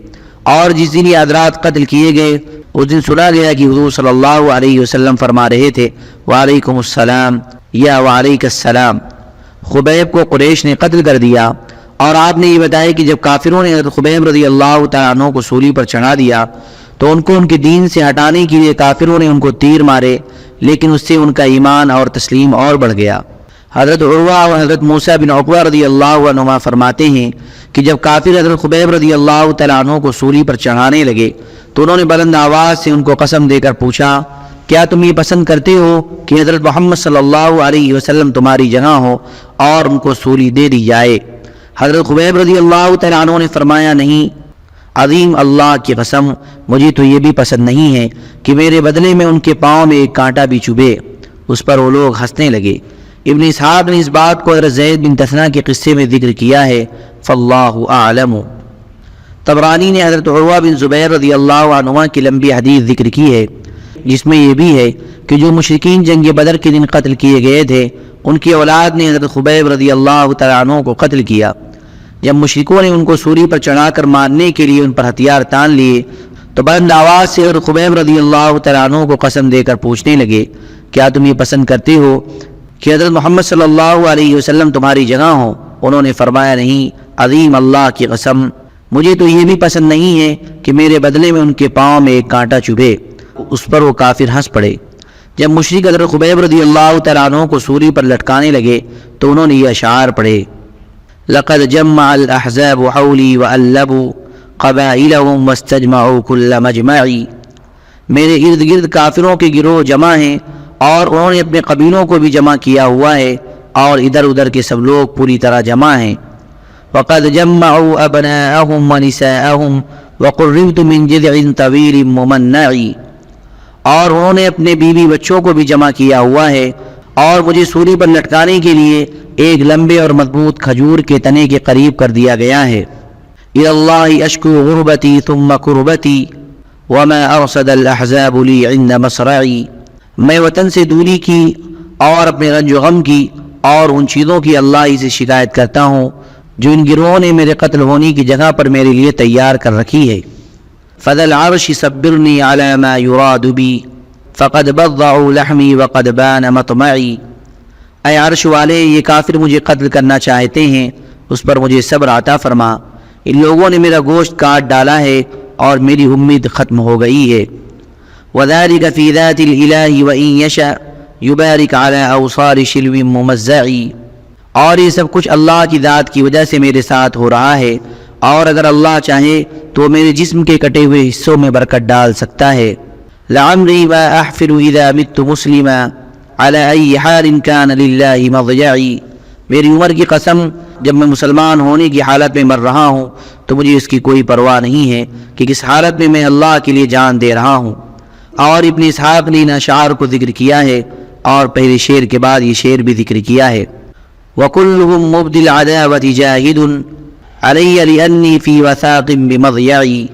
اور جس دن یہ حضرات قتل کیے گئے اس دن سنا گیا کہ حضور صلی اللہ علیہ وسلم فرما رہے تھے وعلیکم السلام یا وعلیک السلام۔ خبیب کو قریش نے قتل کر دیا، اور آپ نے یہ بتایا کہ جب کافروں نے حضرت خبیب رضی اللہ تعالیٰ عنہ کو سولی پر چڑھا دیا تو ان کو ان کے دین سے ہٹانے کے لیے کافروں نے ان کو تیر مارے، لیکن اس سے ان کا ایمان اور تسلیم اور بڑھ گیا۔ حضرت عروہ اور حضرت موسیٰ بن عقبہ رضی اللہ عنہما فرماتے ہیں کہ جب کافر حضرت خبیب رضی اللہ تعالیٰ عنہ کو سولی پر چڑھانے لگے تو انہوں نے بلند آواز سے ان کو قسم دے کر پوچھا کیا تم یہ پسند کرتے ہو کہ حضرت محمد صلی اللہ علیہ وسلم تمہاری جگہ ہو اور ان کو سولی دے دی جائے؟ حضرت خبیب رضی اللہ تعالیٰ عنہ نے فرمایا نہیں، عظیم اللہ کی قسم مجھے تو یہ بھی پسند نہیں ہے کہ میرے بدلے میں ان کے پاؤں میں ایک کانٹا بھی چبھے۔ اس پر وہ لوگ ہنسنے لگے۔ ابن اسحاق نے اس بات کو حضرت زید بن دثنہ کے قصے میں ذکر کیا ہے، فاللہ اعلم۔ طبرانی نے حضرت عروہ بن زبیر رضی اللہ عنہ کی لمبی حدیث ذکر کی ہے جس میں یہ بھی ہے کہ جو مشرکین جنگ بدر کے دن قتل کیے گئے تھے ان کی اولاد نے حضرت خبیب رضی اللہ تعالیٰ عنہ کو قتل کیا۔ جب مشرکوں نے ان کو سولی پر چڑھا کر مارنے کے لیے ان پر ہتھیار تان لیے تو بلند آواز سے حضرت خبیب رضی اللہ تعالیٰ عنہ کو قسم دے کر پوچھنے لگے کیا تم یہ پسند کرتے ہو کہ حضرت محمد صلی اللہ علیہ وسلم تمہاری جگہ ہوں؟ انہوں نے فرمایا نہیں، عظیم اللہ کی قسم مجھے تو یہ بھی پسند نہیں ہے کہ میرے بدلے میں ان کے پاؤں میں ایک کانٹا چبھے۔ اس پر وہ کافر ہنس پڑے۔ جب مشرک حضرت خبیب رضی اللہ تعالیٰ عنہ کو سولی پر لٹکانے لگے تو انہوں نے یہ اشعار پڑھے لقد جمع الاحزاب حولی وألبوا قبائلهم واستجمعوا كل مجمعی، میرے ارد گرد کافروں کے گروہ جمع ہیں اور انہوں نے اپنے قبیلوں کو بھی جمع کیا ہوا ہے اور ادھر ادھر کے سب لوگ پوری طرح جمع ہیں۔ وقد جمعوا ابناءهم ونساءهم وقربت من جذع طویل ممنع، اور انہوں نے اپنے بیوی بچوں کو بھی جمع کیا ہوا ہے اور مجھے سولی پر لٹکانے کے لیے ایک لمبے اور مضبوط کھجور کے تنے کے قریب کر دیا گیا ہے۔ الی اللہ اشکو غربتی ثم قربتی وما ارصد الاحزاب لی عند مصرعی، میں وطن سے دوری کی اور اپنے رنج و غم کی اور ان چیزوں کی اللہ ہی سے شکایت کرتا ہوں جو ان گروہوں نے میرے قتل ہونے کی جگہ پر میرے لیے تیار کر رکھی ہے۔ فذا العرش صبرنی علی ما یراد بی فقد بضعوا لحمی وقد بان مطمعی، اے عرش والے یہ کافر مجھے قتل کرنا چاہتے ہیں اس پر مجھے صبر عطا فرما، ان لوگوں نے میرا گوشت کاٹ ڈالا ہے اور میری امید ختم ہو گئی ہے۔ وذلك في ذات الإله وإن يشاء يبارك على أوصار شلو ممزعی، اور یہ سب کچھ اللہ کی ذات کی وجہ سے میرے ساتھ ہو رہا ہے، اور اگر اللہ چاہے تو میرے جسم کے کٹے ہوئے حصوں میں برکت ڈال سکتا ہے۔ لعمری ما احفر اذا مت مسلما على ای حال کان للہ مضجعی، میری عمر کی قسم، جب میں مسلمان ہونے کی حالت میں مر رہا ہوں تو مجھے اس کی کوئی پرواہ نہیں ہے کہ کس حالت میں میں اللہ کے لیے جان دے رہا ہوں۔ اور ابن اسحاق نے ان اشعار کو ذکر کیا ہے اور پہلے شعر کے بعد یہ شعر بھی ذکر کیا ہے۔ وَكُلُّهُمْ مُبْدِ الْعَدَاوَةِ جَاهِدٌ عَلَيَّ لِأَنِّي فِي وَثَاقٍ بِمَضْيَعِي،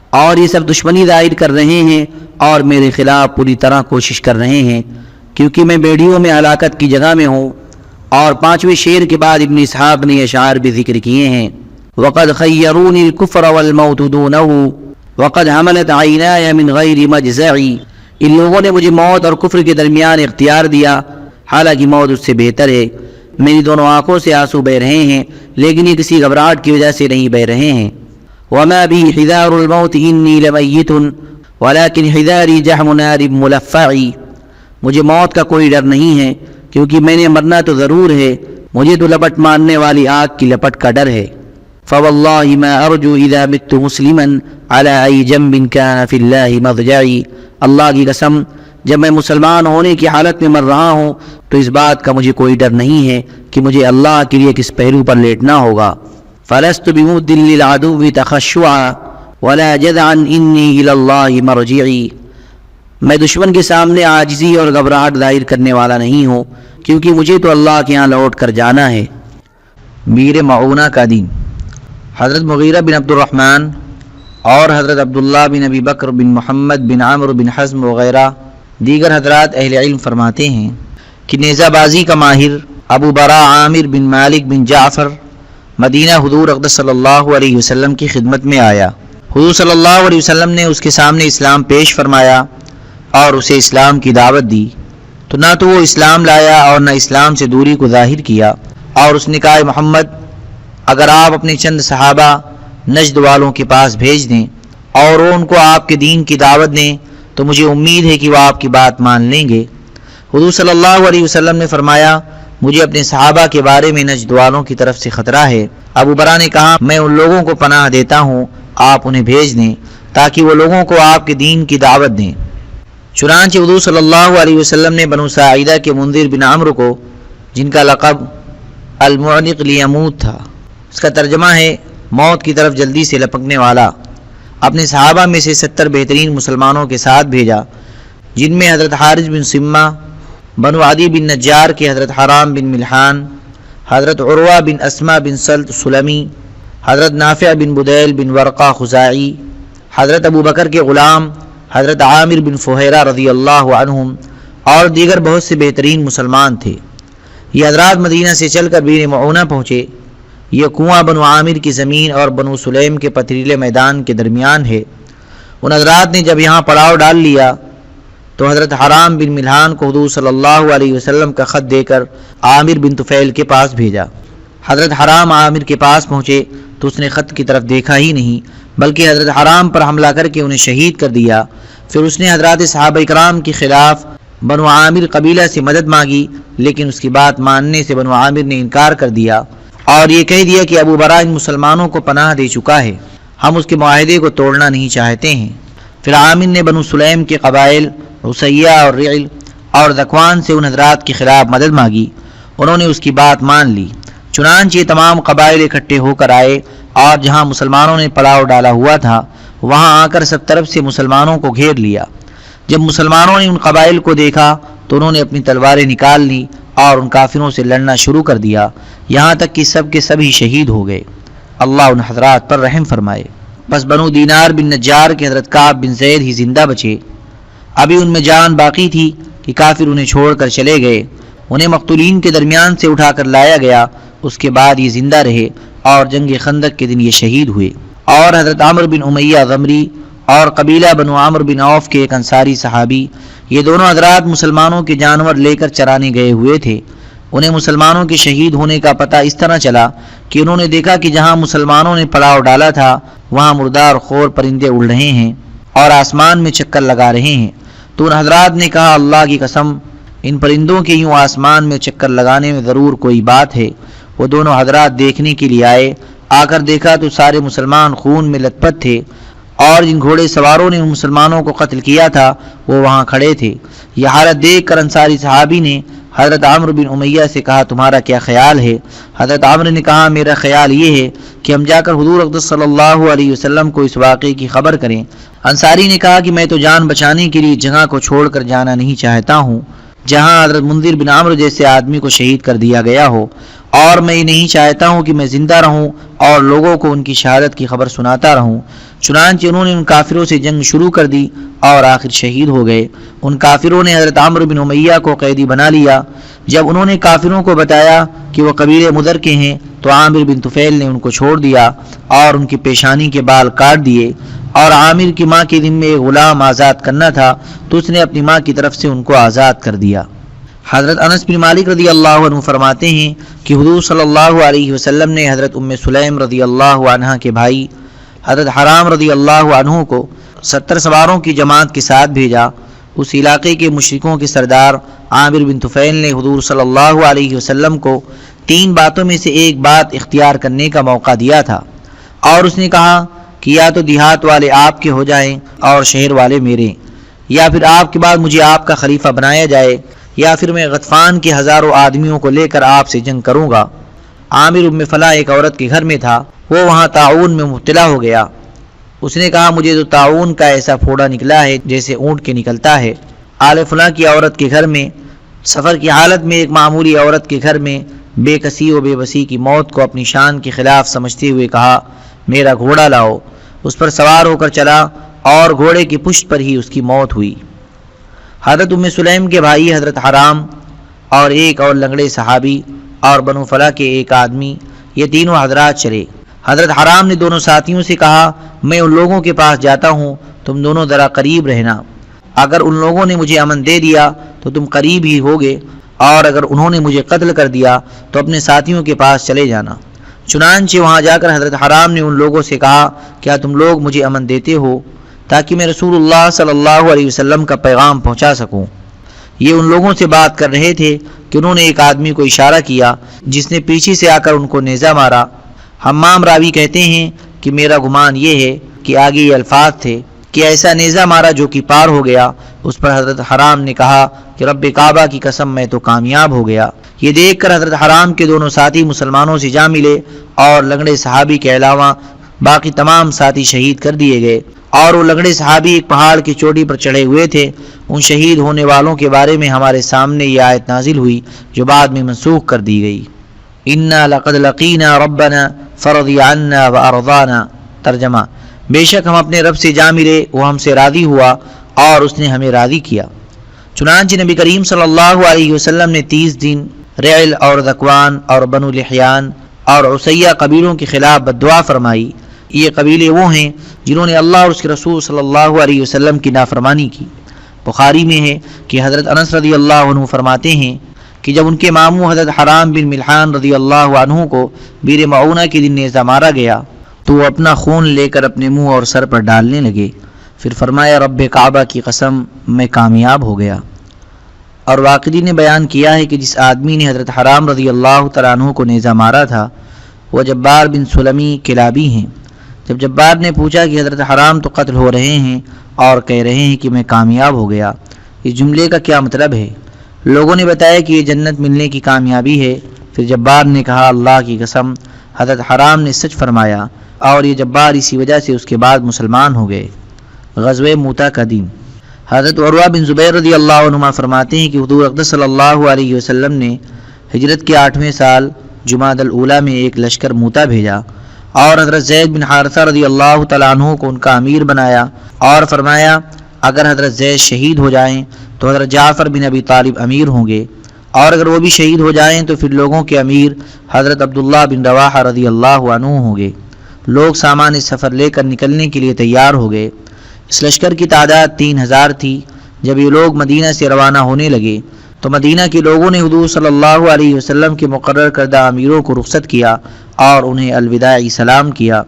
اور یہ سب دشمنی ظاہر کر رہے ہیں اور میرے خلاف پوری طرح کوشش کر رہے ہیں کیونکہ میں بیڑیوں میں ہلاکت کی جگہ میں ہوں۔ اور پانچویں شعر کے بعد ابن اسحاق نے اشعار بھی ذکر کیے ہیں۔ وَقَدْ خَيَّرُونِي الْكُفْرَ وَالْمَوْتُ دُونَهُ وَقَدْ حَمَلَتْ عَيْنَايَ مِنْ غَيْرِ مَجْزَعِ، ان لوگوں نے مجھے موت اور کفر کے درمیان اختیار دیا، حالانکہ موت اس سے بہتر ہے۔ میری دونوں آنکھوں سے آنسو بہ رہے ہیں لیکن یہ کسی گھبراہٹ کی وجہ سے نہیں بہ رہے ہیں۔ وَمَا بِي حِذَارُ الْمَوْتِ إِنِّي لَمَيِّتٌ وَلَكِنْ حِذَارِي جَحْمُ نَارٍ مُلَفَّعِ، مجھے موت کا کوئی ڈر نہیں ہے کیونکہ میں نے مرنا تو ضرور ہے، مجھے تو لپٹ مارنے والی آگ کی لپٹ کا ڈر ہے۔ فواللہ ما ارجو اذا مت مسلما على ای جنب کان فی اللہ مضجعی، اللہ کی قسم جب میں مسلمان ہونے کی حالت میں مر رہا ہوں تو اس بات کا مجھے کوئی ڈر نہیں ہے کہ مجھے اللہ کے لیے کس پہلو پر لیٹنا ہوگا۔ فلست بمد للعدو تخشعا ولا جذعا انی الی اللہ مرجعی، میں دشمن کے سامنے عاجزی اور گھبراہٹ ظاہر کرنے والا نہیں ہوں کیونکہ مجھے تو اللہ کے ہاں لوٹ کر جانا ہے۔ میر معونہ کا دین۔ حضرت مغیرہ بن عبد الرحمن اور حضرت عبداللہ بن ابی بکر بن محمد بن عامر بن حزم وغیرہ دیگر حضرات اہل علم فرماتے ہیں کہ نیزہ بازی کا ماہر ابو براء عامر بن مالک بن جعفر مدینہ حضور اقدس صلی اللہ علیہ وسلم کی خدمت میں آیا۔ حضور صلی اللہ علیہ وسلم نے اس کے سامنے اسلام پیش فرمایا اور اسے اسلام کی دعوت دی، تو نہ تو وہ اسلام لایا اور نہ اسلام سے دوری کو ظاہر کیا، اور اس نے کہا محمد اگر آپ اپنے چند صحابہ نجد والوں کے پاس بھیج دیں اور وہ ان کو آپ کے دین کی دعوت دیں تو مجھے امید ہے کہ وہ آپ کی بات مان لیں گے۔ حضور صلی اللہ علیہ وسلم نے فرمایا مجھے اپنے صحابہ کے بارے میں نجد والوں کی طرف سے خطرہ ہے۔ ابو برا نے کہا میں ان لوگوں کو پناہ دیتا ہوں، آپ انہیں بھیج دیں تاکہ وہ لوگوں کو آپ کے دین کی دعوت دیں۔ چنانچہ حضور صلی اللہ علیہ وسلم نے بنو ساعدہ کے منذر بن عمرو کو، جن کا لقب المعنق لیموت تھا، اس کا ترجمہ ہے موت کی طرف جلدی سے لپکنے والا، اپنے صحابہ میں سے 70 بہترین مسلمانوں کے ساتھ بھیجا، جن میں حضرت حارث بن سمہ، بنو عدی بن نجار کے حضرت حرام بن ملحان، حضرت عروہ بن اسما بن سلط سلمی، حضرت نافع بن بدیل بن ورقہ خزاعی، حضرت ابو بکر کے غلام حضرت عامر بن فہیرہ رضی اللہ عنہم اور دیگر بہت سے بہترین مسلمان تھے۔ یہ حضرات مدینہ سے چل کر بیر معونہ پہنچے۔ یہ کنواں بنو عامر کی زمین اور بنو سلیم کے پتھریلے میدان کے درمیان ہے۔ ان حضرات نے جب یہاں پڑاؤ ڈال لیا تو حضرت حرام بن ملحان کو حضور صلی اللہ علیہ وسلم کا خط دے کر عامر بن طفیل کے پاس بھیجا۔ حضرت حرام عامر کے پاس پہنچے تو اس نے خط کی طرف دیکھا ہی نہیں بلکہ حضرت حرام پر حملہ کر کے انہیں شہید کر دیا۔ پھر اس نے حضرات صحابہ اکرام کے خلاف بنو عامر قبیلہ سے مدد مانگی، لیکن اس کی بات ماننے سے بنو عامر نے انکار کر دیا اور یہ کہہ دیا کہ ابو برا ان مسلمانوں کو پناہ دے چکا ہے، ہم اس کے معاہدے کو توڑنا نہیں چاہتے ہیں۔ پھر عامر نے بنو سلیم کے قبائل رسیہ اور رعل اور ذکوان سے ان حضرات کے خلاف مدد مانگی، انہوں نے اس کی بات مان لی۔ چنانچہ یہ تمام قبائل اکٹھے ہو کر آئے اور جہاں مسلمانوں نے پڑاؤ ڈالا ہوا تھا وہاں آ کر سب طرف سے مسلمانوں کو گھیر لیا۔ جب مسلمانوں نے ان قبائل کو دیکھا تو انہوں نے اپنی تلواریں نکال لی اور ان کافروں سے لڑنا شروع کر دیا، یہاں تک کہ سب کے سبھی شہید ہو گئے۔ اللہ ان حضرات پر رحم فرمائے۔ بس بنو دینار بن نجار کے حضرت کعب بن زید ہی زندہ بچے۔ ابھی ان میں جان باقی تھی کہ کافر انہیں چھوڑ کر چلے گئے۔ انہیں مقتولین کے درمیان سے اٹھا کر لایا گیا، اس کے بعد یہ زندہ رہے اور جنگ خندق کے دن یہ شہید ہوئے۔ اور حضرت عمرو بن امیہ غمری اور قبیلہ بنو عمرو بن عوف کے ایک انصاری صحابی، یہ دونوں حضرات مسلمانوں کے جانور لے کر چرانے گئے ہوئے تھے۔ انہیں مسلمانوں کے شہید ہونے کا پتہ اس طرح چلا کہ انہوں نے دیکھا کہ جہاں مسلمانوں نے پڑاؤ ڈالا تھا وہاں مردار خور پرندے اڑ رہے ہیں اور آسمان میں چکر لگا رہے ہیں۔ تو ان حضرات نے کہا اللہ کی قسم ان پرندوں کے یوں آسمان میں چکر لگانے میں ضرور کوئی بات ہے۔ وہ دونوں حضرات دیکھنے کے لیے آئے، آ کر دیکھا تو سارے مسلمان خون میں لت پت تھے اور جن گھوڑے سواروں نے ان مسلمانوں کو قتل کیا تھا وہ وہاں کھڑے تھے۔ یہ حالت دیکھ کر انصاری صحابی نے حضرت عمرو بن امیہ سے کہا تمہارا کیا خیال ہے؟ حضرت عمرو نے کہا میرا خیال یہ ہے کہ ہم جا کر حضور اقدس صلی اللہ علیہ وسلم کو اس واقعے کی خبر کریں۔ انصاری نے کہا کہ میں تو جان بچانے کے لیے جگہ کو چھوڑ کر جانا نہیں چاہتا ہوں جہاں حضرت منذر بن عمرو جیسے آدمی کو شہید کر دیا گیا ہو، اور میں یہ نہیں چاہتا ہوں کہ میں زندہ رہوں اور لوگوں کو ان کی شہادت کی خبر سناتا رہوں۔ چنانچہ انہوں نے ان کافروں سے جنگ شروع کر دی اور آخر شہید ہو گئے۔ ان کافروں نے حضرت عمرو بن امیہ کو قیدی بنا لیا۔ جب انہوں نے کافروں کو بتایا کہ وہ قبیلے مدر کے ہیں تو عامر بن طفیل نے ان کو چھوڑ دیا اور ان کی پیشانی کے بال کاٹ دیے، اور عامر کی ماں کے ذمے ایک غلام آزاد کرنا تھا تو اس نے اپنی ماں کی طرف سے ان کو آزاد کر دیا۔ حضرت انس بن مالک رضی اللہ عنہ فرماتے ہیں کہ حضور صلی اللہ علیہ وسلم نے حضرت ام سلیم رضی اللہ عنہ کے بھائی حضرت حرام رضی اللہ عنہ کو 70 سواروں کی جماعت کے ساتھ بھیجا۔ اس علاقے کے مشرکوں کے سردار عامر بن طفیل نے حضور صلی اللہ علیہ وسلم کو 3 باتوں میں سے ایک بات اختیار کرنے کا موقع دیا تھا، اور اس نے کہا کہ یا تو دیہات والے آپ کے ہو جائیں اور شہر والے میرے، یا پھر آپ کے بعد مجھے آپ کا خلیفہ بنایا جائے، یا پھر میں غطفان کے ہزاروں آدمیوں کو لے کر آپ سے جنگ کروں گا۔ عامر ام فلاح ایک عورت کے گھر میں تھا، وہ وہاں طاعون میں مبتلا ہو گیا۔ اس نے کہا مجھے تو طاعون کا ایسا پھوڑا نکلا ہے جیسے اونٹ کے نکلتا ہے۔ آل فلاں کی عورت کے گھر میں سفر کی حالت میں ایک معمولی عورت کے گھر میں بے کسی و بے بسی کی موت کو اپنی شان کے خلاف سمجھتے ہوئے کہا میرا گھوڑا لاؤ۔ اس پر سوار ہو کر چلا اور گھوڑے کی پشت پر ہی اس کی موت ہوئی۔ حضرت ام سلیم کے بھائی حضرت حرام اور ایک اور لنگڑے صحابی اور بنو فلاح کے ایک آدمی، یہ تینوں حضرات چلے۔ حضرت حرام نے دونوں ساتھیوں سے کہا میں ان لوگوں کے پاس جاتا ہوں، تم دونوں ذرا قریب رہنا، اگر ان لوگوں نے مجھے امن دے دیا تو تم قریب ہی ہوگے، اور اگر انہوں نے مجھے قتل کر دیا تو اپنے ساتھیوں کے پاس چلے جانا۔ چنانچہ وہاں جا کر حضرت حرام نے ان لوگوں سے کہا کیا تم لوگ مجھے امن دیتے ہو تاکہ میں رسول اللہ صلی اللہ علیہ وسلم کا پیغام پہنچا سکوں؟ یہ ان لوگوں سے بات کر رہے تھے کہ انہوں نے ایک آدمی کو اشارہ کیا جس نے پیچھے سے آ کر ان کو نیزہ مارا۔ حمام راوی کہتے ہیں کہ میرا گمان یہ ہے کہ آگے یہ الفاظ تھے کہ ایسا نیزہ مارا جو کہ پار ہو گیا۔ اس پر حضرت حرام نے کہا کہ رب کعبہ کی قسم میں تو کامیاب ہو گیا۔ یہ دیکھ کر حضرت حرام کے دونوں ساتھی مسلمانوں سے جا ملے اور لنگڑے صحابی کے علاوہ باقی تمام ساتھی شہید کر دیے گئے، اور وہ لنگڑے صحابی ایک پہاڑ کی چوٹی پر چڑھے ہوئے تھے۔ ان شہید ہونے والوں کے بارے میں ہمارے سامنے یہ آیت نازل ہوئی جو بعد میں منسوخ کر دی گئی۔ انا لقد لقینا ربنا فرضی عنا وارضانا۔ ترجمہ بے شک ہم اپنے رب سے جا ملے، وہ ہم سے راضی ہوا اور اس نے ہمیں راضی کیا۔ چنانچہ نبی کریم صلی اللہ علیہ وسلم نے 30 دن رعل اور ذکوان اور بنو لحیان اور عصیہ قبیلوں کے خلاف بددعا فرمائی۔ یہ قبیلے وہ ہیں جنہوں نے اللہ اور اس کے رسول صلی اللہ علیہ وسلم کی نافرمانی کی۔ بخاری میں ہے کہ حضرت انس رضی اللہ عنہ فرماتے ہیں کہ جب ان کے ماموں حضرت حرام بن ملحان رضی اللہ عنہ کو بیر معونہ کے دن نیزہ مارا گیا تو وہ اپنا خون لے کر اپنے منہ اور سر پر ڈالنے لگے، پھر فرمایا رب کعبہ کی قسم میں کامیاب ہو گیا۔ اور واقعی نے بیان کیا ہے کہ جس آدمی نے حضرت حرام رضی اللہ تعالیٰ عنہ کو نیزہ مارا تھا وہ جبار بن سلمی کلابی ہیں۔ جب جبار نے پوچھا کہ حضرت حرام تو قتل ہو رہے ہیں اور کہہ رہے ہیں کہ میں کامیاب ہو گیا، اس جملے کا کیا مطلب ہے؟ لوگوں نے بتایا کہ یہ جنت ملنے کی کامیابی ہے۔ پھر جبار نے کہا اللہ کی قسم حضرت حرام نے سچ فرمایا، اور یہ جبار اسی وجہ سے اس کے بعد مسلمان ہو گئے۔ غزوہ موتا کا دن۔ حضرت عروہ بن زبیر رضی اللہ عنہ فرماتے ہیں کہ حضور اقدس صلی اللہ علیہ وسلم نے ہجرت کے 8ویں سال جمادی الاولیٰ میں ایک لشکر موتا بھیجا اور حضرت زید بن حارثہ رضی اللہ تعالیٰ عنہ کو ان کا امیر بنایا، اور فرمایا اگر حضرت زید شہید ہو جائیں تو حضرت جعفر بن ابی طالب امیر ہوں گے، اور اگر وہ بھی شہید ہو جائیں تو پھر لوگوں کے امیر حضرت عبداللہ بن رواحہ رضی اللہ عنہ ہوں گے۔ لوگ سامان سفر لے کر نکلنے کے لیے تیار ہو گئے۔ اس لشکر کی تعداد 3000 تھی۔ جب یہ لوگ مدینہ سے روانہ ہونے لگے تو مدینہ کے لوگوں نے حضور صلی اللہ علیہ وسلم کے مقرر کردہ امیروں کو رخصت کیا اور انہیں الوداعی سلام کیا۔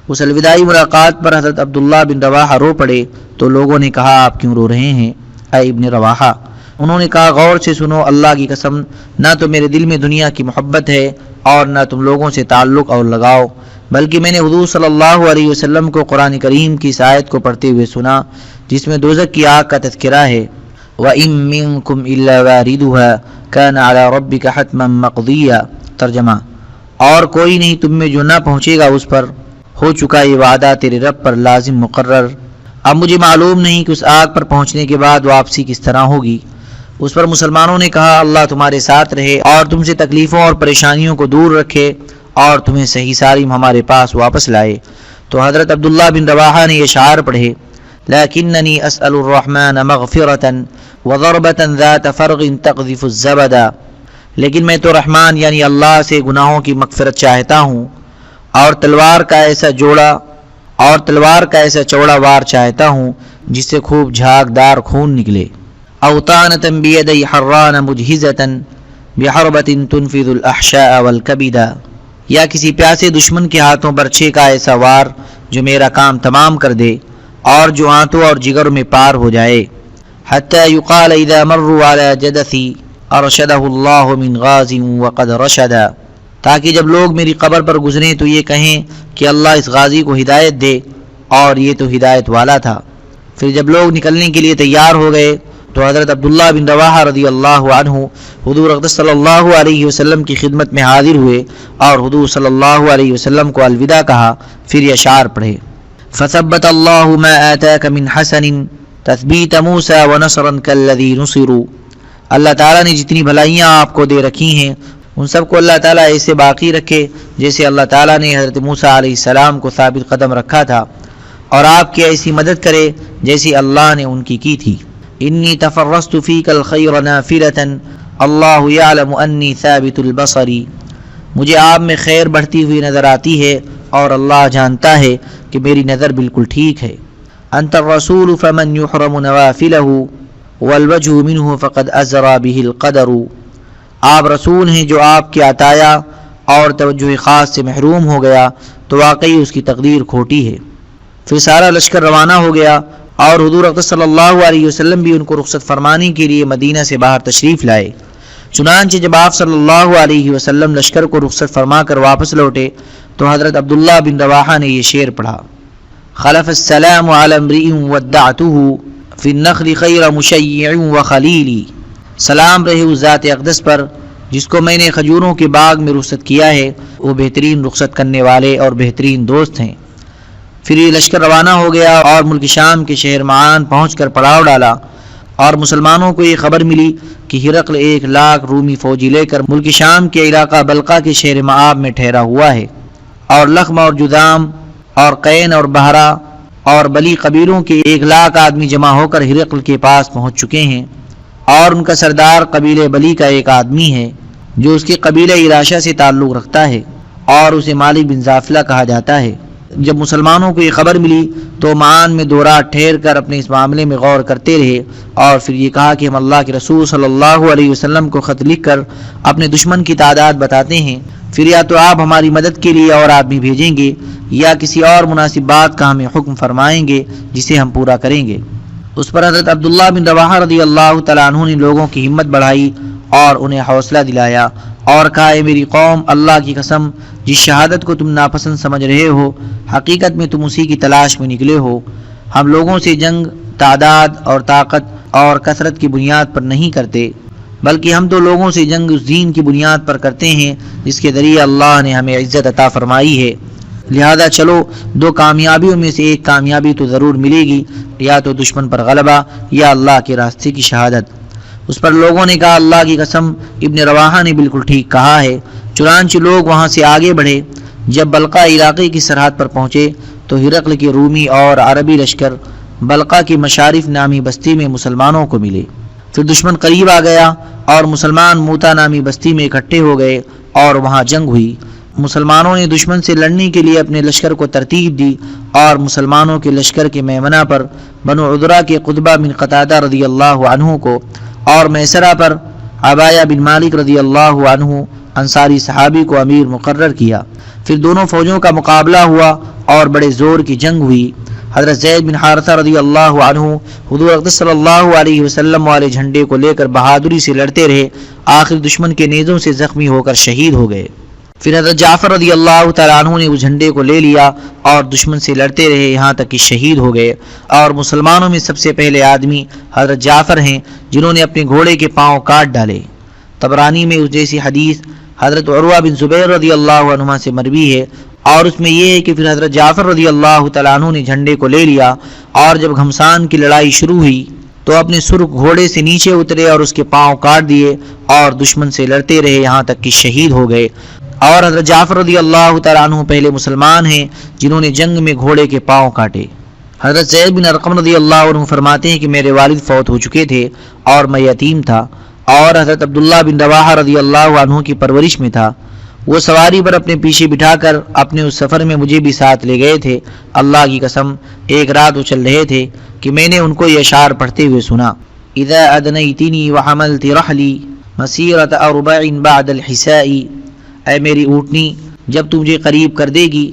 اس الوداعی ملاقات پر حضرت عبداللہ بن رواحہ رو پڑے تو لوگوں نے کہا آپ کیوں رو رہے ہیں اے ابن رواحہ؟ انہوں نے کہا غور سے سنو، اللہ کی قسم نہ تو میرے دل میں دنیا کی محبت ہے اور نہ تم لوگوں سے تعلق اور لگاؤ، بلکہ میں نے حضور صلی اللہ علیہ وسلم کو قرآن کریم کی اس آیت کو پڑھتے ہوئے سنا جس میں دوزخ کی آگ کا تذکرہ ہے، وَإِن مِّنكُمْ إِلَّا وَارِدُهَا كَانَ عَلَى رَبِّكَ حَتْمًا مَّقْضِيًّا۔ ترجمہ، اور کوئی نہیں تم میں جو نہ پہنچے گا اس پر ہو چکا یہ وعدہ تیرے رب پر لازم مقرر۔ اب مجھے معلوم نہیں کہ اس آگ پر پہنچنے کے بعد واپسی کس طرح ہوگی۔ اس پر مسلمانوں نے کہا اللہ تمہارے ساتھ رہے اور تم سے تکلیفوں اور پریشانیوں کو دور رکھے اور تمہیں صحیح سالم ہمارے پاس واپس لائے۔ تو حضرت عبداللہ بن رواحہ نے یہ اشعار پڑھے، لَكِنَّنِي أَسْأَلُ الرَّحْمَنَ مَغْفِرَةً وَضَرْبَةً ذَاتَ فَرْغٍ تَقْذِفُ الزَّبَدَ، لیکن میں تو رحمان یعنی اللہ سے گناہوں کی مغفرت چاہتا ہوں اور تلوار کا ایسا چوڑا وار چاہتا ہوں جس سے خوب جھاگدار خون نکلے۔ اوطانة بيدي حران مجهزة بحربة تنفذ الأحشاء والكبد، یا کسی پیاسے دشمن کے ہاتھوں برچھے کا ایسا وار جو میرا کام تمام کر دے اور جو آنتوں اور جگر میں پار ہو جائے۔ حتى يقال إذا مروا على جدثي أرشده الله من غاز وقد رشد، تاکہ جب لوگ میری قبر پر گزریں تو یہ کہیں کہ اللہ اس غازی کو ہدایت دے اور یہ تو ہدایت والا تھا۔ پھر جب لوگ نکلنے کے لیے تیار ہو گئے تو حضرت عبداللہ بن رواحہ رضی اللہ عنہ حضور اقدس صلی اللہ علیہ وسلم کی خدمت میں حاضر ہوئے اور حضور صلی اللہ علیہ وسلم کو الوداع کہا، پھر یہ اشعار پڑھے، فثبت اللہ ما آتاک من حسن تثبیت موسیٰ ونصرا کالذی نصروا، اللہ تعالیٰ نے جتنی بھلائیاں آپ کو دے رکھی ہیں ان سب کو اللہ تعالیٰ ایسے باقی رکھے جیسے اللہ تعالیٰ نے حضرت موسیٰ علیہ السلام کو ثابت قدم رکھا تھا، اور آپ کی ایسی مدد کرے جیسی اللہ نے ان کی تھی۔ انی تفرست فیک الخیر نافلة اللہ یعلم انی ثابت البصر، مجھے آپ میں خیر بڑھتی ہوئی نظر آتی ہے اور اللہ جانتا ہے کہ میری نظر بالکل ٹھیک ہے۔ انت الرسول فمن یحرم نوافلہ والوجہ منہ فقد ازرا بہ القدر، آپ رسول ہیں جو آپ کے عطایا اور توجہ خاص سے محروم ہو گیا تو واقعی اس کی تقدیر کھوٹی ہے۔ پھر سارا لشکر روانہ ہو گیا اور حضور اقدس صلی اللہ علیہ وسلم بھی ان کو رخصت فرمانے کے لیے مدینہ سے باہر تشریف لائے۔ چنانچہ جب آپ صلی اللہ علیہ وسلم لشکر کو رخصت فرما کر واپس لوٹے تو حضرت عبداللہ بن رواحہ نے یہ شعر پڑھا، خلف السلام علی امرئ ودعتہ فی النخل خیر مشیع وخلیلی، سلام رہے اس ذات اقدس پر جس کو میں نے کھجوروں کے باغ میں رخصت کیا ہے، وہ بہترین رخصت کرنے والے اور بہترین دوست ہیں۔ پھر یہ لشکر روانہ ہو گیا اور ملک شام کے شہر معان پہنچ کر پڑاؤ ڈالا، اور مسلمانوں کو یہ خبر ملی کہ ہرقل 1,00,000 رومی فوجی لے کر ملک شام کے علاقہ بلقا کے شہر معاب میں ٹھہرا ہوا ہے، اور لخم اور جذام اور قین اور بہرا اور بلی قبیلوں کے 1,00,000 آدمی جمع ہو کر ہرقل کے پاس پہنچ چکے ہیں، اور ان کا سردار قبیلہ بلی کا ایک آدمی ہے جو اس کے قبیلہ اراشہ سے تعلق رکھتا ہے اور اسے مالک بن زافلہ کہا جاتا ہے۔ جب مسلمانوں کو یہ خبر ملی تو معان میں 2 رات ٹھہر کر اپنے اس معاملے میں غور کرتے رہے، اور پھر یہ کہا کہ ہم اللہ کے رسول صلی اللہ علیہ وسلم کو خط لکھ کر اپنے دشمن کی تعداد بتاتے ہیں، پھر یا تو آپ ہماری مدد کے لیے اور آدمی بھیجیں گے یا کسی اور مناسب بات کا ہمیں حکم فرمائیں گے جسے ہم پورا کریں گے۔ اس پر حضرت عبداللہ بن رواحہ رضی اللہ تعالیٰ عنہ نے لوگوں کی ہمت بڑھائی اور انہیں حوصلہ دلایا اور کہا، اے میری قوم، اللہ کی قسم جس شہادت کو تم ناپسند سمجھ رہے ہو حقیقت میں تم اسی کی تلاش میں نکلے ہو۔ ہم لوگوں سے جنگ تعداد اور طاقت اور کثرت کی بنیاد پر نہیں کرتے، بلکہ ہم تو لوگوں سے جنگ اس دین کی بنیاد پر کرتے ہیں جس کے ذریعے اللہ نے ہمیں عزت عطا فرمائی ہے۔ لہذا چلو 2 کامیابیوں میں سے ایک کامیابی تو ضرور ملے گی، یا تو دشمن پر غلبہ یا اللہ کے راستے کی شہادت۔ اس پر لوگوں نے کہا، اللہ کی قسم ابن رواحہ نے بالکل ٹھیک کہا ہے۔ چنانچہ لوگ وہاں سے آگے بڑھے۔ جب بلقا علاقے کی سرحد پر پہنچے تو ہرقل کے رومی اور عربی لشکر بلقا کی مشارف نامی بستی میں مسلمانوں کو ملے۔ پھر دشمن قریب آ گیا اور مسلمان موتا نامی بستی میں اکٹھے ہو گئے اور وہاں جنگ ہوئی۔ مسلمانوں نے دشمن سے لڑنے کے لیے اپنے لشکر کو ترتیب دی، اور مسلمانوں کے لشکر کے میمنہ پر بنو عذرا کے قطبہ بن قتادہ رضی اللہ عنہ کو اور میسرہ پر عبایہ بن مالک رضی اللہ عنہ انصاری صحابی کو امیر مقرر کیا۔ پھر دونوں فوجوں کا مقابلہ ہوا اور بڑے زور کی جنگ ہوئی۔ حضرت زید بن حارثہ رضی اللہ عنہ حضور اقدس صلی اللہ علیہ وسلم والے جھنڈے کو لے کر بہادری سے لڑتے رہے، آخر دشمن کے نیزوں سے زخمی ہو کر شہید ہو گئے۔ پھر حضرت جعفر رضی اللہ تعالیٰ عنہ نے اس جھنڈے کو لے لیا اور دشمن سے لڑتے رہے یہاں تک کہ شہید ہو گئے، اور مسلمانوں میں سب سے پہلے آدمی حضرت جعفر ہیں جنہوں نے اپنے گھوڑے کے پاؤں کاٹ ڈالے۔ طبرانی میں اس جیسی حدیث حضرت عروہ بن زبیر رضی اللہ عنہ سے مروی ہے، اور اس میں یہ ہے کہ پھر حضرت جعفر رضی اللہ تعالیٰ عنہ نے جھنڈے کو لے لیا، اور جب گھمسان کی لڑائی شروع ہوئی تو اپنے سرخ گھوڑے سے نیچے اترے اور اس کے پاؤں کاٹ دیے اور دشمن سے لڑتے رہے یہاں تک کہ شہید ہو گئے۔ اور حضرت جعفر رضی اللہ تعالیٰ عنہ پہلے مسلمان ہیں جنہوں نے جنگ میں گھوڑے کے پاؤں کاٹے۔ حضرت زید بن ارقم رضی اللہ عنہ فرماتے ہیں کہ میرے والد فوت ہو چکے تھے اور میں یتیم تھا، اور حضرت عبداللہ بن رواحہ رضی اللہ عنہ کی پرورش میں تھا۔ وہ سواری پر اپنے پیچھے بٹھا کر اپنے اس سفر میں مجھے بھی ساتھ لے گئے تھے۔ اللہ کی قسم ایک رات وہ چل رہے تھے کہ میں نے ان کو یہ اشعار پڑھتے ہوئے سنا: اذا ادنیتنی وحملت رحلی مسیرۃ اربع بعد الحساء، اے میری اونٹنی جب تم مجھے قریب کر دے گی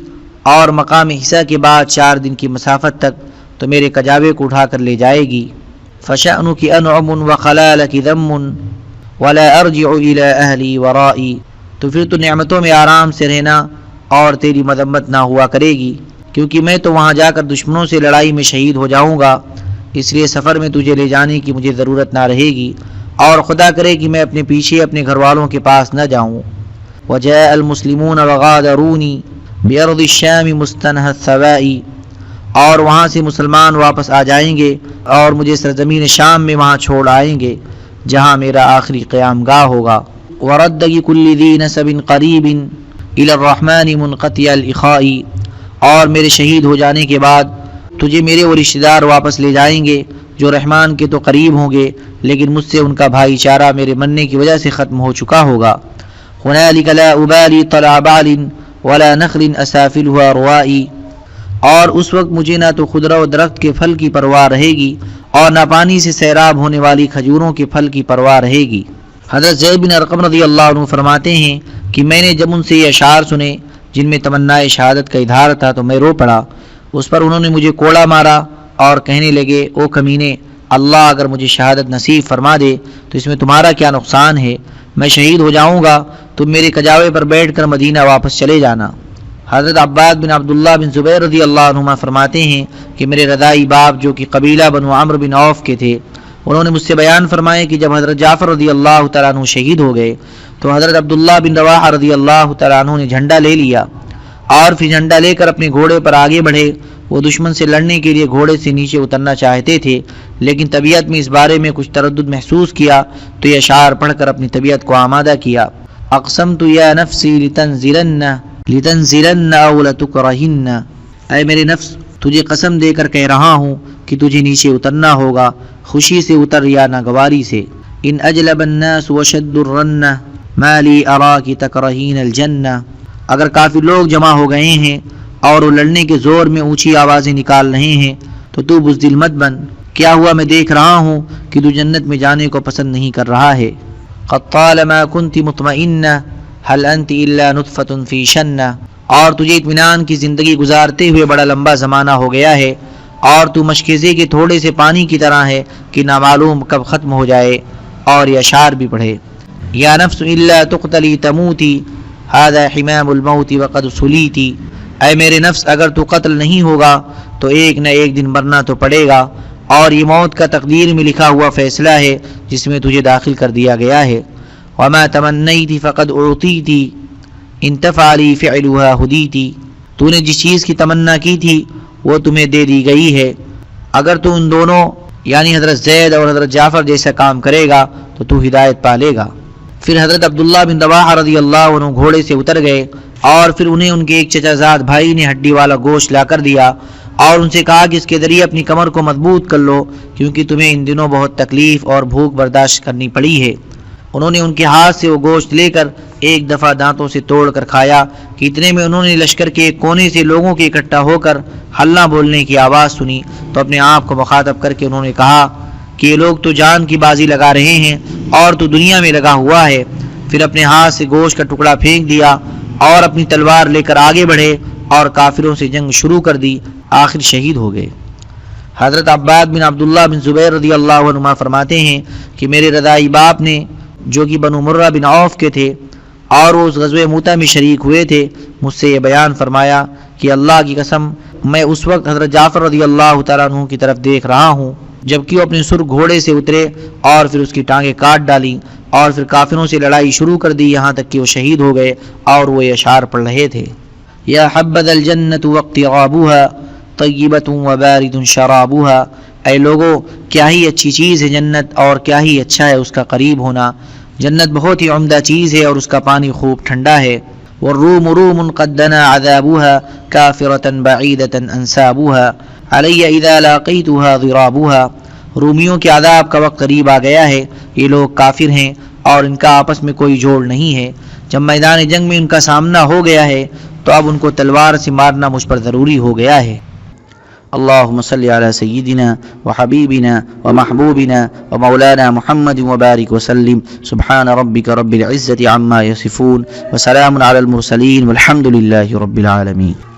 اور مقام حساء کے بعد 4 دن کی مسافت تک تو میرے کجاوے کو اٹھا کر لے جائے گی۔ فشأنک انعم وخلالک ذم ولا ارجع الى اہلی ورائی، تو پھر تو نعمتوں میں آرام سے رہنا اور تیری مذمت نہ ہوا کرے گی، کیونکہ میں تو وہاں جا کر دشمنوں سے لڑائی میں شہید ہو جاؤں گا، اس لیے سفر میں تجھے لے جانے کی مجھے ضرورت نہ رہے گی، اور خدا کرے کہ میں اپنے پیچھے اپنے گھر والوں کے پاس نہ جاؤں۔ وجاء المسلمون وغادرونی بأرض الشام مستنہى الثواء، اور وہاں سے مسلمان واپس آ جائیں گے اور مجھے سرزمین شام میں وہاں چھوڑ آئیں گے جہاں میرا آخری قیام گاہ ہوگا۔ ورد كل ذي نسب قریب الى الرحمن منقطع الاخاء، اور میرے شہید ہو جانے کے بعد تجھے میرے وہ رشتہ دار واپس لے جائیں گے جو رحمان کے تو قریب ہوں گے، لیکن مجھ سے ان کا بھائی چارہ میرے مرنے کی وجہ سے ختم ہو چکا ہوگا۔ هنالك لا أبالي طلع بعل ولا نخل أسافلها روائي، اور اس وقت مجھے نہ تو خضرہ و درخت کے پھل کی پرواہ رہے گی اور نہ پانی سے سیراب ہونے والی کھجوروں کے پھل کی پرواہ رہے گی۔ حضرت زید بن ارقم رضی اللہ عنہ فرماتے ہیں کہ میں نے جب ان سے یہ اشعار سنے جن میں تمنائے شہادت کا اظہار تھا تو میں رو پڑا۔ اس پر انہوں نے مجھے کوڑا مارا اور کہنے لگے: او کمینے، اللہ اگر مجھے شہادت نصیب فرما دے تو اس میں تمہارا کیا نقصان ہے؟ میں شہید ہو جاؤں گا، تم میرے کجاوے پر بیٹھ کر مدینہ واپس چلے جانا۔ حضرت عباد بن عبداللہ بن زبیر رضی اللہ عنہما فرماتے ہیں کہ میرے رضائی باپ جو کہ قبیلہ بنو عمرو بن عوف کے تھے، انہوں نے مجھ سے بیان فرمائے کہ جب حضرت جعفر رضی اللہ تعالیٰ عنہ شہید ہو گئے تو حضرت عبداللہ بن رواحہ رضی اللہ تعالیٰ عنہ نے جھنڈا لے لیا اور پھر جھنڈا لے کر اپنے گھوڑے پر آگے بڑھے۔ وہ دشمن سے لڑنے کے لیے گھوڑے سے نیچے اترنا چاہتے تھے، لیکن طبیعت میں اس بارے میں کچھ تردد محسوس کیا تو یہ اشعار پڑھ کر اپنی طبیعت کو آمادہ کیا: اقسمت یا نفسی لتنزلن او لتکرہن، اے میرے نفس تجھے قسم دے کر کہہ رہا ہوں کہ تجھے نیچے اترنا ہوگا، خوشی سے اتر یا ناگواری سے۔ ان اجلب الناس وشد الرن ما لی اراک تکرہین الجنہ، اگر کافی لوگ جمع ہو گئے ہیں اور وہ لڑنے کے زور میں اونچی آوازیں نکال رہے ہیں تو بزدل مت بن، کیا ہوا میں دیکھ رہا ہوں کہ تو جنت میں جانے کو پسند نہیں کر رہا ہے۔ قد طالما كنت مطمئنہ هل انت الا نطفۃ فی شنہ، اور تجھے اطمینان کی زندگی گزارتے ہوئے بڑا لمبا زمانہ ہو گیا ہے اور تو مشکیزے کے تھوڑے سے پانی کی طرح ہے کہ نامعلوم کب ختم ہو جائے۔ اور یہ اشعار بھی پڑھے: یا نفس الا تقتلی تموتی هذا حمام الموت وقد سلیتی، اے میرے نفس اگر تو قتل نہیں ہوگا تو ایک نہ ایک دن مرنا تو پڑے گا، اور یہ موت کا تقدیر میں لکھا ہوا فیصلہ ہے جس میں تجھے داخل کر دیا گیا ہے۔ وما تمنیت فقد اعطیت ان تفعلی فعلها ہدیت، تو نے جس چیز کی تمنا کی تھی وہ تمہیں دے دی گئی ہے، اگر تو ان دونوں یعنی حضرت زید اور حضرت جعفر جیسا کام کرے گا تو ہدایت پا لے گا۔ پھر حضرت عبداللہ بن رواحہ رضی اللہ عنہ گھوڑے سے اتر گئے اور پھر انہیں ان کے ایک چچا زاد بھائی نے ہڈی والا گوشت لا کر دیا اور ان سے کہا کہ اس کے ذریعے اپنی کمر کو مضبوط کر لو، کیونکہ تمہیں ان دنوں بہت تکلیف اور بھوک برداشت کرنی پڑی ہے۔ انہوں نے ان کے ہاتھ سے وہ گوشت لے کر ایک دفعہ دانتوں سے توڑ کر کھایا کہ اتنے میں انہوں نے لشکر کے ایک کونے سے لوگوں کے اکٹھا ہو کر ہلہ بولنے کی آواز سنی تو اپنے آپ کو مخاطب کر کے انہوں نے کہا کہ یہ لوگ تو جان کی بازی لگا رہے ہیں اور تو دنیا میں لگا ہوا ہے۔ پھر اپنے ہاتھ سے گوشت کا ٹکڑا پھینک دیا اور اپنی تلوار لے کر آگے بڑھے اور کافروں سے جنگ شروع کر دی، آخر شہید ہو گئے۔ حضرت عباد بن عبداللہ بن زبیر رضی اللہ عنہ فرماتے ہیں کہ میرے رضائی باپ نے جو کہ بنو مرہ بن عوف کے تھے اور وہ اس غزوہ موتا میں شریک ہوئے تھے، مجھ سے یہ بیان فرمایا کہ اللہ کی قسم میں اس وقت حضرت جعفر رضی اللہ تعالیٰ عنہ کی طرف دیکھ رہا ہوں جبکہ وہ اپنے سر گھوڑے سے اترے اور پھر اس کی ٹانگیں کاٹ ڈالیں اور پھر کافروں سے لڑائی شروع کر دی یہاں تک کہ وہ شہید ہو گئے، اور وہ یہ اشعار پڑھ رہے تھے: یا حبذا الجنۃ واقترابها طیبۃ وبارد شرابها، اے لوگو کیا ہی اچھی چیز ہے جنت اور کیا ہی اچھا ہے اس کا قریب ہونا، جنت بہت ہی عمدہ چیز ہے اور اس کا پانی خوب ٹھنڈا ہے۔ والروم روم قد دنا عذابها كافرة بعيدة انسابها علی اذا لاقیتها ضرابها، رومیوں کے عذاب کا وقت قریب آ گیا ہے، یہ لوگ کافر ہیں اور ان کا آپس میں کوئی جوڑ نہیں ہے، جب میدان جنگ میں ان کا سامنا ہو گیا ہے تو اب ان کو تلوار سے مارنا مجھ پر ضروری ہو گیا ہے۔ اللهم صل على سيدنا وحبيبنا ومحبوبنا ومولانا محمد وبارك وسلم، سبحان ربك رب العزة عما يصفون وسلام على المرسلين والحمد لله رب العالمين۔